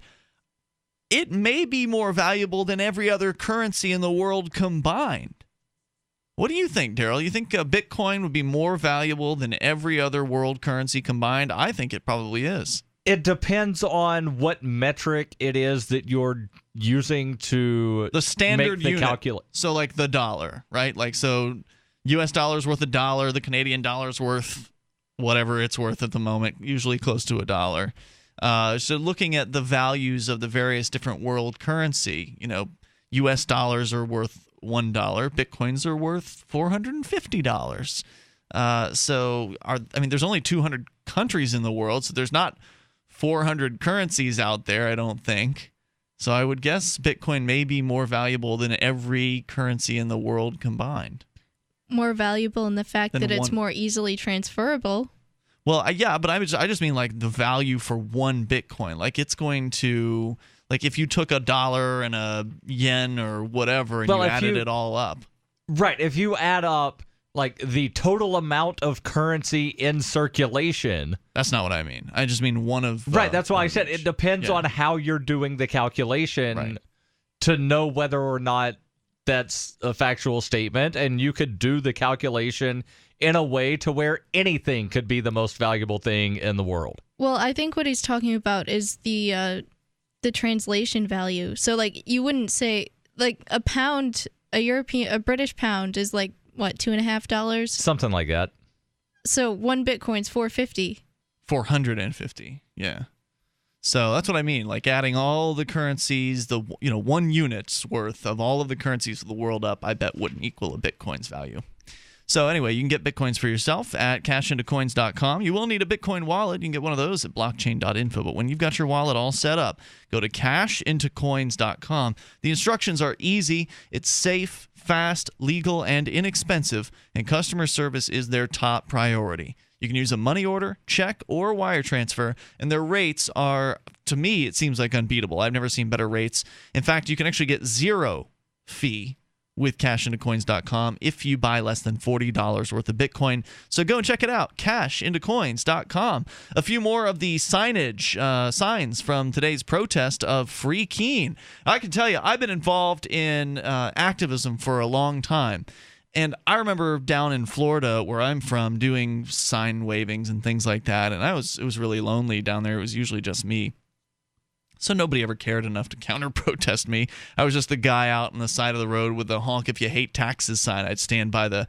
It may be more valuable than every other currency in the world combined. What do you think, Daryl? You think Bitcoin would be more valuable than every other world currency combined? I think it probably is. It depends on what metric it is that you're using to the standard make the unit. calculation. So like the dollar, right? Like so US dollar's worth $1, the Canadian dollar's worth whatever it's worth at the moment, usually close to $1. So looking at the values of the various different world currency, US dollars are worth $1, Bitcoins are worth $450. There's only 200 countries in the world, so there's not 400 currencies out there, I don't think. So I would guess Bitcoin may be more valuable than every currency in the world combined. More valuable in the fact that it's more easily transferable. Well, yeah, but I just mean like the value for one Bitcoin. Like it's going to, like if you took $1 and a yen or whatever and you added it all up. Right. If you add up like the total amount of currency in circulation. That's not what I mean. I just mean one of. Right. That's why I said it depends on how you're doing the calculation to know whether or not that's a factual statement. And you could do the calculation in a way to where anything could be the most valuable thing in the world. Well, I think what he's talking about is the translation value. So like you wouldn't say like a pound, a British pound is like what, $2.50? Something like that. So one Bitcoin's $450. 450, yeah. So that's what I mean. Like adding all the currencies, the 1 unit's worth of all of the currencies of the world up, I bet wouldn't equal a Bitcoin's value. So anyway, you can get Bitcoins for yourself at cashintocoins.com. You will need a Bitcoin wallet. You can get one of those at blockchain.info. But when you've got your wallet all set up, go to cashintocoins.com. The instructions are easy. It's safe, fast, legal, and inexpensive, and customer service is their top priority. You can use a money order, check, or wire transfer, and their rates are, to me, it seems like unbeatable. I've never seen better rates. In fact, you can actually get zero fee with cashintocoins.com if you buy less than $40 worth of Bitcoin. So go and check it out, cashintocoins.com. A few more of the signs from today's protest of Free Keene. I can tell you, I've been involved in activism for a long time. And I remember down in Florida, where I'm from, doing sign wavings and things like that. And it was really lonely down there. It was usually just me. So nobody ever cared enough to counter-protest me. I was just the guy out on the side of the road with the honk if you hate taxes sign. I'd stand by the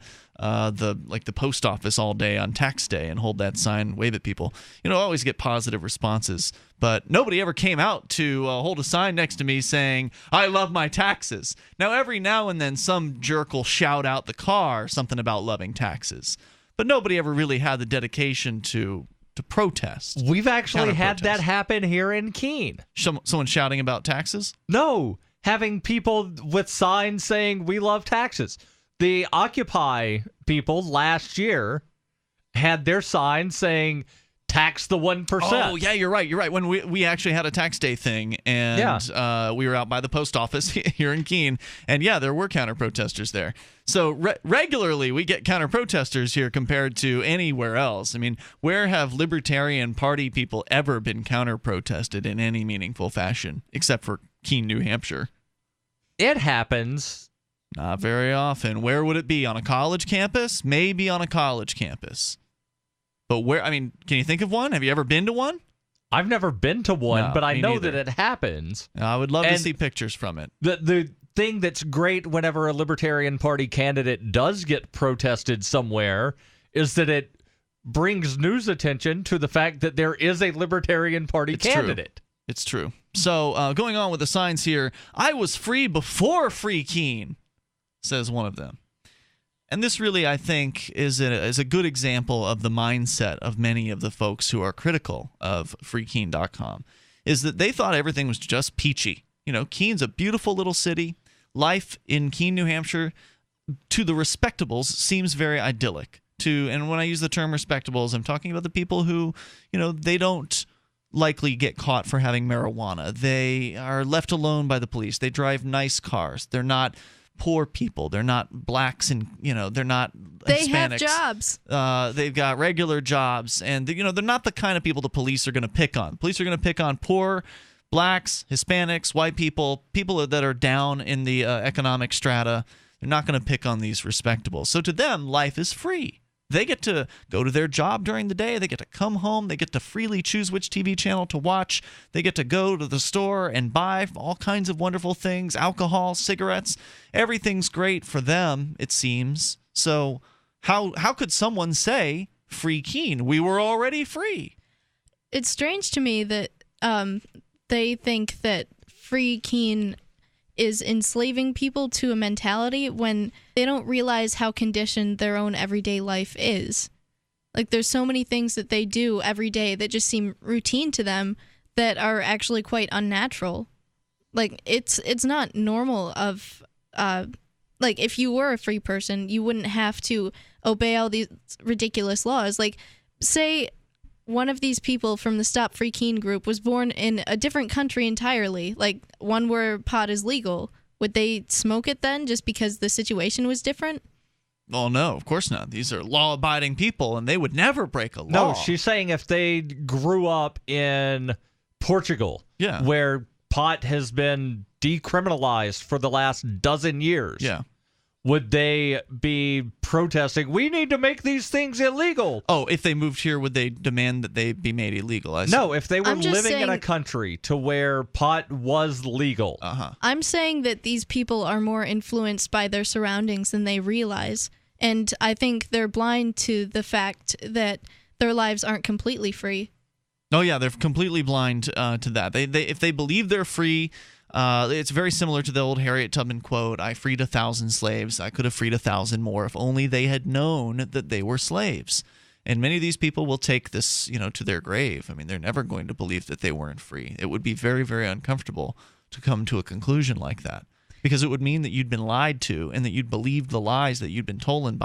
post office all day on tax day and hold that sign, wave at people. I always get positive responses. But nobody ever came out to hold a sign next to me saying, I love my taxes. Now, every now and then some jerk will shout out the car something about loving taxes. But nobody ever really had the dedication to protest. We've actually had that happen here in Keene. Someone shouting about taxes? No, having people with signs saying we love taxes. The Occupy people last year had their sign saying tax the 1%. Oh, yeah, you're right. When we actually had a tax day thing, and we were out by the post office here in Keene, and yeah, there were counter-protesters there. So regularly we get counter-protesters here compared to anywhere else. I mean, where have Libertarian Party people ever been counter-protested in any meaningful fashion, except for Keene, New Hampshire? It happens. Not very often. Where would it be? On a college campus? Maybe on a college campus. But where, I mean, can you think of one? Have you ever been to one? I've never been to one, No, but I me know neither. that it happens. I would love to And see pictures from it. The thing that's great whenever a Libertarian Party candidate does get protested somewhere is that it brings news attention to the fact that there is a Libertarian Party candidate. It's true. So going on with the signs here, I was free before Free Keene, says one of them. And this really, I think, is a good example of the mindset of many of the folks who are critical of freekeene.com, is that they thought everything was just peachy. Keene's a beautiful little city. Life in Keene, New Hampshire, to the respectables seems very idyllic. And when I use the term respectables, I'm talking about the people who, they don't likely get caught for having marijuana. They are left alone by the police. They drive nice cars. They're not poor people. They're not blacks and, they're not They Hispanics. have jobs. They've got regular jobs. And, they're not the kind of people the police are going to pick on. Police are going to pick on poor blacks, Hispanics, white people that are down in the economic strata. They're not going to pick on these respectables. So to them, life is free. They get to go to their job during the day. They get to come home. They get to freely choose which TV channel to watch. They get to go to the store and buy all kinds of wonderful things, alcohol, cigarettes. Everything's great for them, it seems. So how could someone say, free Keene? We were already free. It's strange to me that they think that free Keene is enslaving people to a mentality when they don't realize how conditioned their own everyday life is. Like, there's so many things that they do every day that just seem routine to them that are actually quite unnatural. Like, it's not normal of, like, if you were a free person, you wouldn't have to obey all these ridiculous laws. Like, say one of these people from the Stop Free Keene group was born in a different country entirely, like one where pot is legal. Would they smoke it then just because the situation was different? Well, no, of course not. These are law-abiding people, and they would never break a law. No, she's saying if they grew up in Portugal, where pot has been decriminalized for the last dozen years, would they be protesting, we need to make these things illegal? Oh, if they moved here, would they demand that they be made illegal? No, if they were living in a country to where pot was legal. I'm saying that these people are more influenced by their surroundings than they realize. And I think they're blind to the fact that their lives aren't completely free. Oh, yeah, they're completely blind to that. They if they believe they're free, it's very similar to the old Harriet Tubman quote, I freed 1,000 slaves. I could have freed 1,000 more if only they had known that they were slaves. And many of these people will take this, to their grave. I mean, they're never going to believe that they weren't free. It would be very, very uncomfortable to come to a conclusion like that, because it would mean that you'd been lied to and that you'd believed the lies that you'd been told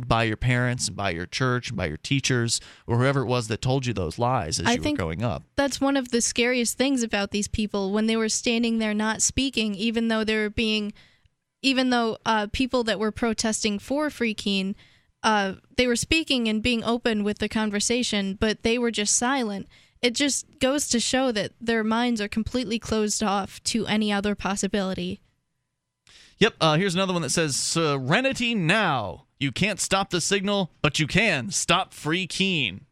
by your parents and by your church and by your teachers or whoever it was that told you those lies as you were growing up. That's one of the scariest things about these people when they were standing there not speaking, even though people that were protesting for Free Keene, they were speaking and being open with the conversation, but they were just silent. It just goes to show that their minds are completely closed off to any other possibility. Yep, here's another one that says, Serenity now. You can't stop the signal, but you can stop Free Keene.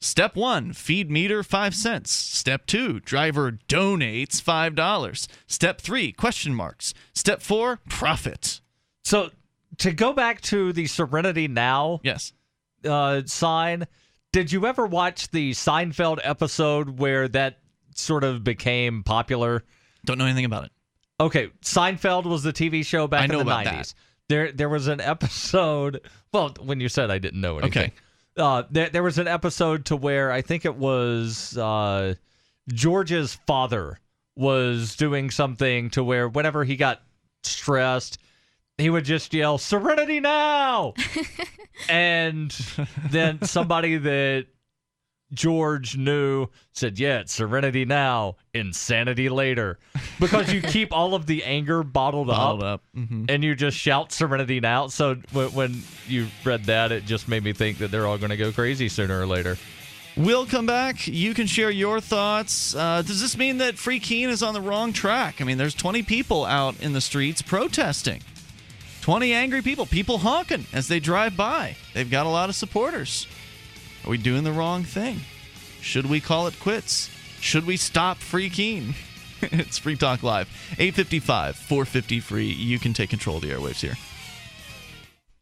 Step 1, feed meter 5 cents. Step 2, driver donates $5. Step 3, question marks. Step 4, profit. So to go back to the Serenity Now sign, did you ever watch the Seinfeld episode where that sort of became popular? Don't know anything about it. Okay, Seinfeld was the TV show back in the 90s. That. There was an episode, well, when you said I didn't know anything. Okay. There was an episode to where I think it was George's father was doing something to where whenever he got stressed, he would just yell, Serenity now! And then somebody that George knew said, yeah, it's Serenity now, insanity later. Because you keep all of the anger bottled up. And you just shout Serenity now. So when you read that, it just made me think that they're all going to go crazy sooner or later. We'll come back. You can share your thoughts. Does this mean that Free Keene is on the wrong track? I mean, there's 20 people out in the streets protesting. 20 angry people honking as they drive by. They've got a lot of supporters. Are we doing the wrong thing? Should we call it quits? Should we stop Free Keene? It's Free Talk Live. 855-450-FREE. You can take control of the airwaves here.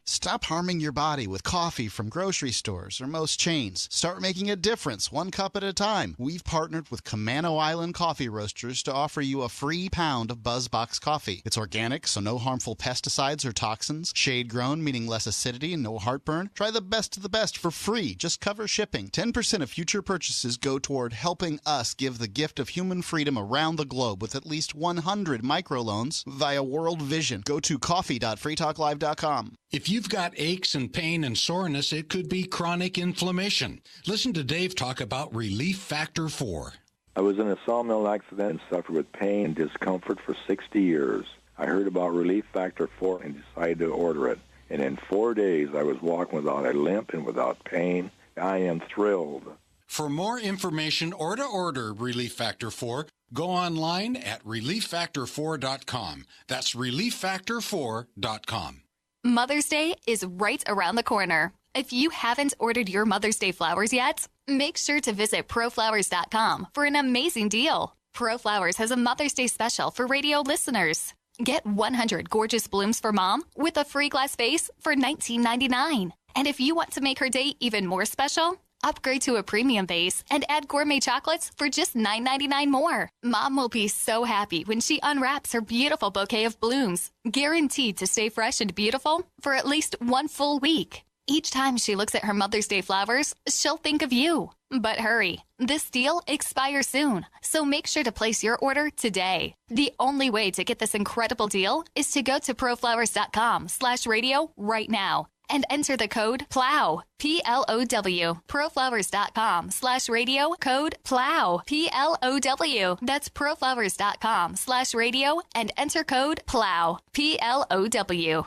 Stop harming your body with coffee from grocery stores or most chains. Start making a difference, 1 cup at a time. We've partnered with Camano Island Coffee Roasters to offer you a free pound of BuzzBox coffee. It's organic, so no harmful pesticides or toxins. Shade-grown, meaning less acidity and no heartburn. Try the best of the best for free. Just cover shipping. 10% of future purchases go toward helping us give the gift of human freedom around the globe with at least 100 microloans via World Vision. Go to coffee.freetalklive.com. If you've got aches and pain and soreness, it could be chronic inflammation. Listen to Dave talk about Relief Factor 4. I was in a sawmill accident and suffered with pain and discomfort for 60 years. I heard about Relief Factor 4 and decided to order it. And in 4 days, I was walking without a limp and without pain. I am thrilled. For more information or to order Relief Factor 4, go online at relieffactor4.com. That's relieffactor4.com. Mother's Day is right around the corner. If you haven't ordered your Mother's Day flowers yet, make sure to visit proflowers.com for an amazing deal. ProFlowers has a Mother's Day special for radio listeners. Get 100 gorgeous blooms for Mom with a free glass vase for $19.99. And if you want to make her day even more special, upgrade to a premium vase and add gourmet chocolates for just $9.99 more. Mom will be so happy when she unwraps her beautiful bouquet of blooms, guaranteed to stay fresh and beautiful for at least 1 full week. Each time she looks at her Mother's Day flowers, she'll think of you. But hurry, this deal expires soon, so make sure to place your order today. The only way to get this incredible deal is to go to proflowers.com/radio right now and enter the code PLOW, P-L-O-W, proflowers.com/radio, code PLOW, P-L-O-W. That's proflowers.com/radio and enter code PLOW, P-L-O-W.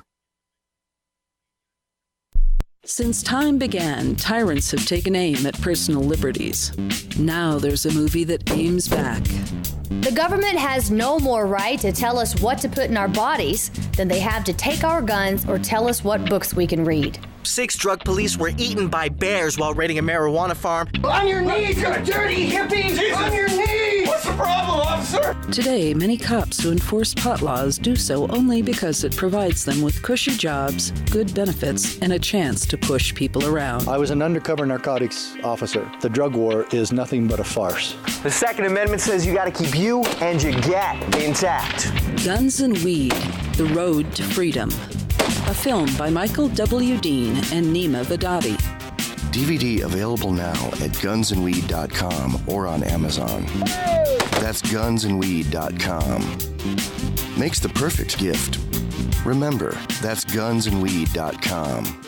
Since time began, tyrants have taken aim at personal liberties. Now there's a movie that aims back. The government has no more right to tell us what to put in our bodies than they have to take our guns or tell us what books we can read. 6 drug police were eaten by bears while raiding a marijuana farm. On your knees, you dirty hippies! Jesus. On your knees! What's the problem, officer? Today, many cops who enforce pot laws do so only because it provides them with cushy jobs, good benefits, and a chance to push people around. I was an undercover narcotics officer. The drug war is nothing but a farce. The Second Amendment says you gotta keep you and your gat intact. Guns and Weed, The Road to Freedom. A film by Michael W. Dean and Nima Vadadi. DVD available now at gunsandweed.com or on Amazon. That's gunsandweed.com. Makes the perfect gift. Remember, that's gunsandweed.com.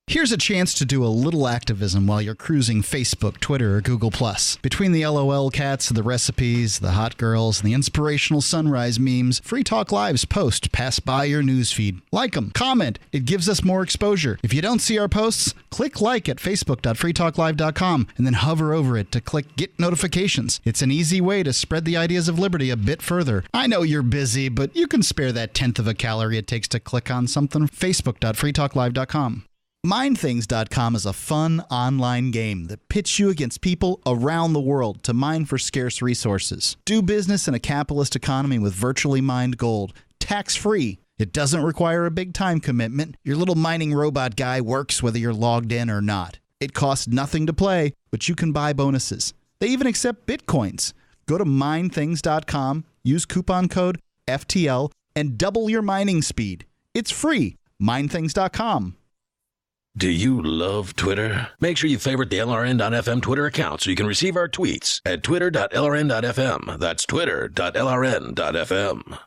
Here's a chance to do a little activism while you're cruising Facebook, Twitter, or Google+. Between the LOL cats, the recipes, the hot girls, and the inspirational sunrise memes, Free Talk Live's posts pass by your newsfeed. Like them, comment. It gives us more exposure. If you don't see our posts, click like at facebook.freetalklive.com and then hover over it to click Get Notifications. It's an easy way to spread the ideas of liberty a bit further. I know you're busy, but you can spare that 1/10 of a calorie it takes to click on something. facebook.freetalklive.com. MineThings.com is a fun online game that pits you against people around the world to mine for scarce resources. Do business in a capitalist economy with virtually mined gold, tax-free. It doesn't require a big time commitment. Your little mining robot guy works whether you're logged in or not. It costs nothing to play, but you can buy bonuses. They even accept bitcoins. Go to MineThings.com, use coupon code FTL, and double your mining speed. It's free. MineThings.com. Do you love Twitter? Make sure you favorite the LRN.FM Twitter account so you can receive our tweets at twitter.lrn.fm. That's twitter.lrn.fm.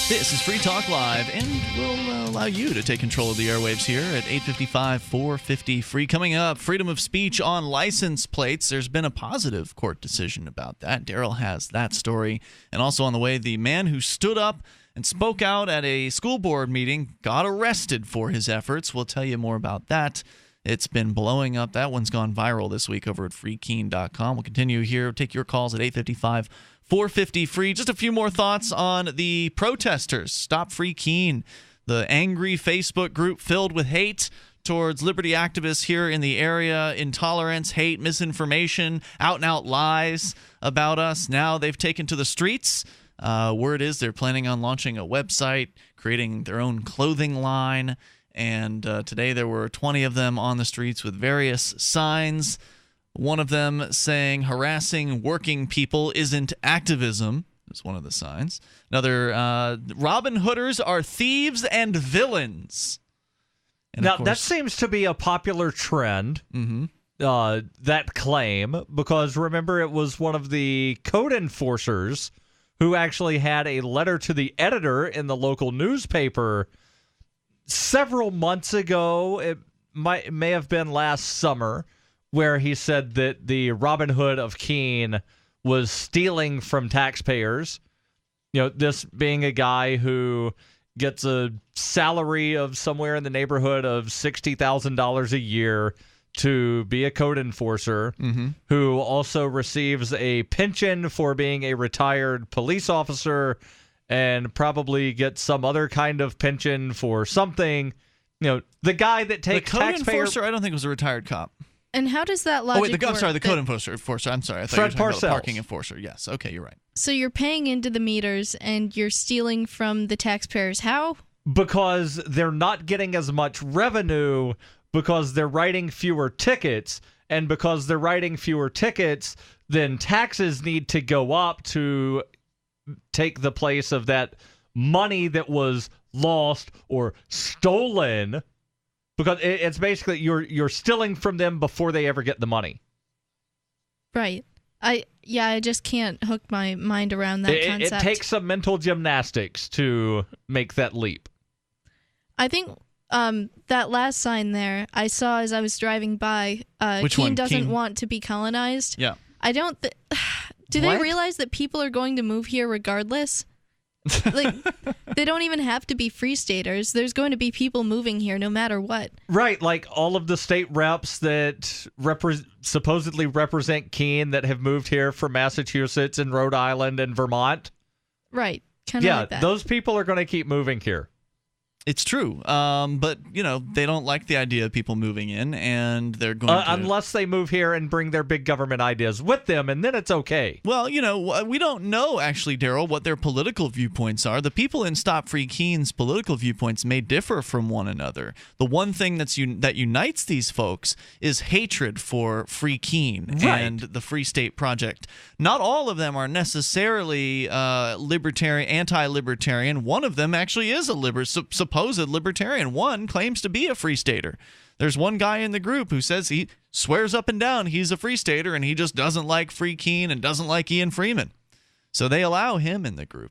This is Free Talk Live, and we'll allow you to take control of the airwaves here at 855 450 free. Coming up, freedom of speech on license plates. There's been a positive court decision about that. Daryl has that story. And also on the way, the man who stood up and spoke out at a school board meeting got arrested for his efforts. We'll tell you more about that. It's been blowing up. That one's gone viral this week over at freekeen.com. We'll continue here. Take your calls at 855 450 free. Just a few more thoughts on the protesters. Stop Free Keene, the angry Facebook group filled with hate towards liberty activists here in the area. Intolerance, hate, misinformation, out-and-out lies about us. Now they've taken to the streets. Word is they're planning on launching a website, creating their own clothing line, and today there were 20 of them on the streets with various signs. One of them saying harassing working people isn't activism is one of the signs. Another, Robin Hooders are thieves and villains. And now, that seems to be a popular trend, that claim, because remember, it was one of the code enforcers who actually had a letter to the editor in the local newspaper several months ago. It may have been last summer, where he said that the Robin Hood of Keene was stealing from taxpayers. You know, this being a guy who gets a salary of somewhere in the neighborhood of $60,000 a year to be a code enforcer, who also receives a pension for being a retired police officer and probably gets some other kind of pension for something. You know, the guy that takes the code enforcer, I don't think was a retired cop. And how does that logic work? I'm sorry, the code enforcer. I'm sorry. I thought you were talking about the parking enforcer. Yes. Okay, you're right. So you're paying into the meters and you're stealing from the taxpayers. How? Because they're not getting as much revenue because they're writing fewer tickets. And because they're writing fewer tickets, then taxes need to go up to take the place of that money that was lost or stolen. Because it's basically you're stealing from them before they ever get the money. Right. I just can't hook my mind around that concept. It takes some mental gymnastics to make that leap. I think that last sign there I saw as I was driving by, Keene doesn't want to be colonized. Yeah. I don't... Do they realize that people are going to move here regardless? Like, they don't even have to be free staters. There's going to be people moving here no matter what. Right, like all of the state reps that supposedly represent Keene that have moved here from Massachusetts and Rhode Island and Vermont. Right, kind of like that. Yeah, those people are going to keep moving here. It's true, but they don't like the idea of people moving in, and they're going to... Unless they move here and bring their big government ideas with them, and then it's okay. Well, we don't know, actually, Daryl, what their political viewpoints are. The people in Stop Free Keene's political viewpoints may differ from one another. The one thing that unites these folks is hatred for Free Keene and the Free State Project. Not all of them are necessarily libertarian, anti-libertarian. One of them actually is a supposed libertarian. One claims to be a free stater. There's one guy in the group who says he swears up and down he's a free stater and he just doesn't like Free Keene and doesn't like Ian Freeman. So they allow him in the group.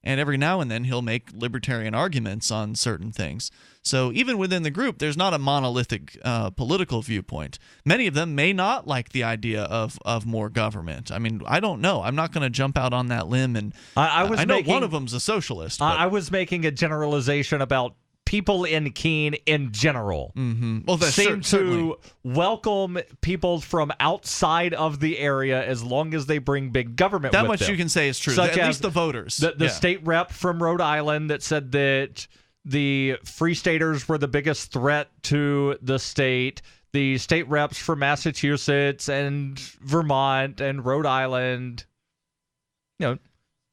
And every now and then he'll make libertarian arguments on certain things. So even within the group, there's not a monolithic political viewpoint. Many of them may not like the idea of more government. I mean, I don't know. I'm not going to jump out on that limb. And I know one of them's a socialist. I was making a generalization about people in Keene in general. Well, that seem to welcome people from outside of the area as long as they bring big government with them. That much you can say is true, Such at least the voters. The state rep from Rhode Island that said that the Free Staters were the biggest threat to the state. The state reps from Massachusetts and Vermont and Rhode Island.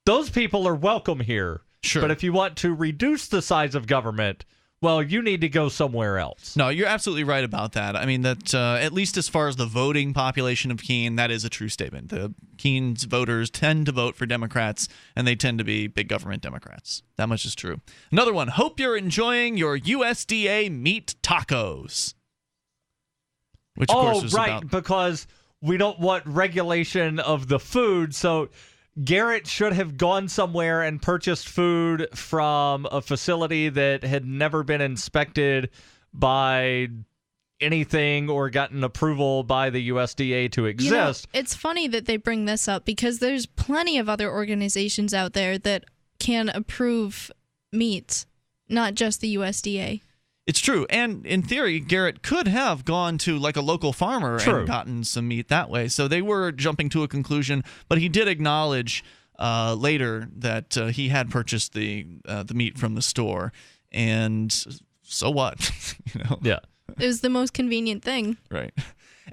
Those people are welcome here. Sure. But if you want to reduce the size of government, well, you need to go somewhere else. No, you're absolutely right about that. I mean, that at least as far as the voting population of Keene, that is a true statement. The Keene's voters tend to vote for Democrats, and they tend to be big government Democrats. That much is true. Another one. Hope you're enjoying your USDA meat tacos. Which, of course, is about... because we don't want regulation of the food, so... Garrett should have gone somewhere and purchased food from a facility that had never been inspected by anything or gotten approval by the USDA to exist. It's funny that they bring this up because there's plenty of other organizations out there that can approve meat, not just the USDA. It's true. And in theory, Garrett could have gone to like a local farmer and gotten some meat that way. So they were jumping to a conclusion, but he did acknowledge later that he had purchased the meat from the store. And so what? Yeah. It was the most convenient thing. Right.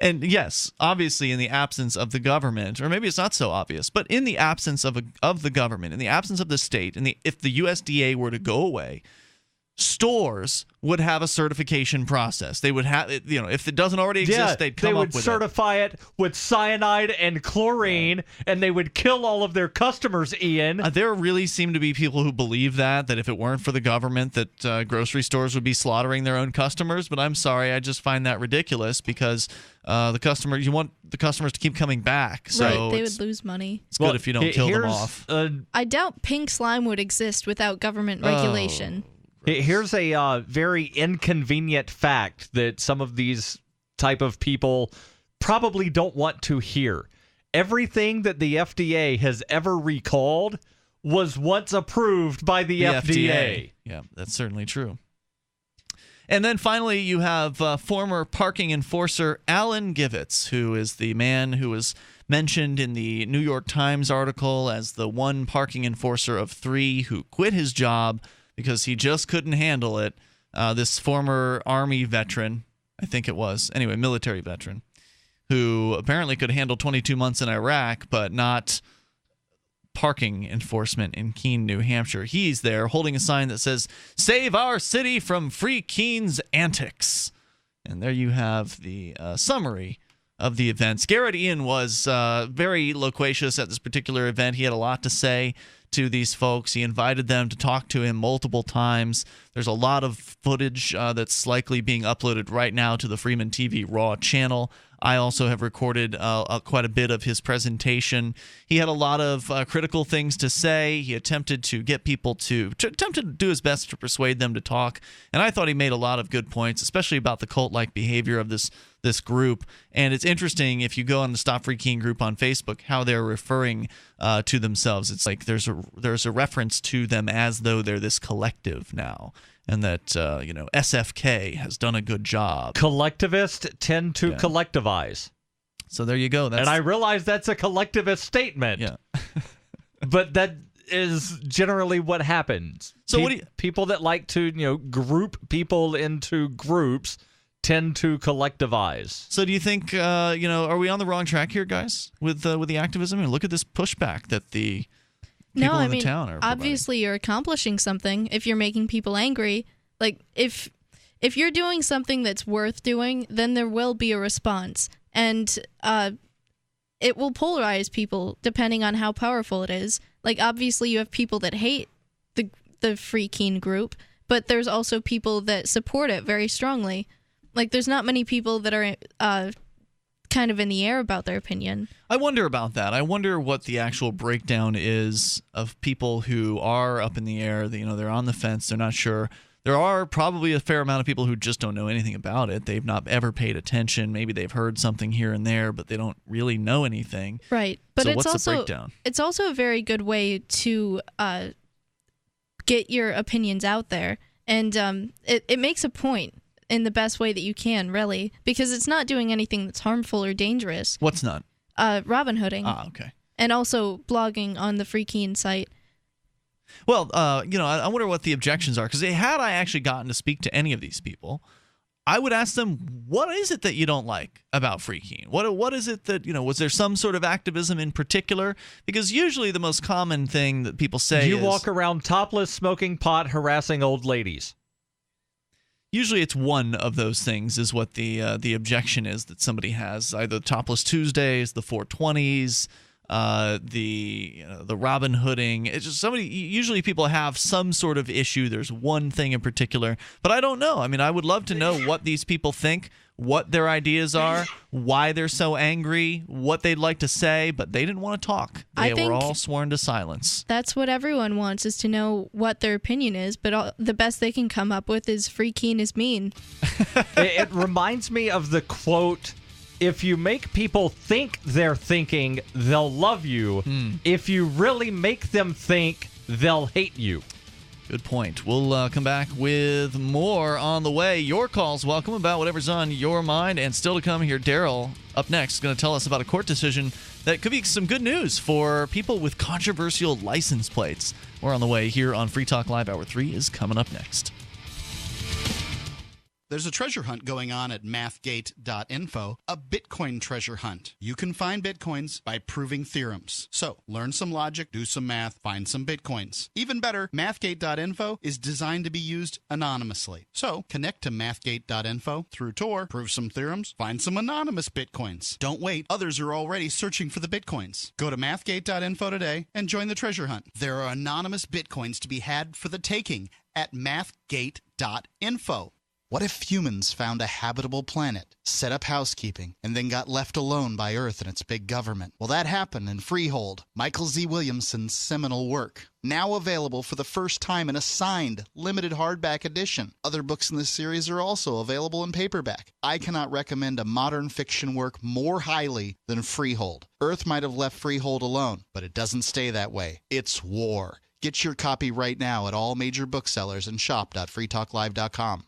And yes, obviously in the absence of the government, or maybe it's not so obvious, but in the absence of the government, in the absence of the state, and if the USDA were to go away, stores would have a certification process. They would have, if it doesn't already exist, they'd come up with it. They would certify it with cyanide and chlorine, and they would kill all of their customers, Ian. There really seem to be people who believe that if it weren't for the government, that grocery stores would be slaughtering their own customers. But I'm sorry, I just find that ridiculous because you want the customers to keep coming back. So right, they would lose money. It's good if you don't kill them off. I doubt pink slime would exist without government regulation. Here's a very inconvenient fact that some of these type of people probably don't want to hear. Everything that the FDA has ever recalled was once approved by the FDA. Yeah, that's certainly true. And then finally, you have former parking enforcer Alan Givitz, who is the man who was mentioned in the New York Times article as the one parking enforcer of 3 who quit his job because he just couldn't handle it. This former Army veteran, I think it was, anyway, military veteran, who apparently could handle 22 months in Iraq, but not parking enforcement in Keene, New Hampshire. He's there holding a sign that says, "Save our city from Free Keene's antics." And there you have the summary of the events. Garrett Ian was very loquacious at this particular event. He had a lot to say to these folks. He invited them to talk to him multiple times. There's a lot of footage that's likely being uploaded right now to the Freeman TV Raw channel. I also have recorded quite a bit of his presentation. He had a lot of critical things to say. He attempted to get people attempted to do his best to persuade them to talk. And I thought he made a lot of good points, especially about the cult-like behavior of this group. And it's interesting, if you go on the Stop Free Keene group on Facebook, how they're referring to themselves. It's like there's a reference to them as though they're this collective now. And that, SFK has done a good job. Collectivists tend to collectivize. So there you go. And I realize that's a collectivist statement. Yeah. But that is generally what happens. So people that like to, group people into groups tend to collectivize. So do you think, are we on the wrong track here, guys, with the activism? I mean, look at this pushback that the people in the town are providing. Obviously you're accomplishing something if you're making people angry. Like, if you're doing something that's worth doing, then there will be a response. And it will polarize people depending on how powerful it is. Like, obviously you have people that hate the Free Keene group, but there's also people that support it very strongly. Like, there's not many people that are kind of in the air about their opinion. I wonder about that. I wonder what the actual breakdown is of people who are up in the air. They're on the fence. They're not sure. There are probably a fair amount of people who just don't know anything about it. They've not ever paid attention. Maybe they've heard something here and there, but they don't really know anything. Right. But so it's what's also, the breakdown? It's also a very good way to get your opinions out there. And it makes a point in the best way that you can, really, because it's not doing anything that's harmful or dangerous. What's not? Robin hooding. Ah, okay. And also blogging on the Free Keene site. Well, I wonder what the objections are, because had I actually gotten to speak to any of these people, I would ask them, what is it that you don't like about Free Keene? What is it that, was there some sort of activism in particular? Because usually the most common thing that people say is, walk around topless, smoking pot, harassing old ladies. Usually it's one of those things is what the objection is that somebody has. Either Topless Tuesdays, the 420s, the Robin Hooding. It's just usually people have some sort of issue. There's one thing in particular, but I don't know. I mean, I would love to know what these people think, what their ideas are, why they're so angry, what they'd like to say, but they didn't want to talk. They were all sworn to silence. That's what everyone wants, is to know what their opinion is, but the best they can come up with is Free Keene is mean. It reminds me of the quote, if you make people think they're thinking, they'll love you. If you really make them think, they'll hate you. Good point. We'll come back with more on the way. Your calls welcome about whatever's on your mind. And still to come here, Daryl, up next, is going to tell us about a court decision that could be some good news for people with controversial license plates. We're on the way here on Free Talk Live. Hour 3 is coming up next. There's a treasure hunt going on at mathgate.info, a Bitcoin treasure hunt. You can find Bitcoins by proving theorems. So, learn some logic, do some math, find some Bitcoins. Even better, mathgate.info is designed to be used anonymously. So, connect to mathgate.info through Tor, prove some theorems, find some anonymous Bitcoins. Don't wait, others are already searching for the Bitcoins. Go to mathgate.info today and join the treasure hunt. There are anonymous Bitcoins to be had for the taking at mathgate.info. What if humans found a habitable planet, set up housekeeping, and then got left alone by Earth and its big government? Well, that happened in Freehold, Michael Z. Williamson's seminal work. Now available for the first time in a signed, limited hardback edition. Other books in this series are also available in paperback. I cannot recommend a modern fiction work more highly than Freehold. Earth might have left Freehold alone, but it doesn't stay that way. It's war. Get your copy right now at all major booksellers and shop.freetalklive.com.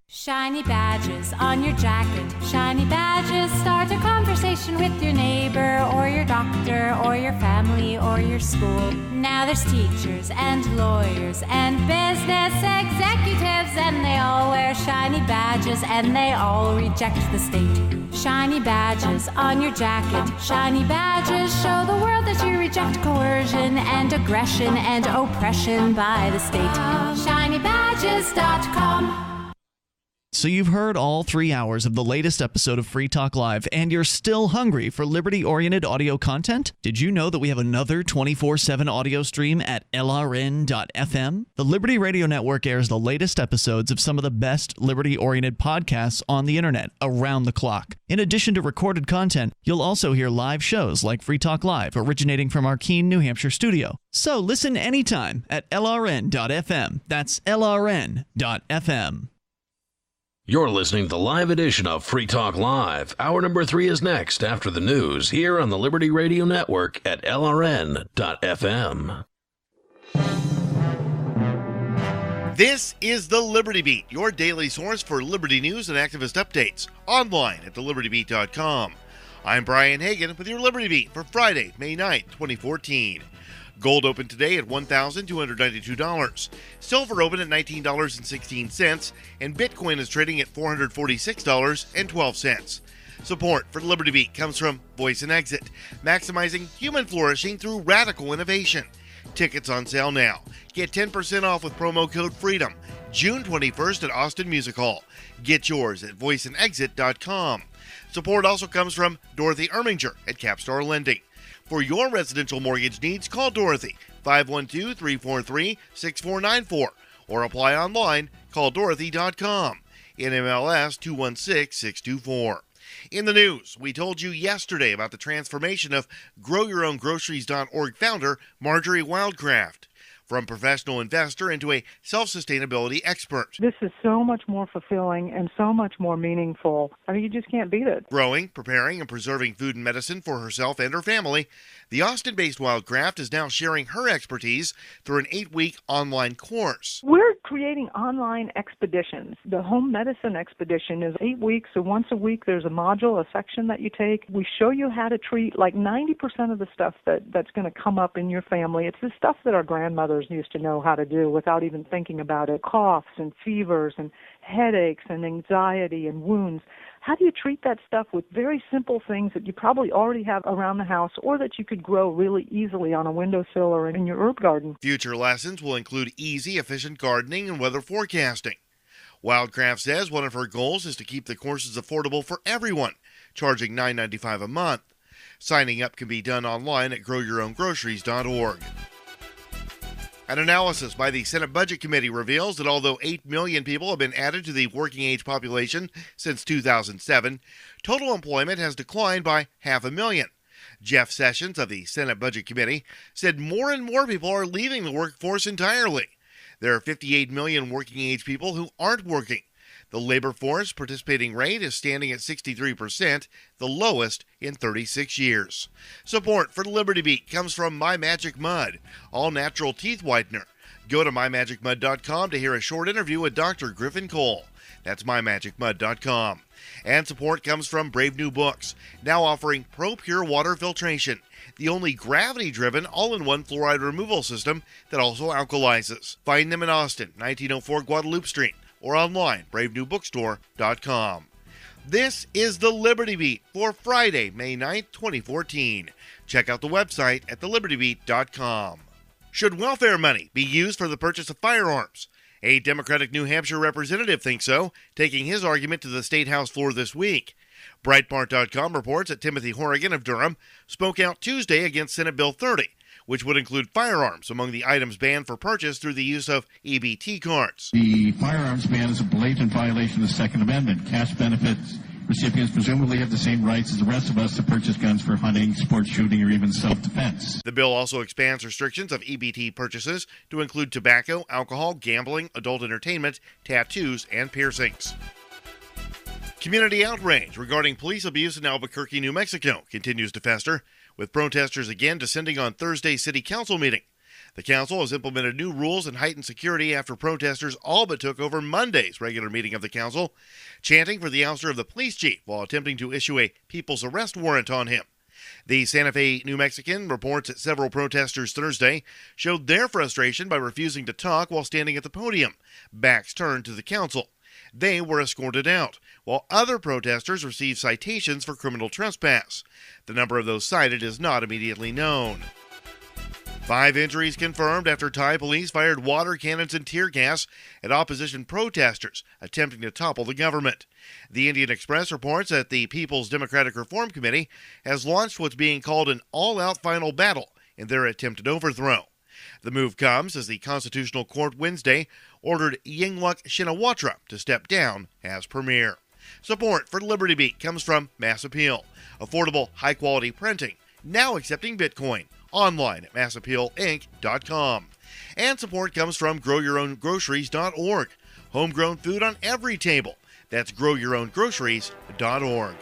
Shiny badges on your jacket, shiny badges start a conversation with your neighbor or your doctor or your family or your school. Now there's teachers and lawyers and business executives, and they all wear shiny badges and they all reject the state. Shiny badges on your jacket, shiny badges show the world that you reject coercion and aggression and oppression by the state. ShinyBadges.com. So you've heard all 3 hours of the latest episode of Free Talk Live, and you're still hungry for liberty-oriented audio content? Did you know that we have another 24/7 audio stream at LRN.FM? The Liberty Radio Network airs the latest episodes of some of the best liberty-oriented podcasts on the internet around the clock. In addition to recorded content, you'll also hear live shows like Free Talk Live, originating from our Keene, New Hampshire studio. So listen anytime at LRN.FM. That's LRN.FM. You're listening to the live edition of Free Talk Live. Hour number 3 is next after the news here on the Liberty Radio Network at LRN.FM. This is the Liberty Beat, your daily source for liberty news and activist updates, online at thelibertybeat.com. I'm Brian Hagan with your Liberty Beat for Friday, May 9th, 2014. Gold opened today at $1,292. Silver opened at $19.16, and Bitcoin is trading at $446.12. Support for Liberty Beat comes from Voice and Exit, maximizing human flourishing through radical innovation. Tickets on sale now. Get 10% off with promo code FREEDOM, June 21st at Austin Music Hall. Get yours at voiceandexit.com. Support also comes from Dorothy Erminger at Capstar Lending. For your residential mortgage needs, call Dorothy, 512-343-6494, or apply online, call dorothy.com, NMLS 216624. In the news, we told you yesterday about the transformation of GrowYourOwnGroceries.org founder Marjorie Wildcraft. From professional investor into a self-sustainability expert. This is so much more fulfilling and so much more meaningful. I mean, you just can't beat it. Growing, preparing, and preserving food and medicine for herself and her family, the Austin-based Wildcraft is now sharing her expertise through an 8-week online course. We're creating online expeditions. The home medicine expedition is 8 weeks, so once a week there's a module, a section that you take. We show you how to treat like 90% of the stuff that's going to come up in your family. It's the stuff that our grandmothers used to know how to do without even thinking about it. Coughs and fevers and headaches and anxiety and wounds. How do you treat that stuff with very simple things that you probably already have around the house or that you could grow really easily on a windowsill or in your herb garden? Future lessons will include easy, efficient gardening and weather forecasting. Wildcraft says one of her goals is to keep the courses affordable for everyone, charging $9.95 a month. Signing up can be done online at growyourowngroceries.org. An analysis by the Senate Budget Committee reveals that although 8 million people have been added to the working age population since 2007, total employment has declined by 500,000. Jeff Sessions of the Senate Budget Committee said more and more people are leaving the workforce entirely. There are 58 million working age people who aren't working. The labor force participating rate is standing at 63%, the lowest in 36 years. Support for Liberty Beat comes from My Magic Mud, all-natural teeth whitener. Go to MyMagicMud.com to hear a short interview with Dr. Griffin Cole. That's MyMagicMud.com. And support comes from Brave New Books, now offering Pro Pure Water Filtration, the only gravity-driven all-in-one fluoride removal system that also alkalizes. Find them in Austin, 1904 Guadalupe Street, or online, bravenewbookstore.com. This is the Liberty Beat for Friday, May 9th, 2014. Check out the website at thelibertybeat.com. Should welfare money be used for the purchase of firearms? A Democratic New Hampshire representative thinks so, taking his argument to the State House floor this week. Breitbart.com reports that Timothy Horrigan of Durham spoke out Tuesday against Senate Bill 30, which would include firearms among the items banned for purchase through the use of EBT cards. The firearms ban is a blatant violation of the Second Amendment. Cash benefits recipients presumably have the same rights as the rest of us to purchase guns for hunting, sports shooting, or even self-defense. The bill also expands restrictions of EBT purchases to include tobacco, alcohol, gambling, adult entertainment, tattoos, and piercings. Community outrage regarding police abuse in Albuquerque, New Mexico continues to fester, with protesters again descending on Thursday's city council meeting. The council has implemented new rules and heightened security after protesters all but took over Monday's regular meeting of the council, chanting for the ouster of the police chief while attempting to issue a people's arrest warrant on him. The Santa Fe New Mexican reports that several protesters Thursday showed their frustration by refusing to talk while standing at the podium, backs turned to the council. They were escorted out, while other protesters received citations for criminal trespass. The number of those cited is not immediately known. 5 injuries confirmed after Thai police fired water cannons and tear gas at opposition protesters attempting to topple the government. The Indian Express reports that the People's Democratic Reform Committee has launched what's being called an all-out final battle in their attempted overthrow. The move comes as the Constitutional Court Wednesday ordered Yingluck Shinawatra to step down as premier. Support for Liberty Beat comes from Mass Appeal, affordable, high-quality printing, now accepting Bitcoin, online at massappealinc.com. And support comes from GrowYourOwnGroceries.org, homegrown food on every table. That's GrowYourOwnGroceries.org.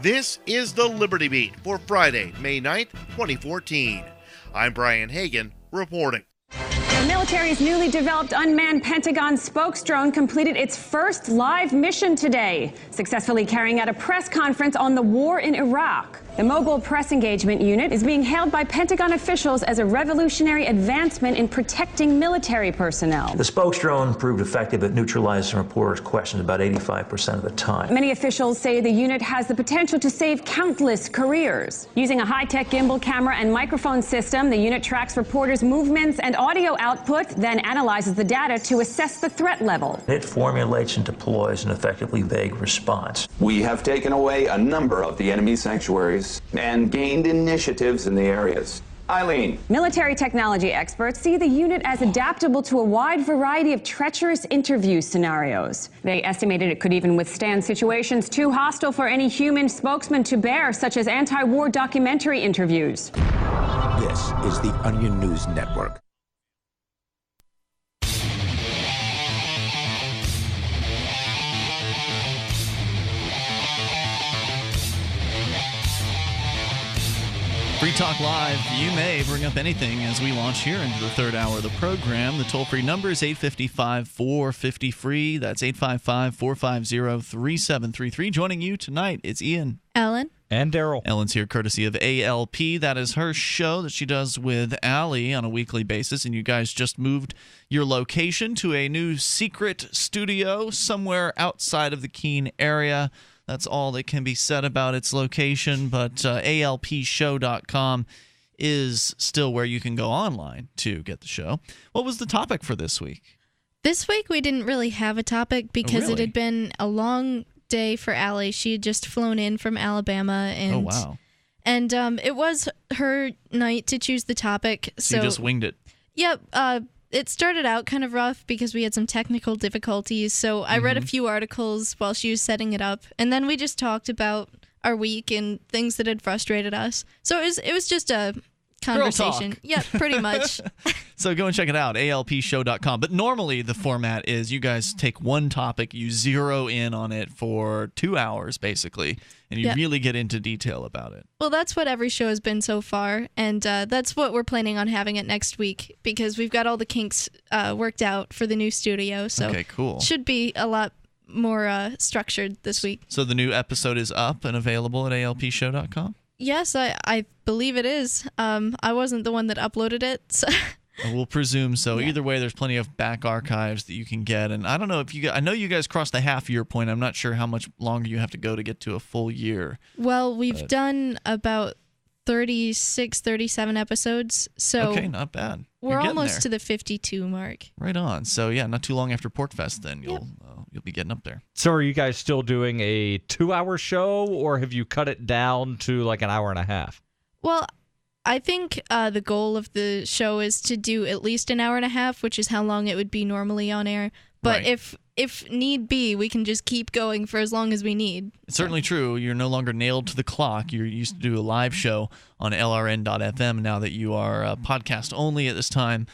This is the Liberty Beat for Friday, May 9th, 2014. I'm Brian Hagan, reporting. The military's newly developed unmanned Pentagon spokes drone completed its first live mission today, successfully carrying out a press conference on the war in Iraq. The Mobile Press Engagement Unit is being hailed by Pentagon officials as a revolutionary advancement in protecting military personnel. The spokes drone proved effective at neutralizing reporters' questions about 85% of the time. Many officials say the unit has the potential to save countless careers. Using a high-tech gimbal camera and microphone system, the unit tracks reporters' movements and audio output, then analyzes the data to assess the threat level. It formulates and deploys an effectively vague response. We have taken away a number of the enemy sanctuaries and gained initiatives in the areas. Eileen. Military technology experts see the unit as adaptable to a wide variety of treacherous interview scenarios. They estimated it could even withstand situations too hostile for any human spokesman to bear, such as anti-war documentary interviews. This is the Onion News Network. Free Talk Live, you may bring up anything as we launch here into the third hour of the program. The toll-free number is 855-450-FREE. That's 855-450-3733. Joining you tonight, it's Ian. Ellen. And Daryl. Ellen's here courtesy of ALP. That is her show that she does with Allie on a weekly basis, and you guys just moved your location to a new secret studio somewhere outside of the Keene area. That's all that can be said about its location, but alpshow.com is still where you can go online to get the show. What was the topic for this week? This week we didn't really have a topic because it had been a long day for Allie. She had just flown in from Alabama. And, wow. And it was her night to choose the topic. So you just winged it. Yep. It started out kind of rough because we had some technical difficulties, so I read a few articles while she was setting it up, and then we just talked about our week and things that had frustrated us. So it was just a conversation. Yeah, pretty much. So go and check it out, alpshow.com. But normally the format is you guys take one topic, you zero in on it for 2 hours, basically, and you really get into detail about it. Well, that's what every show has been so far, and that's what we're planning on having it next week, because we've got all the kinks worked out for the new studio. So okay, cool. Should be a lot more structured this week. So the new episode is up and available at alpshow.com? Yes, I believe it is. I wasn't the one that uploaded it. So We'll presume so. Either way, there's plenty of back archives that you can get. And I don't know if I know you guys crossed the half-year point. I'm not sure how much longer you have to go to get to a full year. Well, we've done about 36, 37 episodes. So okay, not bad. We're almost to the 52 mark. Right on. So yeah, not too long after Porkfest, then you'll be getting up there. So are you guys still doing a 2-hour show, or have you cut it down to like an hour and a half? Well, I think the goal of the show is to do at least an hour and a half, which is how long it would be normally on air. But right. if need be, we can just keep going for as long as we need. It's certainly true. You're no longer nailed to the clock. You used to do a live show on LRN.FM. Now that you are podcast only at this time.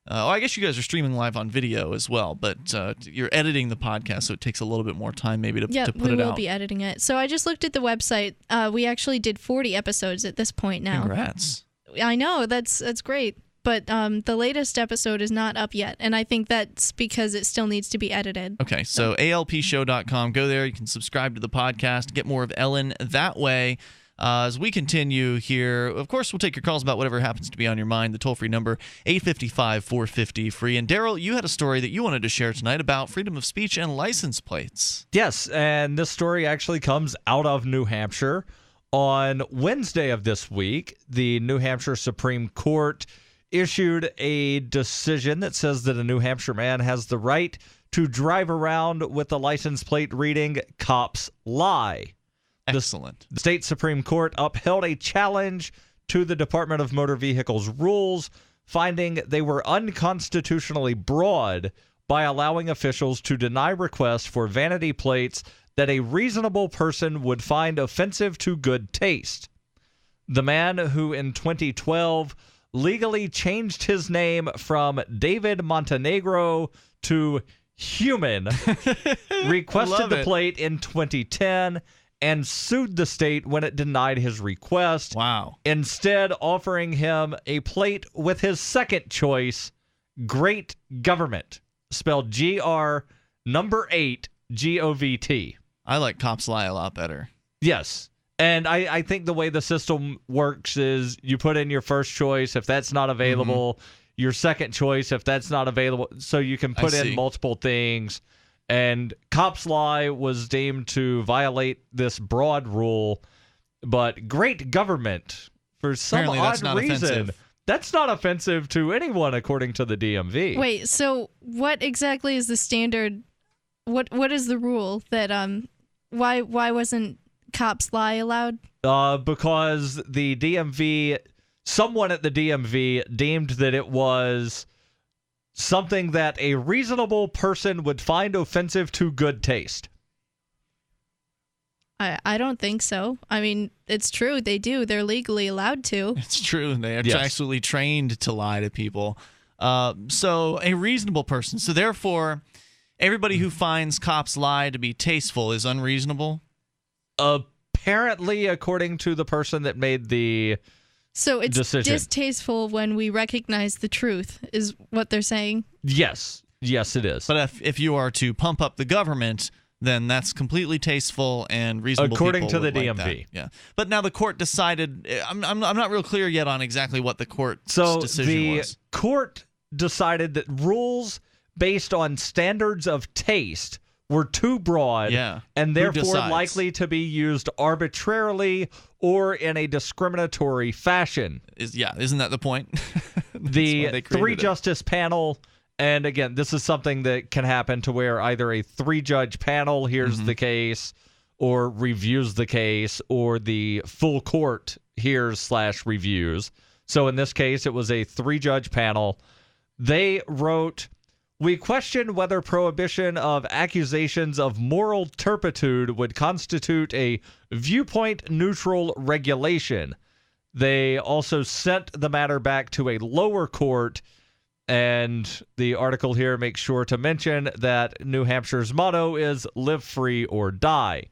I guess you guys are streaming live on video as well, but you're editing the podcast, so it takes a little bit more time maybe to put it out. Yeah, we will be editing it. So I just looked at the website. We actually did 40 episodes at this point now. Congrats. I know, that's great. But the latest episode is not up yet, and I think that's because it still needs to be edited. Okay, so alpshow.com. Go there. You can subscribe to the podcast, get more of Ellen that way. As we continue here, of course, we'll take your calls about whatever happens to be on your mind. The toll-free number, 855-450-FREE. And Daryl, you had a story that you wanted to share tonight about freedom of speech and license plates. Yes, and this story actually comes out of New Hampshire. On Wednesday of this week, the New Hampshire Supreme Court issued a decision that says that a New Hampshire man has the right to drive around with a license plate reading "Cops Lie." Excellent. The state Supreme Court upheld a challenge to the Department of Motor Vehicles rules, finding they were unconstitutionally broad by allowing officials to deny requests for vanity plates that a reasonable person would find offensive to good taste. The man who in 2012 legally changed his name from David Montenegro to Human requested the plate in 2010 and sued the state when it denied his request. Wow. Instead offering him a plate with his second choice, Great Government, spelled GR number 8 GOVT. I like Cops Lie a lot better. Yes. And I think the way the system works is you put in your first choice. If that's not available, your second choice, if that's not available. So you can put in multiple things. And Cops Lie was deemed to violate this broad rule. But Great Government, for some odd reason, that's not offensive to anyone, according to the DMV. Wait, so what exactly is the standard? What is the rule that why wasn't Cops Lie allowed? Because the DMV, someone at the DMV deemed that it was something that a reasonable person would find offensive to good taste. I don't think so. I mean, it's true. They do. They're legally allowed to. It's true. They are actually trained to lie to people. So a reasonable person. So therefore, everybody who finds Cops Lie to be tasteful is unreasonable? Apparently, according to the person that made the So it's decision. Distasteful when we recognize the truth, is what they're saying? Yes. Yes, it is. But if you are to pump up the government, then that's completely tasteful and reasonable. According to the like DMV. that. Yeah. But now the court decided, I'm not real clear yet on exactly what the court's decision was. The court decided that rules based on standards of taste were too broad and therefore likely to be used arbitrarily or in a discriminatory fashion. Isn't that the point? The three-justice panel, and again, this is something that can happen to where either a three-judge panel hears the case or reviews the case, or the full court hears/reviews. So in this case, it was a three-judge panel. They wrote, "We question whether prohibition of accusations of moral turpitude would constitute a viewpoint-neutral regulation." They also sent the matter back to a lower court, and the article here makes sure to mention that New Hampshire's motto is "Live free or die."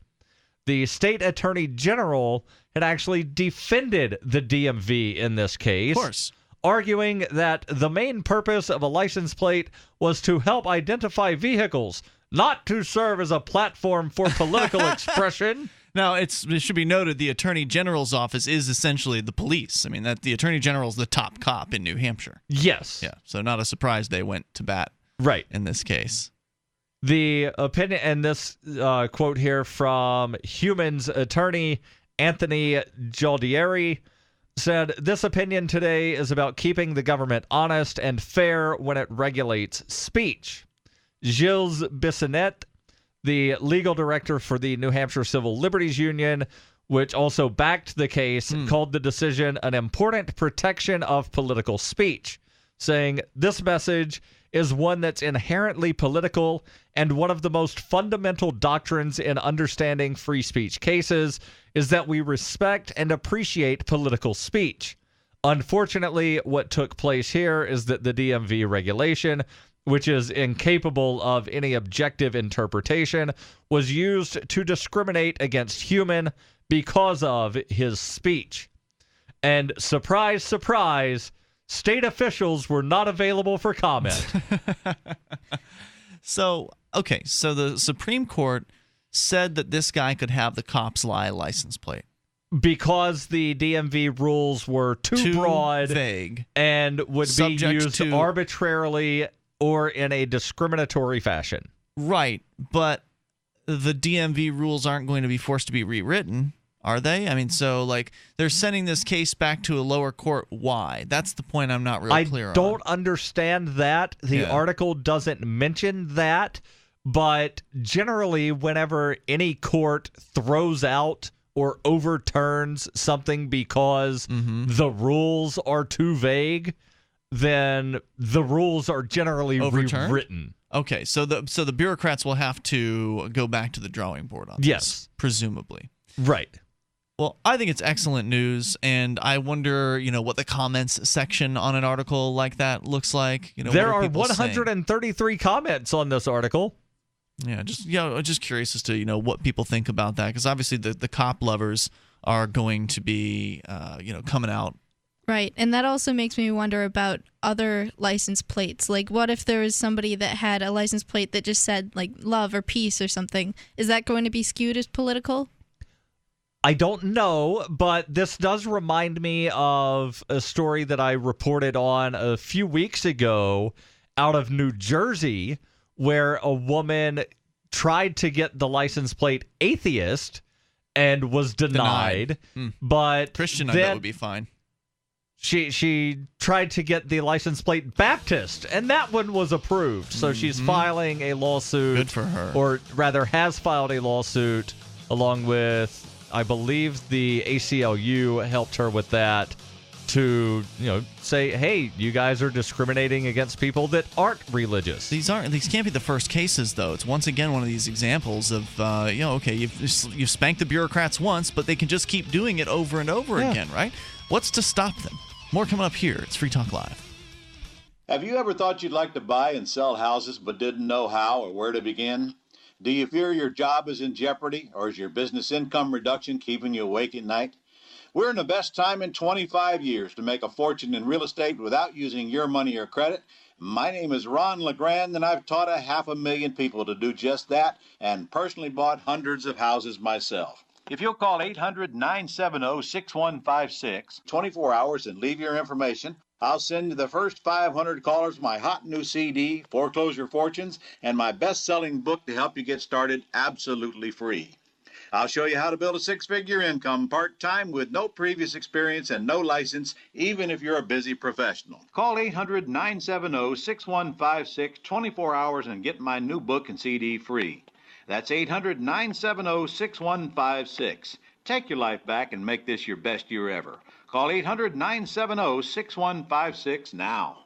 The state attorney general had actually defended the DMV in this case. Of course. Arguing that the main purpose of a license plate was to help identify vehicles, not to serve as a platform for political expression. Now, it should be noted the Attorney General's office is essentially the police. I mean, that the Attorney General's the top cop in New Hampshire. Yes. Yeah, so not a surprise they went to bat in this case. The opinion, and this quote here from Humans attorney Anthony Jaldieri said, "This opinion today is about keeping the government honest and fair when it regulates speech." Gilles Bissonnette, the legal director for the New Hampshire Civil Liberties Union, which also backed the case, called the decision an important protection of political speech, saying, "This message is one that's inherently political, and one of the most fundamental doctrines in understanding free speech cases is that we respect and appreciate political speech. Unfortunately, what took place here is that the DMV regulation, which is incapable of any objective interpretation, was used to discriminate against Human because of his speech." And surprise, surprise, state officials were not available for comment. So the Supreme Court said that this guy could have the Cops Lie license plate. Because the DMV rules were too broad, vague, and would subject be used to arbitrarily or in a discriminatory fashion. Right, but the DMV rules aren't going to be forced to be rewritten, are they? I mean, so like they're sending this case back to a lower court. Why? That's the point I'm not real clear on. I don't understand that. The article doesn't mention that, but generally whenever any court throws out or overturns something because the rules are too vague, then the rules are generally rewritten. Okay, so the bureaucrats will have to go back to the drawing board on this. Yes. Presumably. Right. Well, I think it's excellent news, and I wonder, what the comments section on an article like that looks like. There are 133 comments on this article. Yeah, just curious as to what people think about that, because obviously the cop lovers are going to be coming out. Right, and that also makes me wonder about other license plates. Like, what if there was somebody that had a license plate that just said, like, love or peace or something? Is that going to be skewed as political? I don't know, but this does remind me of a story that I reported on a few weeks ago out of New Jersey, where a woman tried to get the license plate atheist and was denied. But Christian, I bet would be fine. She tried to get the license plate Baptist, and that one was approved. So she's filing a lawsuit. Good for her. Or rather has filed a lawsuit along with, I believe, the ACLU helped her with that, to say, hey, you guys are discriminating against people that aren't religious. These can't be the first cases, though. It's once again one of these examples of you've spanked the bureaucrats once, but they can just keep doing it over and over again, right? What's to stop them? More coming up here. It's Free Talk Live. Have you ever thought you'd like to buy and sell houses but didn't know how or where to begin? Do you fear your job is in jeopardy, or is your business income reduction keeping you awake at night? We're in the best time in 25 years to make a fortune in real estate without using your money or credit. My name is Ron LeGrand, and I've taught 500,000 people to do just that, and personally bought hundreds of houses myself. If you'll call 800-970-6156, 24 hours, and leave your information, I'll send you the first 500 callers my hot new CD, Foreclosure Fortunes, and my best-selling book to help you get started absolutely free. I'll show you how to build a six-figure income part-time with no previous experience and no license, even if you're a busy professional. Call 800-970-6156, 24 hours, and get my new book and CD free. That's 800-970-6156. Take your life back and make this your best year ever. Call 800-970-6156 now.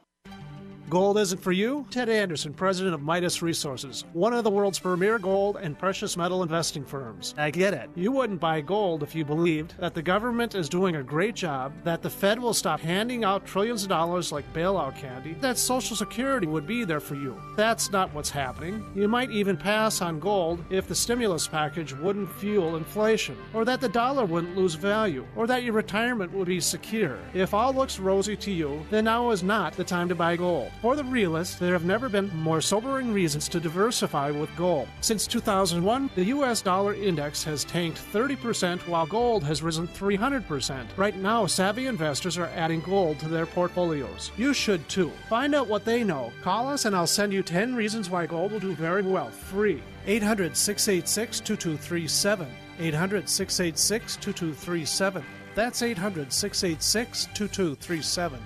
Gold isn't for you? Ted Anderson, president of Midas Resources, one of the world's premier gold and precious metal investing firms. I get it. You wouldn't buy gold if you believed that the government is doing a great job, that the Fed will stop handing out trillions of dollars like bailout candy, that Social Security would be there for you. That's not what's happening. You might even pass on gold if the stimulus package wouldn't fuel inflation, or that the dollar wouldn't lose value, or that your retirement would be secure. If all looks rosy to you, then now is not the time to buy gold. For the realist, there have never been more sobering reasons to diversify with gold. Since 2001, the U.S. dollar index has tanked 30%, while gold has risen 300%. Right now, savvy investors are adding gold to their portfolios. You should too. Find out what they know. Call us and I'll send you 10 reasons why gold will do very well, free. 800-686-2237. 800-686-2237. That's 800-686-2237.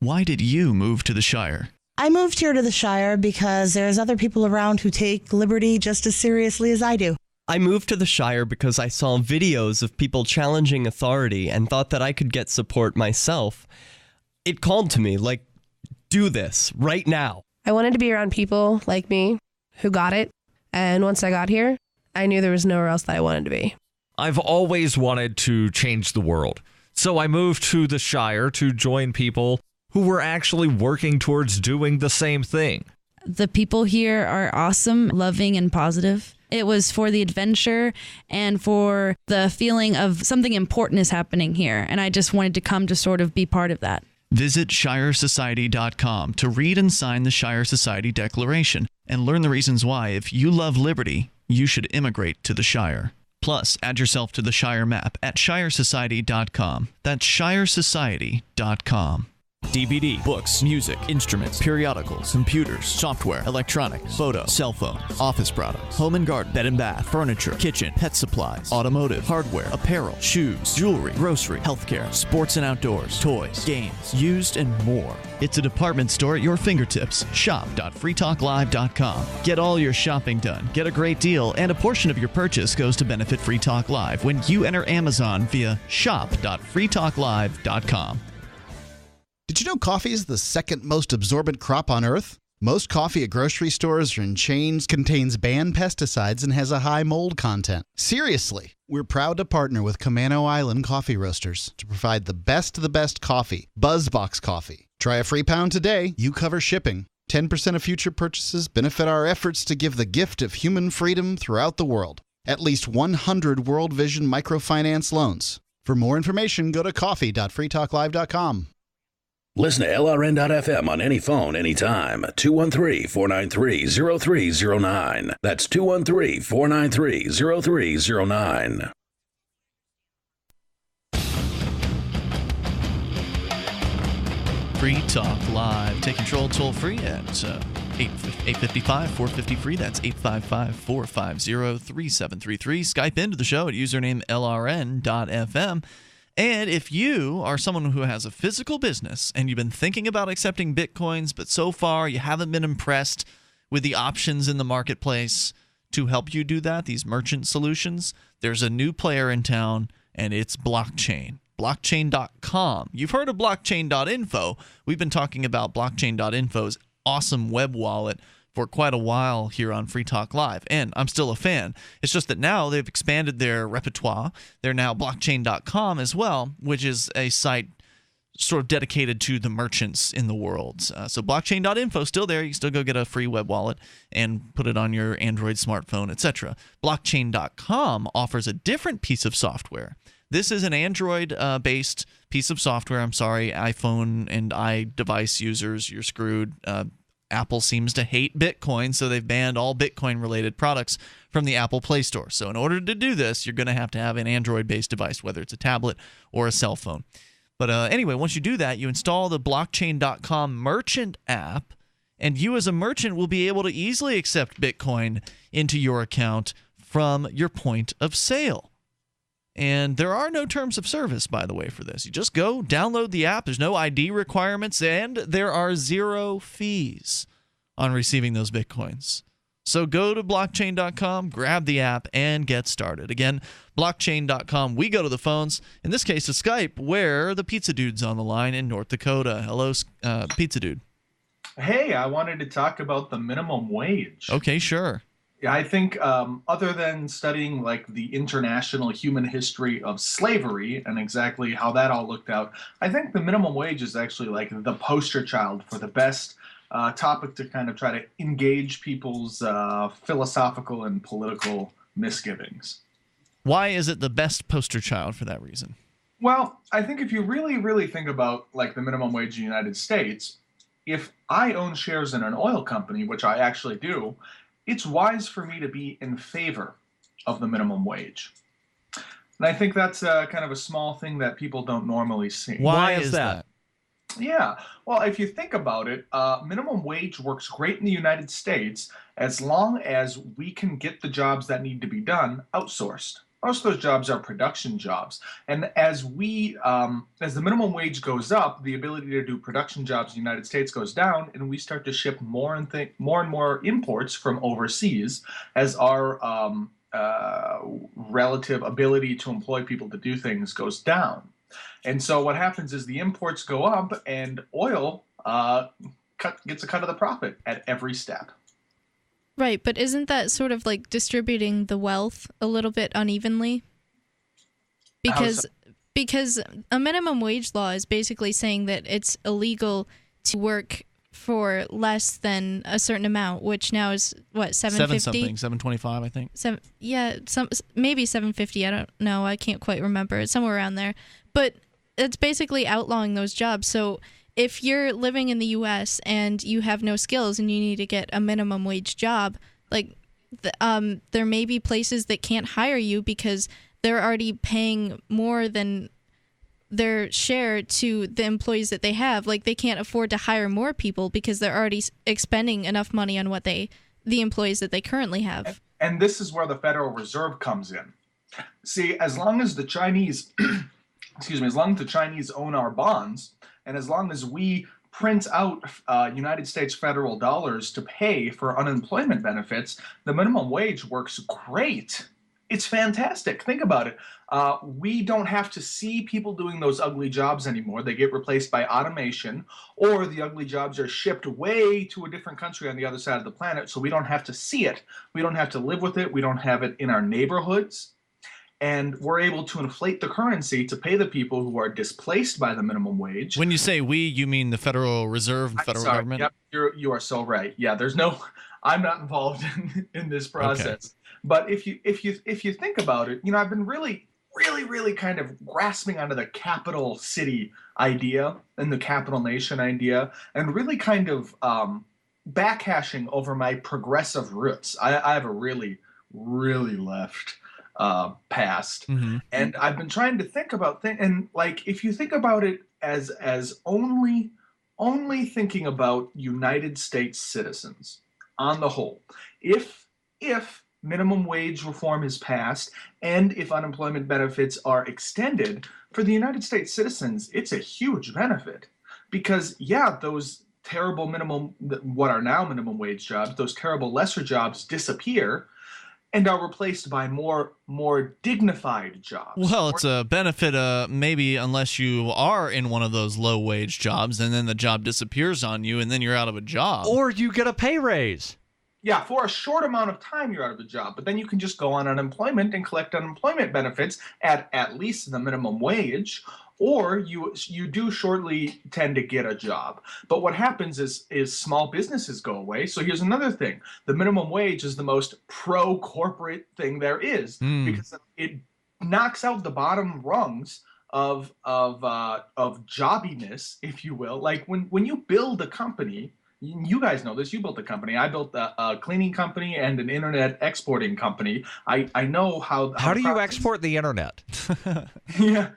Why did you move to the Shire? I moved here to the Shire because there's other people around who take liberty just as seriously as I do. I moved to the Shire because I saw videos of people challenging authority and thought that I could get support myself. It called to me, like, do this right now. I wanted to be around people like me who got it. And once I got here, I knew there was nowhere else that I wanted to be. I've always wanted to change the world. So I moved to the Shire to join people who were actually working towards doing the same thing. The people here are awesome, loving, and positive. It was for the adventure and for the feeling of something important is happening here. And I just wanted to come to sort of be part of that. Visit ShireSociety.com to read and sign the Shire Society Declaration and learn the reasons why, if you love liberty, you should immigrate to the Shire. Plus, add yourself to the Shire map at ShireSociety.com. That's ShireSociety.com. DVD, books, music, instruments, periodicals, computers, software, electronics, photo, cell phone, office products, home and garden, bed and bath, furniture, kitchen, pet supplies, automotive, hardware, apparel, shoes, jewelry, grocery, healthcare, sports and outdoors, toys, games, used, and more. It's a department store at your fingertips. Shop.freetalklive.com. Get all your shopping done, get a great deal, and a portion of your purchase goes to benefit Free Talk Live when you enter Amazon via shop.freetalklive.com. Did you know coffee is the second most absorbent crop on Earth? Most coffee at grocery stores or in chains contains banned pesticides and has a high mold content. Seriously, we're proud to partner with Camano Island Coffee Roasters to provide the best coffee, BuzzBox Coffee. Try a free pound today. You cover shipping. 10% of future purchases benefit our efforts to give the gift of human freedom throughout the world. At least 100 World Vision microfinance loans. For more information, go to coffee.freetalklive.com. Listen to LRN.FM on any phone, anytime. 213-493-0309. That's 213-493-0309. Free Talk Live. Take control toll free at 855-450-FREE. That's 855-450-3733. Skype into the show at username LRN.FM. And if you are someone who has a physical business and you've been thinking about accepting Bitcoins, but so far you haven't been impressed with the options in the marketplace to help you do that, these merchant solutions, there's a new player in town, and it's blockchain. Blockchain.com. You've heard of blockchain.info. We've been talking about blockchain.info's awesome web wallet for quite a while here on Free Talk Live, and I'm still a fan. It's just that now they've expanded their repertoire. They're now blockchain.com as well, which is a site sort of dedicated to the merchants in the world. So blockchain.info still there. You can still go get a free web wallet and put it on your Android smartphone, etc. Blockchain.com offers a different piece of software. This is an Android-based piece of software. I'm sorry, iPhone and iDevice users, you're screwed. Apple seems to hate Bitcoin, so they've banned all Bitcoin-related products from the Apple Play Store. So in order to do this, you're going to have an Android-based device, whether it's a tablet or a cell phone. But anyway, once you do that, you install the Blockchain.com merchant app, and you as a merchant will be able to easily accept Bitcoin into your account from your point of sale. And there are no terms of service, by the way, for this. You just go download the app. There's no ID requirements, and there are zero fees on receiving those Bitcoins. So go to blockchain.com, grab the app, and get started. Again, blockchain.com. We go to the phones. In this case, to Skype, where the Pizza Dude's on the line in North Dakota. Hello, Pizza Dude. Hey, I wanted to talk about the minimum wage. Okay, sure. I think other than studying like the international human history of slavery and exactly how that all looked out, I think the minimum wage is actually like the poster child for the best topic to kind of try to engage people's philosophical and political misgivings. Why is it the best poster child for that reason? Well, I think if you really, really think about like the minimum wage in the United States, if I own shares in an oil company, which I actually do, it's wise for me to be in favor of the minimum wage. And I think that's kind of a small thing that people don't normally see. Why is that? Yeah. Well, if you think about it, minimum wage works great in the United States as long as we can get the jobs that need to be done outsourced. Most of those jobs are production jobs. And as the minimum wage goes up, the ability to do production jobs in the United States goes down, and we start to ship more and more imports from overseas as our relative ability to employ people to do things goes down. And so what happens is the imports go up, and oil gets a cut of the profit at every step. Right, but isn't that sort of like distributing the wealth a little bit unevenly? Because a minimum wage law is basically saying that it's illegal to work for less than a certain amount, which now is what, $7.50? $7.25, I think. Maybe $7.50. I don't know. I can't quite remember. It's somewhere around there. But it's basically outlawing those jobs. So if you're living in the U.S. and you have no skills and you need to get a minimum wage job, like there may be places that can't hire you because they're already paying more than their share to the employees that they have. Like they can't afford to hire more people because they're already expending enough money on the employees that they currently have. And this is where the Federal Reserve comes in. See, as long as the Chinese, as long as the Chinese own our bonds, and as long as we print out United States federal dollars to pay for unemployment benefits, the minimum wage works great. It's fantastic. Think about it. We don't have to see people doing those ugly jobs anymore. They get replaced by automation, or the ugly jobs are shipped way to a different country on the other side of the planet, so we don't have to see it. We don't have to live with it. We don't have it in our neighborhoods. And we're able to inflate the currency to pay the people who are displaced by the minimum wage. When you say we, you mean the Federal Reserve and federal government? Yep, you are so right. Yeah, I'm not involved in this process. Okay. But if you think about it, I've been really kind of grasping onto the capital city idea and the capital nation idea, and really kind of backhashing over my progressive roots. I have a really left past, and I've been trying to think about things, and like if you think about it as only thinking about United States citizens on the whole, if minimum wage reform is passed and if unemployment benefits are extended for the United States citizens, it's a huge benefit, because those terrible what are now minimum wage jobs, those terrible lesser jobs disappear and are replaced by more dignified jobs. Well, it's a benefit, maybe unless you are in one of those low-wage jobs, and then the job disappears on you, and then you're out of a job. Or you get a pay raise. Yeah, for a short amount of time you're out of the job, but then you can just go on unemployment and collect unemployment benefits at least the minimum wage, or you do shortly tend to get a job. But what happens is small businesses go away. So here's another thing. The minimum wage is the most pro-corporate thing there is, because it knocks out the bottom rungs of jobbiness, if you will. Like when you build a company, you guys know this. You built a company. I built a cleaning company and an internet exporting company. I know how. How do you export the internet? Yeah.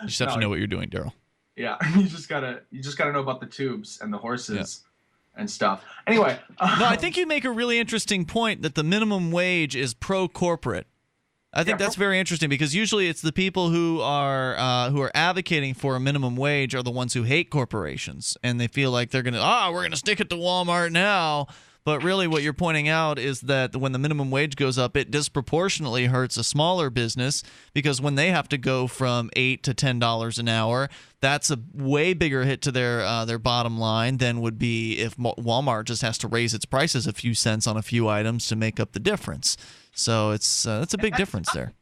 You just have to know what you're doing, Daryl. Yeah, you just gotta know about the tubes and the horses and stuff. Anyway, no, I think you make a really interesting point that the minimum wage is pro-corporate. I think that's very interesting, because usually it's the people who are advocating for a minimum wage are the ones who hate corporations, and they feel like they're we're gonna stick it to Walmart now. But really what you're pointing out is that when the minimum wage goes up, it disproportionately hurts a smaller business, because when they have to go from $8 to $10 an hour, that's a way bigger hit to their bottom line than would be if Walmart just has to raise its prices a few cents on a few items to make up the difference. So that's a big difference there.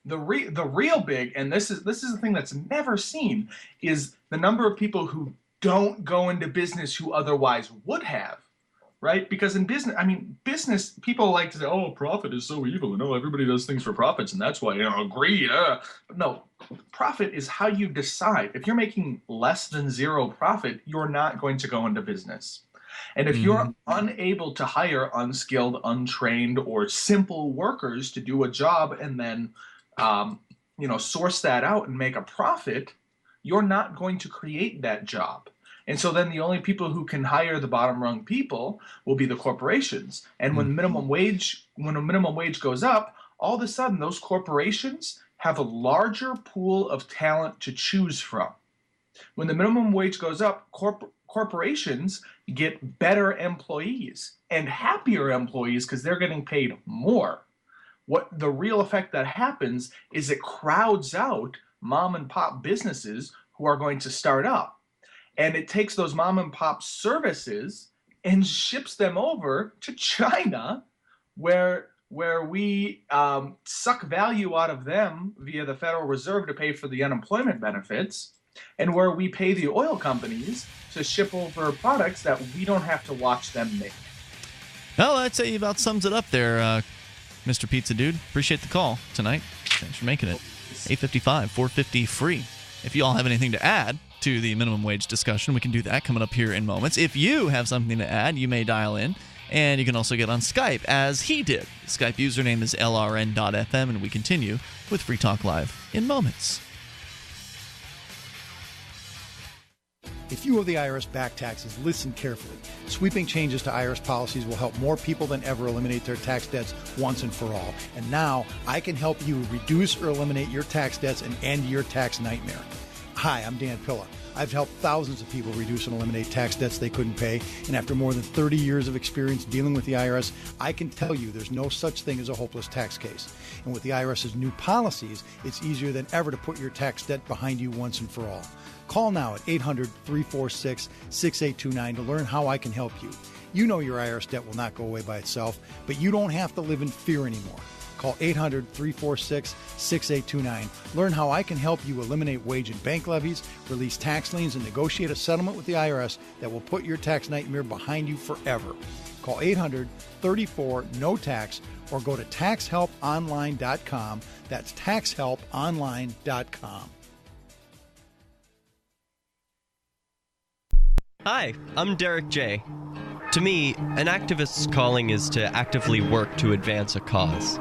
The real big, and this is the thing that's never seen, is the number of people who don't go into business who otherwise would have. Right? Because in business, people like to say, oh, profit is so evil. Everybody does things for profits, and that's why, greed. No, profit is how you decide. If you're making less than zero profit, you're not going to go into business. And if you're unable to hire unskilled, untrained, or simple workers to do a job and then source that out and make a profit, you're not going to create that job. And so then the only people who can hire the bottom rung people will be the corporations. And when a minimum wage goes up, all of a sudden those corporations have a larger pool of talent to choose from. When the minimum wage goes up, corporations get better employees and happier employees because they're getting paid more. What the real effect that happens is it crowds out mom and pop businesses who are going to start up. And it takes those mom and pop services and ships them over to China, where we suck value out of them via the Federal Reserve to pay for the unemployment benefits, and where we pay the oil companies to ship over products that we don't have to watch them make. Well, I'd say about sums it up there, Mr. Pizza Dude. Appreciate the call tonight. Thanks for making it. 855 450 free. If you all have anything to add to the minimum wage discussion, we can do that coming up here in moments. If you have something to add, you may dial in. And you can also get on Skype, as he did. Skype username is LRN.FM, and we continue with Free Talk Live in moments. If you owe the IRS back taxes, listen carefully. Sweeping changes to IRS policies will help more people than ever eliminate their tax debts once and for all. And now I can help you reduce or eliminate your tax debts and end your tax nightmare. Hi, I'm Dan Pilla. I've helped thousands of people reduce and eliminate tax debts they couldn't pay. And after more than 30 years of experience dealing with the IRS, I can tell you there's no such thing as a hopeless tax case. And with the IRS's new policies, it's easier than ever to put your tax debt behind you once and for all. Call now at 800-346-6829 to learn how I can help you. You know your IRS debt will not go away by itself, but you don't have to live in fear anymore. Call 800-346-6829. Learn how I can help you eliminate wage and bank levies, release tax liens, and negotiate a settlement with the IRS that will put your tax nightmare behind you forever. Call 800-34-NO-TAX or go to taxhelponline.com. That's taxhelponline.com. Hi, I'm Derek J. To me, an activist's calling is to actively work to advance a cause.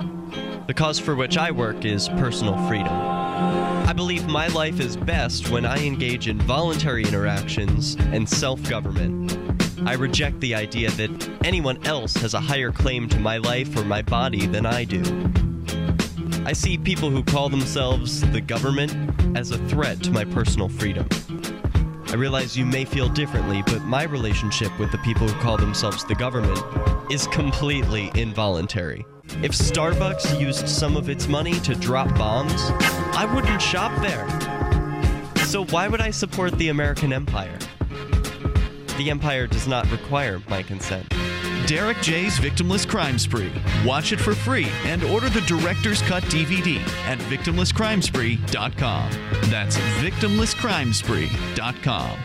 The cause for which I work is personal freedom. I believe my life is best when I engage in voluntary interactions and self-government. I reject the idea that anyone else has a higher claim to my life or my body than I do. I see people who call themselves the government as a threat to my personal freedom. I realize you may feel differently, but my relationship with the people who call themselves the government is completely involuntary. If Starbucks used some of its money to drop bombs, I wouldn't shop there. So why would I support the American empire? The empire does not require my consent. Derek J's Victimless Crime Spree. Watch it for free and order the Director's Cut DVD at victimlesscrimespree.com. That's victimlesscrimespree.com.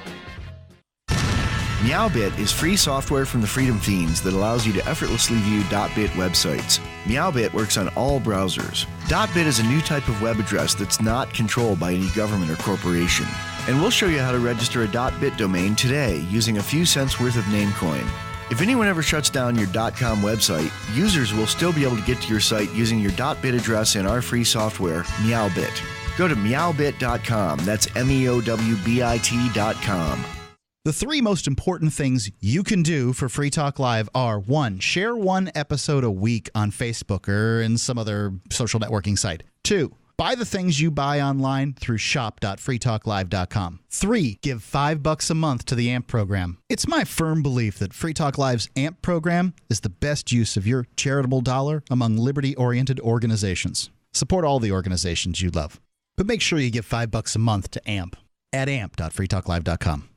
Meowbit is free software from the Freedom Fiends that allows you to effortlessly view .bit websites. Meowbit works on all browsers. .bit is a new type of web address that's not controlled by any government or corporation. And we'll show you how to register a .bit domain today using a few cents worth of Namecoin. If anyone ever shuts down your .com website, users will still be able to get to your site using your .bit address in our free software, Meowbit. Go to meowbit.com. That's meowbit.com. The three most important things you can do for Free Talk Live are: 1, share one episode a week on Facebook or in some other social networking site. 2, buy the things you buy online through shop.freetalklive.com. 3, give $5 a month to the AMP program. It's my firm belief that Free Talk Live's AMP program is the best use of your charitable dollar among liberty-oriented organizations. Support all the organizations you love, but make sure you give $5 a month to AMP at amp.freetalklive.com.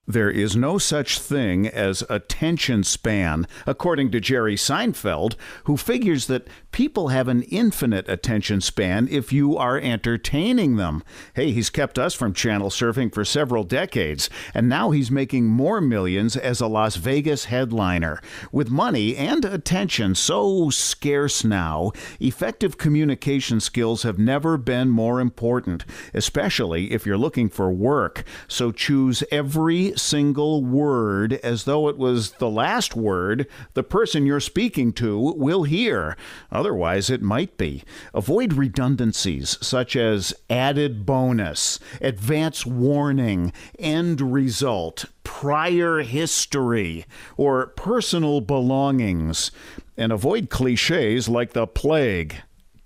There is no such thing as attention span, according to Jerry Seinfeld, who figures that people have an infinite attention span if you are entertaining them. Hey, he's kept us from channel surfing for several decades, and now he's making more millions as a Las Vegas headliner. With money and attention so scarce now, effective communication skills have never been more important, especially if you're looking for work. So choose every single word as though it was the last word the person you're speaking to will hear. Otherwise, it might be. Avoid redundancies such as added bonus, advance warning, end result, prior history, or personal belongings. And avoid cliches like the plague.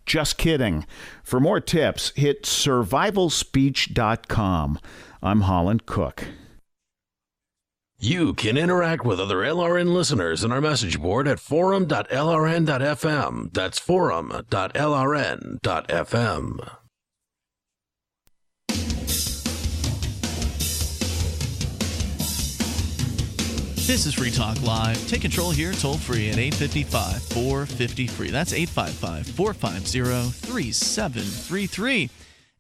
Just kidding. For more tips, hit survivalspeech.com. I'm Holland Cook. You can interact with other LRN listeners in our message board at forum.lrn.fm. That's forum.lrn.fm. This is Free Talk Live. Take control here toll free at 855-450-FREE. That's 855-450-3733.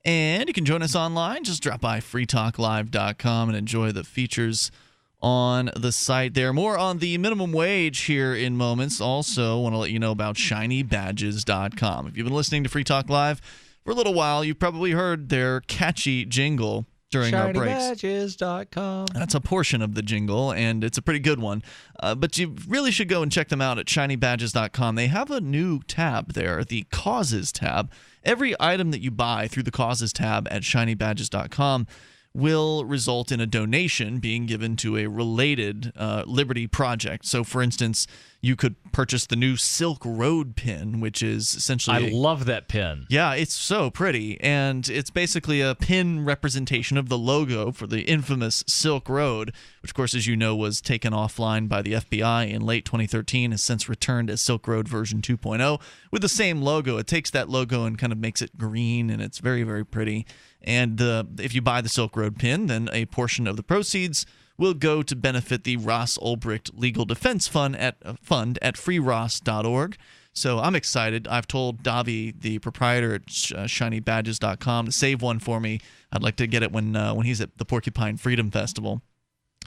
And you can join us online. Just drop by freetalklive.com and enjoy the features on the site there. More on the minimum wage here in moments. Also, want to let you know about shinybadges.com. If you've been listening to Free Talk Live for a little while, you've probably heard their catchy jingle during our breaks. ShinyBadges.com. That's a portion of the jingle, and it's a pretty good one. But you really should go and check them out at shinybadges.com. They have a new tab there, the Causes tab. Every item that you buy through the Causes tab at shinybadges.com will result in a donation being given to a related Liberty project. So, for instance, you could purchase the new Silk Road pin, which is essentially... I love that pin. Yeah, it's so pretty. And it's basically a pin representation of the logo for the infamous Silk Road, which, of course, as you know, was taken offline by the FBI in late 2013, has since returned as Silk Road version 2.0 with the same logo. It takes that logo and kind of makes it green, and it's very, very pretty. And if you buy the Silk Road pin, then a portion of the proceeds will go to benefit the Ross Ulbricht Legal Defense Fund at freeross.org. So I'm excited. I've told Davi, the proprietor at shinybadges.com, to save one for me. I'd like to get it when he's at the Porcupine Freedom Festival.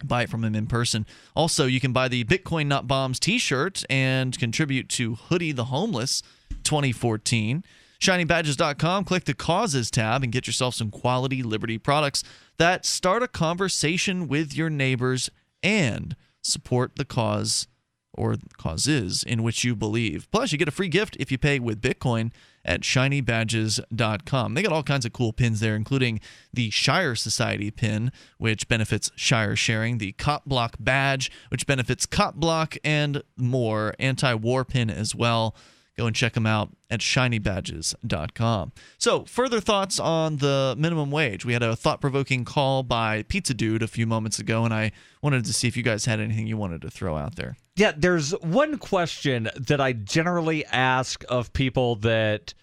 Buy it from him in person. Also, you can buy the Bitcoin Not Bombs t-shirt and contribute to Hoodie the Homeless 2014. ShinyBadges.com, click the Causes tab and get yourself some quality Liberty products that start a conversation with your neighbors and support the cause or causes in which you believe. Plus, you get a free gift if you pay with Bitcoin at ShinyBadges.com. They got all kinds of cool pins there, including the Shire Society pin, which benefits Shire sharing, the Cop Block badge, which benefits Cop Block, and more. Anti-war pin as well. Go and check them out at ShinyBadges.com. So, further thoughts on the minimum wage. We had a thought-provoking call by Pizza Dude a few moments ago, and I wanted to see if you guys had anything you wanted to throw out there. Yeah, there's one question that I generally ask of people that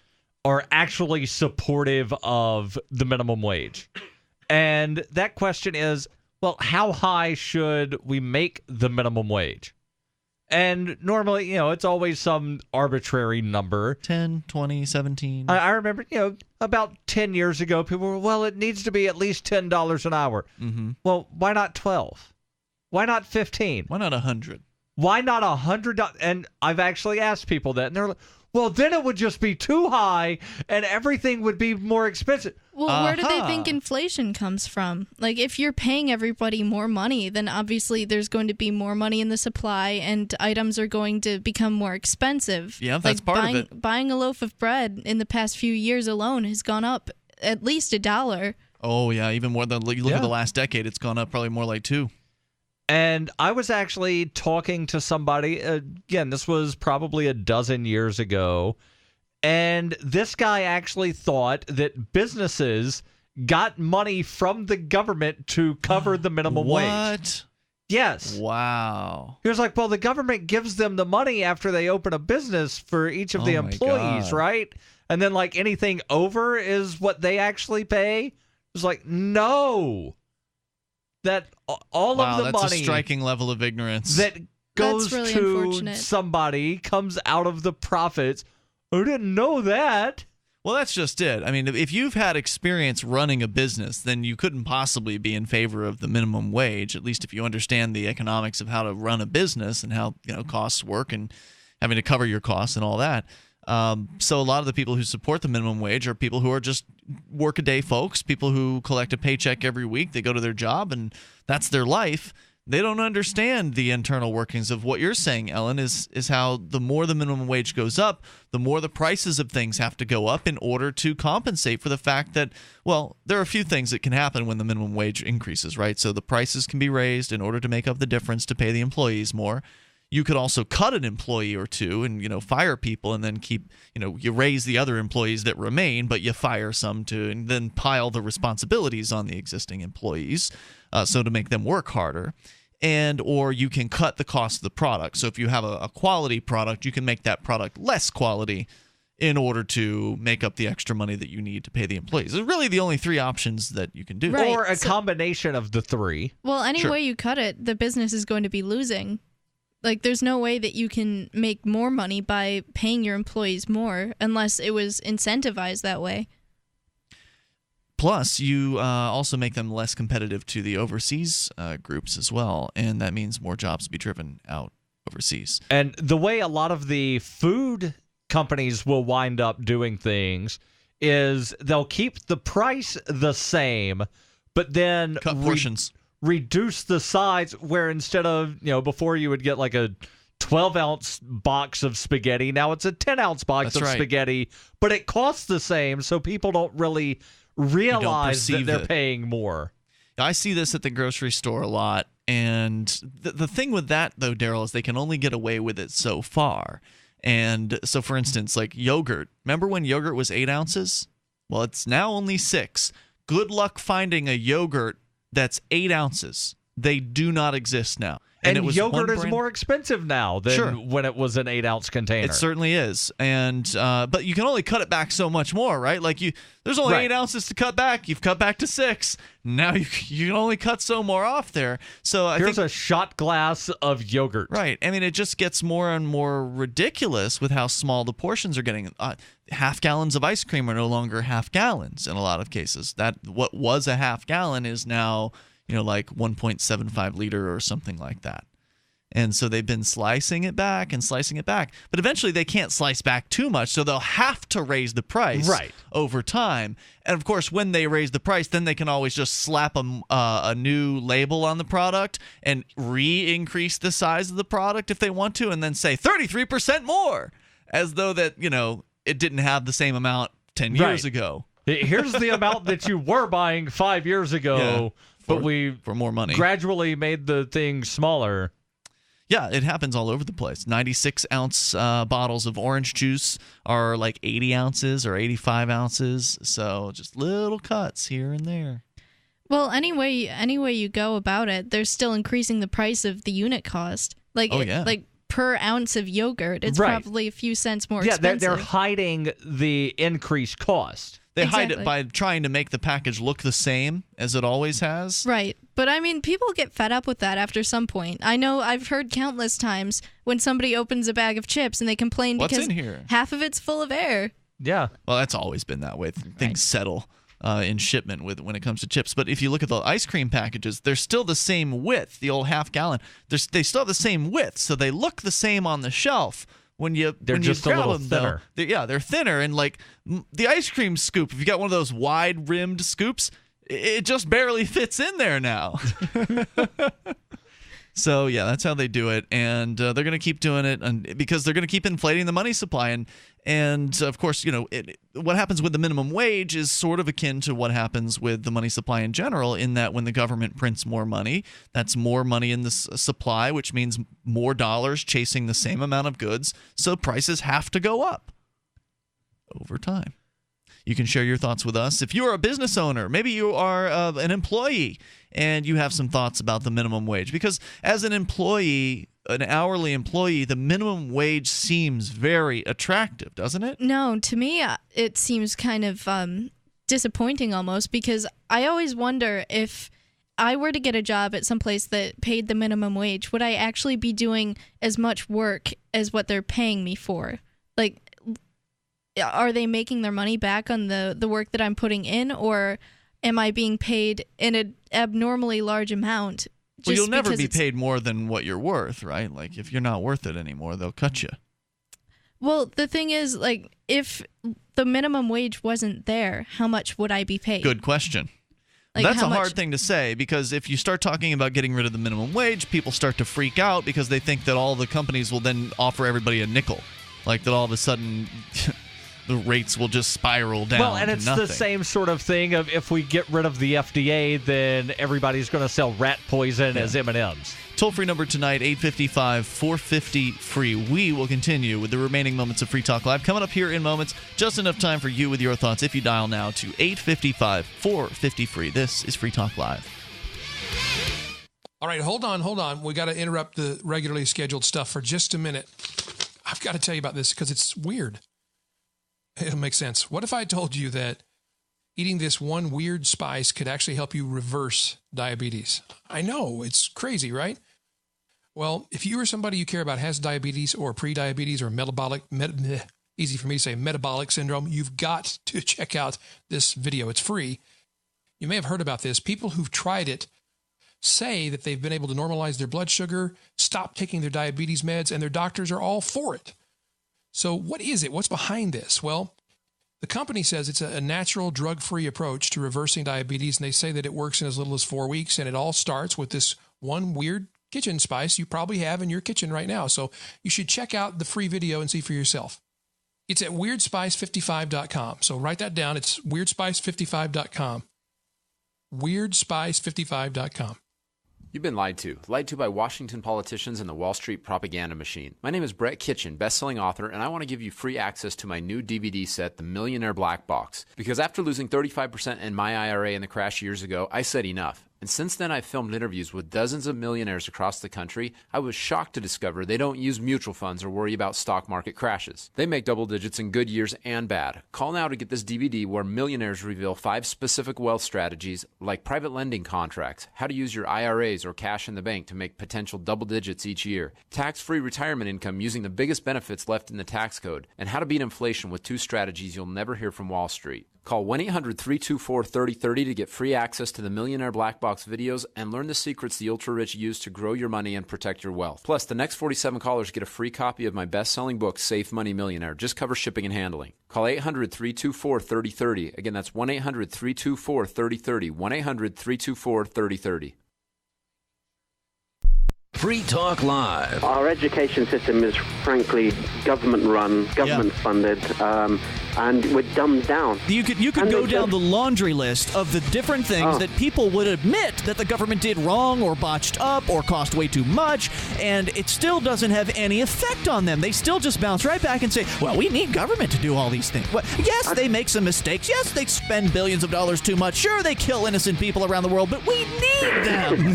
are actually supportive of the minimum wage. And that question is, well, how high should we make the minimum wage? And normally, it's always some arbitrary number. 10, 20, 17. I remember, about 10 years ago, people were, well, it needs to be at least $10 an hour. Mm-hmm. Well, why not 12? Why not 15? Why not 100? Why not $100? And I've actually asked people that, and they're like, well, then it would just be too high, and everything would be more expensive. Well, where do they think inflation comes from? Like, if you're paying everybody more money, then obviously there's going to be more money in the supply, and items are going to become more expensive. Yeah, that's part of it. Buying a loaf of bread in the past few years alone has gone up at least $1. Oh, yeah, even more than you look at the last decade, it's gone up probably more like $2. And I was actually talking to somebody, again, this was probably a dozen years ago, and this guy actually thought that businesses got money from the government to cover the minimum wage. What? Yes. Wow. He was like, well, the government gives them the money after they open a business for each of the employees, right? And then, like, anything over is what they actually pay? It was like, no. that all of the that's money a striking level of ignorance. that goes really to unfortunate. somebody comes out of the profits. I didn't know that. Well, that's just it. I mean, if you've had experience running a business, then you couldn't possibly be in favor of the minimum wage, at least if you understand the economics of how to run a business and how costs work and having to cover your costs and all that. So a lot of the people who support the minimum wage are people who are just work-a-day folks, people who collect a paycheck every week. They go to their job, and that's their life. They don't understand the internal workings of what you're saying, Ellen, is how the more the minimum wage goes up, the more the prices of things have to go up in order to compensate for the fact that, well, there are a few things that can happen when the minimum wage increases, right? So the prices can be raised in order to make up the difference to pay the employees more. You could also cut an employee or two and fire people and then keep you raise the other employees that remain, but you fire some to and then pile the responsibilities on the existing employees, so to make them work harder. Or you can cut the cost of the product. So if you have a quality product, you can make that product less quality in order to make up the extra money that you need to pay the employees. It's really the only three options that you can do. Right. Or a combination of the three. Well, any Sure. way you cut it, the business is going to be losing. Like, there's no way that you can make more money by paying your employees more unless it was incentivized that way. Plus, you also make them less competitive to the overseas groups as well, and that means more jobs to be driven out overseas. And the way a lot of the food companies will wind up doing things is they'll keep the price the same, but then cut portions. Reduce the size, where instead of, before you would get like a 12-ounce box of spaghetti, now it's a 10-ounce box of spaghetti, but it costs the same, so people don't really realize that they're paying more. I see this at the grocery store a lot, and the thing with that, though, Daryl, is they can only get away with it so far. And so, for instance, like yogurt. Remember when yogurt was 8 ounces? Well, it's now only 6. Good luck finding a yogurt that's 8 ounces. They do not exist now. And it was yogurt is more expensive now than when it was an 8-ounce container. It certainly is. And but you can only cut it back so much more, right? Like there's only 8 ounces to cut back. You've cut back to 6. Now you can only cut so more off there. So I Here's think a shot glass of yogurt. Right. I mean, it just gets more and more ridiculous with how small the portions are getting. Half gallons of ice cream are no longer half gallons in a lot of cases. That what was a half gallon is now, like 1.75 liter or something like that. And so they've been slicing it back and slicing it back. But eventually they can't slice back too much, so they'll have to raise the price over time. And, of course, when they raise the price, then they can always just slap a new label on the product and re-increase the size of the product if they want to, and then say 33% more, as though that, it didn't have the same amount 10 years ago. Here's the amount that you were buying 5 years ago, but we for more money gradually made the thing smaller. Yeah, it happens all over the place. 96-ounce bottles of orange juice are like 80 ounces or 85 ounces. So just little cuts here and there. Well, any way you go about it, they're still increasing the price of the unit cost. Like, like per ounce of yogurt, it's probably a few cents more expensive. Yeah, they're hiding the increased cost. They hide it by trying to make the package look the same as it always has. Right. But I mean, people get fed up with that after some point. I know I've heard countless times when somebody opens a bag of chips and they complain What's because in here? half of it's full of air. Yeah. Well, that's always been that way. Things settle in shipment when it comes to chips. But if you look at the ice cream packages, they're still the same width, the old half gallon. They still have the same width, so they look the same on the shelf. They're just a little thinner. They're thinner. And like the ice cream scoop, if you got one of those wide rimmed scoops, it just barely fits in there now. So, yeah, that's how they do it. And they're going to keep doing it because they're going to keep inflating the money supply. And of course, what happens with the minimum wage is sort of akin to what happens with the money supply in general, in that when the government prints more money, that's more money in the supply, which means more dollars chasing the same amount of goods. So prices have to go up over time. You can share your thoughts with us. If you are a business owner, maybe you are an employee, and you have some thoughts about the minimum wage. Because as an employee, an hourly employee, the minimum wage seems very attractive, doesn't it? No, to me, it seems kind of disappointing almost, because I always wonder if I were to get a job at some place that paid the minimum wage, would I actually be doing as much work as what they're paying me for? Like, are they making their money back on the work that I'm putting in, or am I being paid in an abnormally large amount? Well, you'll never be paid more than what you're worth, right? Like, if you're not worth it anymore, they'll cut you. Well, the thing is, like, if the minimum wage wasn't there, how much would I be paid? Good question. Like, that's a hard thing to say, because if you start talking about getting rid of the minimum wage, people start to freak out because they think that all the companies will then offer everybody a nickel. Like that all of a sudden the rates will just spiral down. Well, and it's nothing. the same sort of thing of if we get rid of the FDA, then everybody's going to sell rat poison as M&Ms. Toll-free number tonight, 855-450-FREE. We will continue with the remaining moments of Free Talk Live. Coming up here in moments, just enough time for you with your thoughts if you dial now to 855-450-FREE. This is Free Talk Live. All right, hold on. We got to interrupt the regularly scheduled stuff for just a minute. I've got to tell you about this because it's weird. It'll make sense. What if I told you that eating this one weird spice could actually help you reverse diabetes? I know, it's crazy, right? Well, if you or somebody you care about has diabetes or pre-diabetes or easy for me to say, metabolic syndrome, you've got to check out this video. It's free. You may have heard about this. People who've tried it say that they've been able to normalize their blood sugar, stop taking their diabetes meds, and their doctors are all for it. So what is it? What's behind this? Well, the company says it's a natural, drug-free approach to reversing diabetes, and they say that it works in as little as 4 weeks, and it all starts with this one weird kitchen spice you probably have in your kitchen right now. So you should check out the free video and see for yourself. It's at WeirdSpice55.com. So write that down. It's WeirdSpice55.com. WeirdSpice55.com. You've been lied to by Washington politicians and the Wall Street propaganda machine. My name is Brett Kitchen, best-selling author, and I want to give you free access to my new DVD set, The Millionaire Black Box. Because after losing 35% in my IRA in the crash years ago, I said enough. And since then, I've filmed interviews with dozens of millionaires across the country. I was shocked to discover they don't use mutual funds or worry about stock market crashes. They make double digits in good years and bad. Call now to get this DVD where millionaires reveal 5 specific wealth strategies like private lending contracts, how to use your IRAs or cash in the bank to make potential double digits each year, tax-free retirement income using the biggest benefits left in the tax code, and how to beat inflation with 2 strategies you'll never hear from Wall Street. Call 1-800-324-3030 to get free access to the Millionaire Black Box videos and learn the secrets the ultra-rich use to grow your money and protect your wealth. Plus, the next 47 callers get a free copy of my best-selling book, Safe Money Millionaire. Just cover shipping and handling. Call 800-324-3030. Again, that's 1-800-324-3030. 1-800-324-3030. Free Talk Live. Our education system is frankly government-run, government-funded, and we're dumbed down. You could go down the laundry list of the different things that people would admit that the government did wrong or botched up or cost way too much, and it still doesn't have any effect on them. They still just bounce right back and say, well, we need government to do all these things. Well, yes, they make some mistakes. Yes, they spend billions of dollars too much. Sure, they kill innocent people around the world, but we need them. We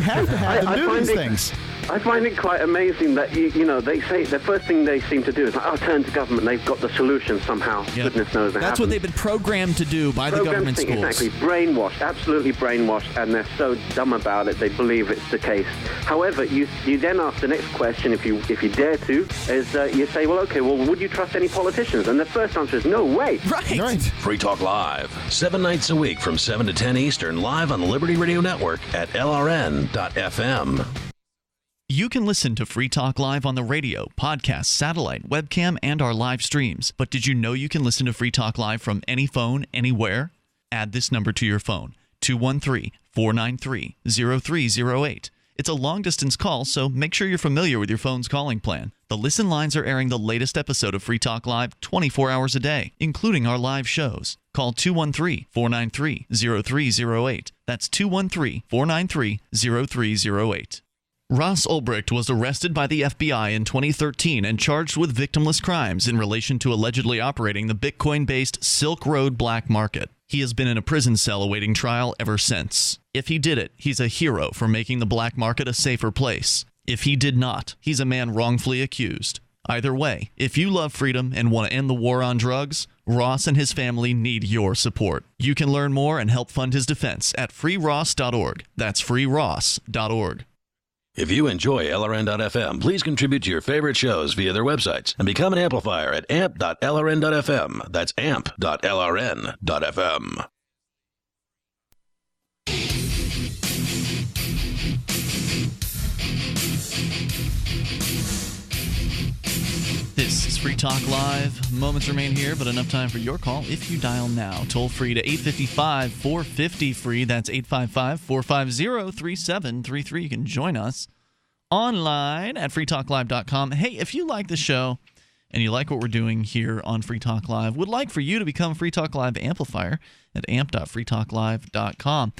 have to have them do these things. I find it quite amazing that, you know, they say the first thing they seem to do is, turn to government. They've got the solution somehow. Yep. Goodness knows they That's haven't. what they've been programmed to do by the government schools. Exactly. Brainwashed, absolutely brainwashed, and they're so dumb about it, they believe it's the case. However, you then ask the next question, if you dare to, is you say, well, okay, well, would you trust any politicians? And the first answer is no way. Right. Free Talk Live, 7 nights a week from 7 to 10 Eastern, live on the Liberty Radio Network at LRN.FM. You can listen to Free Talk Live on the radio, podcast, satellite, webcam, and our live streams. But did you know you can listen to Free Talk Live from any phone, anywhere? Add this number to your phone, 213-493-0308. It's a long-distance call, so make sure you're familiar with your phone's calling plan. The listen lines are airing the latest episode of Free Talk Live 24 hours a day, including our live shows. Call 213-493-0308. That's 213-493-0308. Ross Ulbricht was arrested by the FBI in 2013 and charged with victimless crimes in relation to allegedly operating the Bitcoin-based Silk Road black market. He has been in a prison cell awaiting trial ever since. If he did it, he's a hero for making the black market a safer place. If he did not, he's a man wrongfully accused. Either way, if you love freedom and want to end the war on drugs, Ross and his family need your support. You can learn more and help fund his defense at freeross.org. That's freeross.org. If you enjoy LRN.FM, please contribute to your favorite shows via their websites and become an amplifier at amp.lrn.fm. That's amp.lrn.fm. This is Free Talk Live. Moments remain here, but enough time for your call if you dial now. Toll free to 855-450-FREE. That's 855-450-3733. You can join us online at freetalklive.com. Hey, if you like the show and you like what we're doing here on Free Talk Live, would like for you to become a Free Talk Live amplifier at amp.freetalklive.com.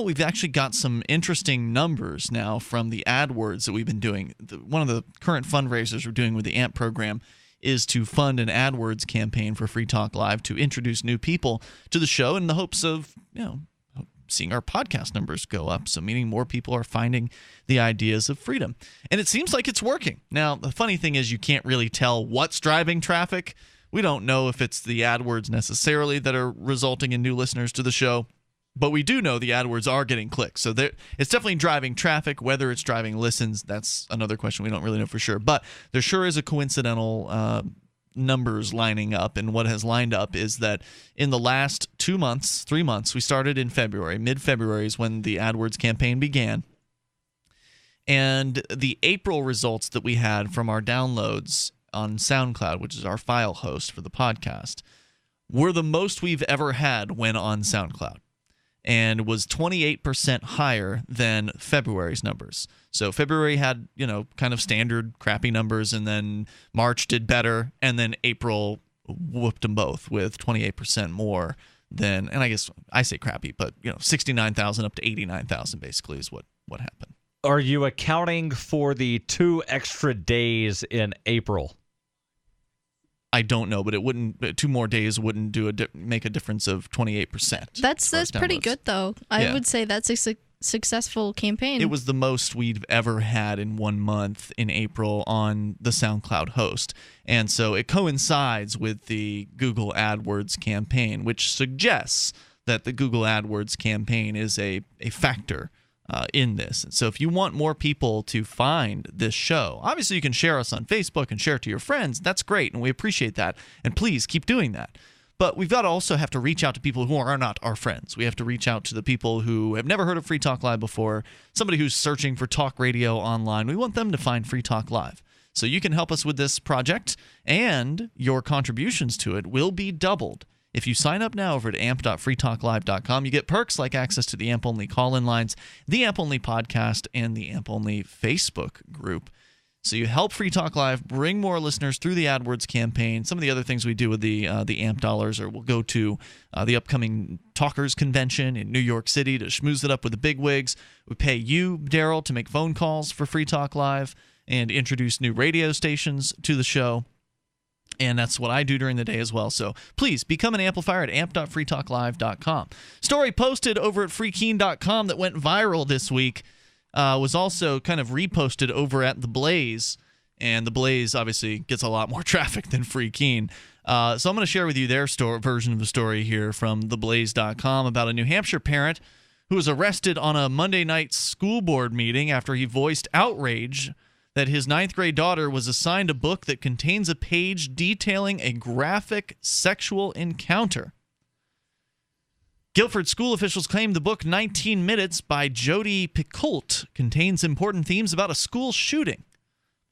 We've actually got some interesting numbers now from the AdWords that we've been doing. One of the current fundraisers we're doing with the AMP program is to fund an AdWords campaign for Free Talk Live to introduce new people to the show in the hopes of, seeing our podcast numbers go up, so meaning more people are finding the ideas of freedom. And it seems like it's working. Now, the funny thing is you can't really tell what's driving traffic. We don't know if it's the AdWords necessarily that are resulting in new listeners to the show, but we do know the AdWords are getting clicks. So it's definitely driving traffic. Whether it's driving listens, that's another question we don't really know for sure. But there sure is a coincidental numbers lining up, and what has lined up is that in the last 3 months, we started in February. Mid-February is when the AdWords campaign began, and the April results that we had from our downloads on SoundCloud, which is our file host for the podcast, were the most we've ever had when on SoundCloud, and was 28% higher than February's numbers. So February had, kind of standard crappy numbers, and then March did better, and then April whooped them both with 28% more than, and I guess I say crappy, but 69,000 up to 89,000 basically is what happened. Are you accounting for the 2 extra days in April? I don't know, but it wouldn't. 2 more days wouldn't make a difference of 28%. That's pretty good, though. I would say that's a successful campaign. It was the most we've ever had in 1 month in April on the SoundCloud host, and so it coincides with the Google AdWords campaign, which suggests that the Google AdWords campaign is a factor in this. And so if you want more people to find this show, obviously you can share us on Facebook and share it to your friends. That's great, and we appreciate that. And please keep doing that. But we've got to also have to reach out to people who are not our friends. We have to reach out to the people who have never heard of Free Talk Live before, somebody who's searching for talk radio online. We want them to find Free Talk Live. So you can help us with this project, and your contributions to it will be doubled. If you sign up now over at amp.freetalklive.com, you get perks like access to the AMP-only call-in lines, the AMP-only podcast, and the AMP-only Facebook group. So you help Free Talk Live bring more listeners through the AdWords campaign. Some of the other things we do with the AMP dollars are we'll go to the upcoming Talkers Convention in New York City to schmooze it up with the bigwigs. We pay you, Daryl, to make phone calls for Free Talk Live and introduce new radio stations to the show. And that's what I do during the day as well. So please become an amplifier at amp.freetalklive.com. Story posted over at freekeen.com that went viral this week was also kind of reposted over at The Blaze. And The Blaze obviously gets a lot more traffic than Freekeen. So I'm going to share with you their version of the story here from theblaze.com about a New Hampshire parent who was arrested on a Monday night school board meeting after he voiced outrage that his 9th grade daughter was assigned a book that contains a page detailing a graphic sexual encounter. Guilford school officials claim the book 19 Minutes by Jodi Picoult contains important themes about a school shooting.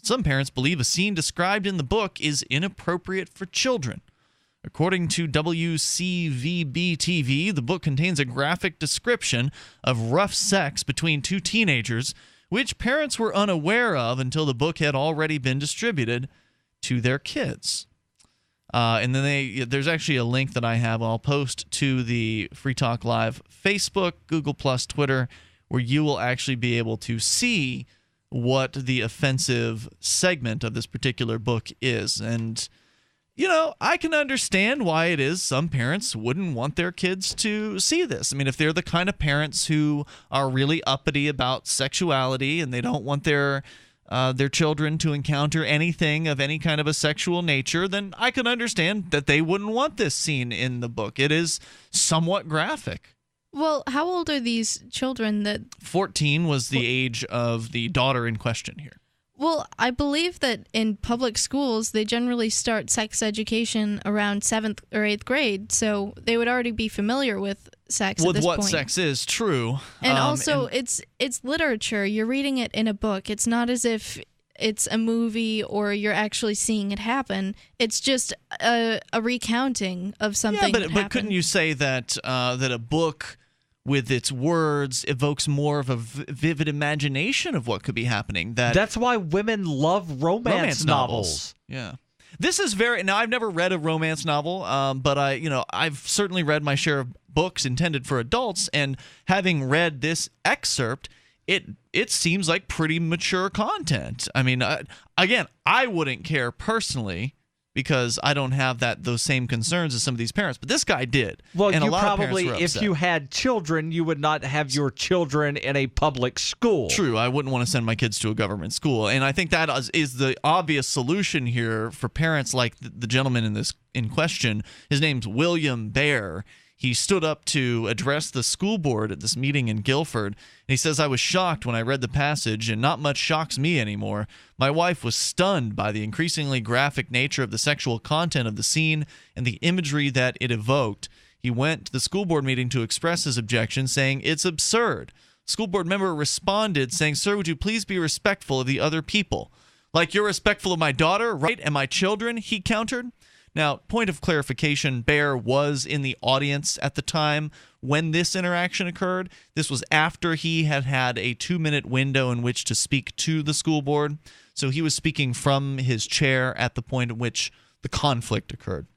Some parents believe a scene described in the book is inappropriate for children. According to WCVB-TV, the book contains a graphic description of rough sex between 2 teenagers, which parents were unaware of until the book had already been distributed to their kids. And then there's actually a link that I have I'll post to the Free Talk Live Facebook, Google+, Twitter, where you will actually be able to see what the offensive segment of this particular book is. And I can understand why it is some parents wouldn't want their kids to see this. I mean, if they're the kind of parents who are really uppity about sexuality and they don't want their their children to encounter anything of any kind of a sexual nature, then I can understand that they wouldn't want this scene in the book. It is somewhat graphic. Well, how old are these children that 14 was the age of the daughter in question here. Well, I believe that in public schools, they generally start sex education around 7th or 8th grade, so they would already be familiar with sex at With this what point. sex is, true. And also, it's literature. You're reading it in a book. It's not as if it's a movie or you're actually seeing it happen. It's just a recounting of something that happened. But couldn't you say that that a book with its words evokes more of a vivid imagination of what could be happening? That's why women love romance novels. Yeah. This is now I've never read a romance novel, but I've certainly read my share of books intended for adults, and having read this excerpt, it seems like pretty mature content. I mean, again, I wouldn't care personally because I don't have those same concerns as some of these parents, but this guy did. Well, and you a lot probably, of parents were upset. if you had children, you would not have your children in a public school. True, I wouldn't want to send my kids to a government school, and I think that is the obvious solution here for parents like the gentleman in question. His name's William Baer. He stood up to address the school board at this meeting in Guilford. And he says, "I was shocked when I read the passage, and not much shocks me anymore. My wife was stunned by the increasingly graphic nature of the sexual content of the scene and the imagery that it evoked." He went to the school board meeting to express his objection, saying, "It's absurd." School board member responded, saying, "Sir, would you please be respectful of the other people?" "Like you're respectful of my daughter, right, and my children?" he countered. Now, point of clarification, Baer was in the audience at the time when this interaction occurred. This was after he had had a 2-minute window in which to speak to the school board. So he was speaking from his chair at the point at which the conflict occurred.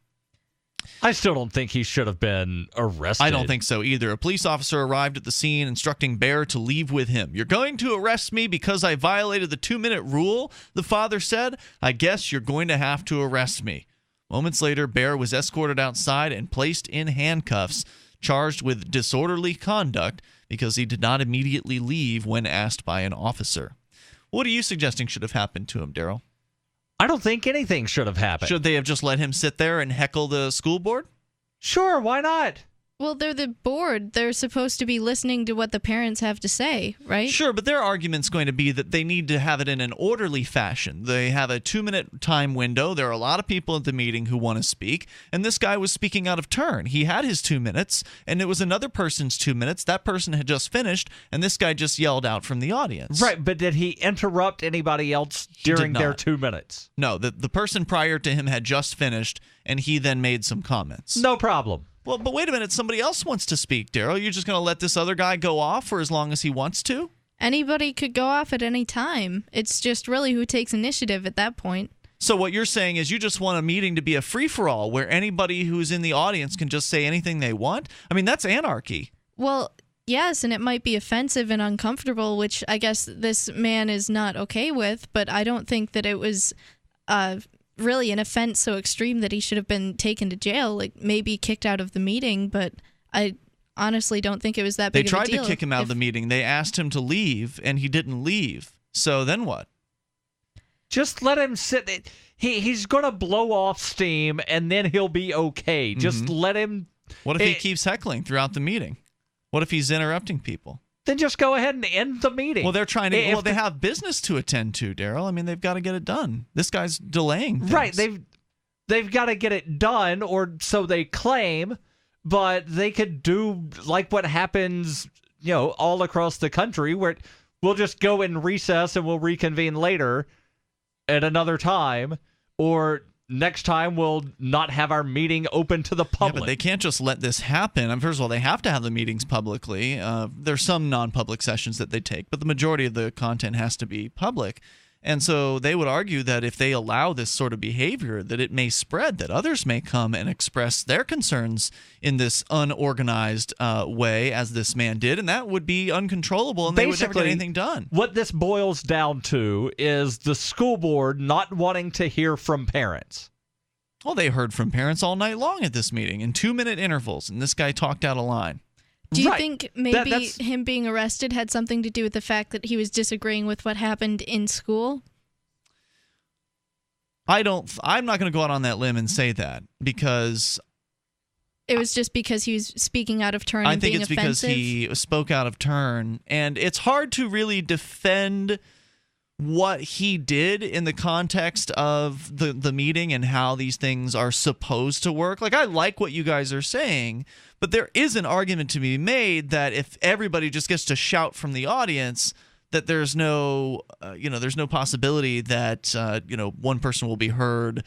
I still don't think he should have been arrested. I don't think so either. A police officer arrived at the scene instructing Baer to leave with him. "You're going to arrest me because I violated the 2-minute rule?" the father said. "I guess you're going to have to arrest me." Moments later, Baer was escorted outside and placed in handcuffs, charged with disorderly conduct because he did not immediately leave when asked by an officer. What are you suggesting should have happened to him, Daryl? I don't think anything should have happened. Should they have just let him sit there and heckle the school board? Sure, why not? Well, they're the board. They're supposed to be listening to what the parents have to say, right? Sure, but their argument's going to be that they need to have it in an orderly fashion. They have a 2-minute time window. There are a lot of people at the meeting who want to speak, and this guy was speaking out of turn. He had his 2 minutes, and it was another person's 2 minutes. That person had just finished, and this guy just yelled out from the audience. Right, but did he interrupt anybody else during their 2 minutes? No, the person prior to him had just finished, and he then made some comments. No problem. Well, but wait a minute. Somebody else wants to speak, Daryl. You're just going to let this other guy go off for as long as he wants to? Anybody could go off at any time. It's just really who takes initiative at that point. So what you're saying is you just want a meeting to be a free-for-all where anybody who's in the audience can just say anything they want? I mean, that's anarchy. Well, yes, and it might be offensive and uncomfortable, which I guess this man is not okay with, but I don't think that it was really an offense so extreme that he should have been taken to jail, like maybe kicked out of the meeting, but I honestly don't think it was that big of a deal. They tried to kick him out of the meeting. They asked him to leave, and he didn't leave. So then what? Just let him sit. He's going to blow off steam, and then he'll be okay. Just let him. What if he keeps heckling throughout the meeting? What if he's interrupting people? Then just go ahead and end the meeting. Well, they're trying to. Well, they have business to attend to, Daryl. I mean, they've got to get it done. This guy's delaying things. Right. They've got to get it done, or so they claim. But they could do like what happens, all across the country, where we'll just go in recess and we'll reconvene later at another time, or next time we'll not have our meeting open to the public. Yeah, but they can't just let this happen. First of all, they have to have the meetings publicly. There's some non-public sessions that they take, but the majority of the content has to be public. And so they would argue that if they allow this sort of behavior, that it may spread, that others may come and express their concerns in this unorganized way, as this man did, and that would be uncontrollable, and they would never get anything done. What this boils down to is the school board not wanting to hear from parents. Well, they heard from parents all night long at this meeting in 2-minute intervals, and this guy talked out of line. Do you think maybe him being arrested had something to do with the fact that he was disagreeing with what happened in school? I'm not going to go out on that limb and say that, because it was just because he was speaking out of turn and being offensive? I think it's because he spoke out of turn, and it's hard to really defend what he did in the context of the meeting and how these things are supposed to work. Like, I like what you guys are saying, but there is an argument to be made that if everybody just gets to shout from the audience, that there's no possibility that one person will be heard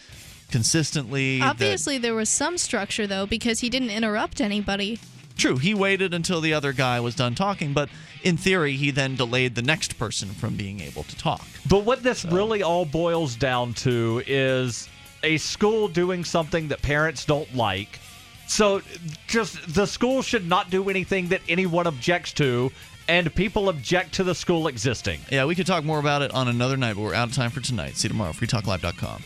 consistently. Obviously, there was some structure, though, because he didn't interrupt anybody. True, he waited until the other guy was done talking, but in theory, he then delayed the next person from being able to talk. But what this really all boils down to is a school doing something that parents don't like. So just the school should not do anything that anyone objects to, and people object to the school existing. Yeah, we could talk more about it on another night, but we're out of time for tonight. See you tomorrow, freetalklive.com.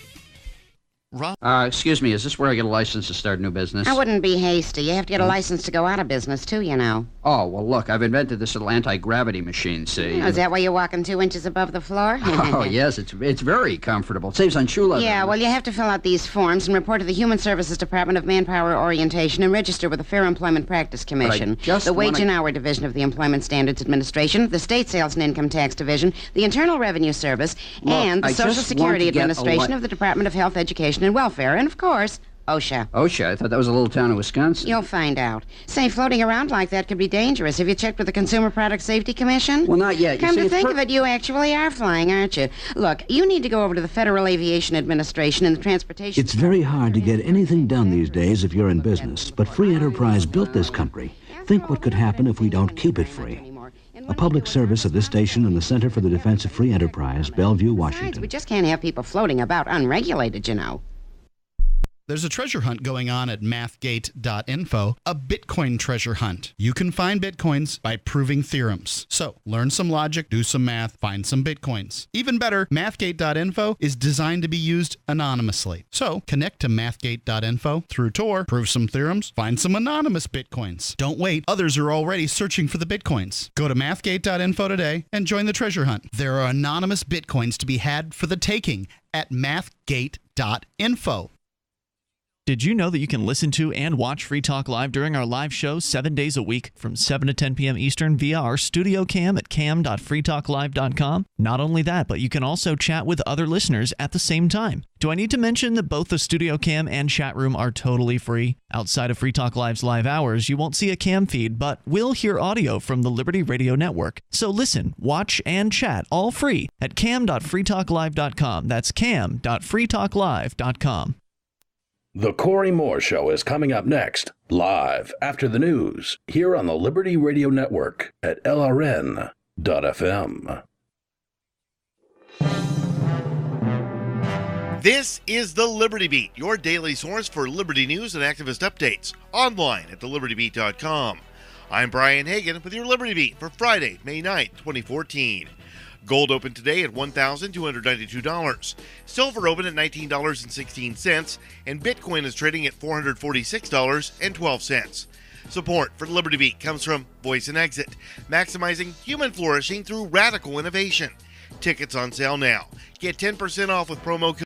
Excuse me, is this where I get a license to start a new business? I wouldn't be hasty. You have to get a license to go out of business, too, you know. Oh, well, look, I've invented this little anti-gravity machine, see? Oh, is that why you're walking 2 inches above the floor? Oh, yes, it's very comfortable. It saves on shoe leather. Yeah, well, you have to fill out these forms and report to the Human Services Department of Manpower Orientation and register with the Fair Employment Practice Commission, the Wage and Hour Division of the Employment Standards Administration, the State Sales and Income Tax Division, the Internal Revenue Service, and the Social Security Administration of the Department of Health, Education, and Welfare, and, of course, OSHA. OSHA? I thought that was a little town in Wisconsin. You'll find out. Say, floating around like that could be dangerous. Have you checked with the Consumer Product Safety Commission? Well, not yet. Come to think of it, you actually are flying, aren't you? Look, you need to go over to the Federal Aviation Administration and the Transportation... It's very hard to get anything done these days if you're in business, but free enterprise built this country. Think what could happen if we don't keep it free. A public service of this station and the Center for the Defense of Free Enterprise, Bellevue, Washington. Besides, we just can't have people floating about unregulated, you know. There's a treasure hunt going on at mathgate.info, a Bitcoin treasure hunt. You can find Bitcoins by proving theorems. So, learn some logic, do some math, find some Bitcoins. Even better, mathgate.info is designed to be used anonymously. So, connect to mathgate.info through Tor, prove some theorems, find some anonymous Bitcoins. Don't wait, others are already searching for the Bitcoins. Go to mathgate.info today and join the treasure hunt. There are anonymous Bitcoins to be had for the taking at mathgate.info. Did you know that you can listen to and watch Free Talk Live during our live show 7 days a week from 7 to 10 p.m. Eastern via our studio cam at cam.freetalklive.com? Not only that, but you can also chat with other listeners at the same time. Do I need to mention that both the studio cam and chat room are totally free? Outside of Free Talk Live's live hours, you won't see a cam feed, but will hear audio from the Liberty Radio Network. So listen, watch, and chat all free at cam.freetalklive.com. That's cam.freetalklive.com. The Corey Moore Show is coming up next, live after the news, here on the Liberty Radio Network at LRN.FM. This is the Liberty Beat, your daily source for liberty news and activist updates, online at thelibertybeat.com. I'm Brian Hagan with your Liberty Beat for Friday, May 9th, 2014. Gold opened today at $1,292. Silver opened at $19.16, and Bitcoin is trading at $446.12. Support for Liberty Beat comes from Voice and Exit, maximizing human flourishing through radical innovation. Tickets on sale now. Get 10% off with promo code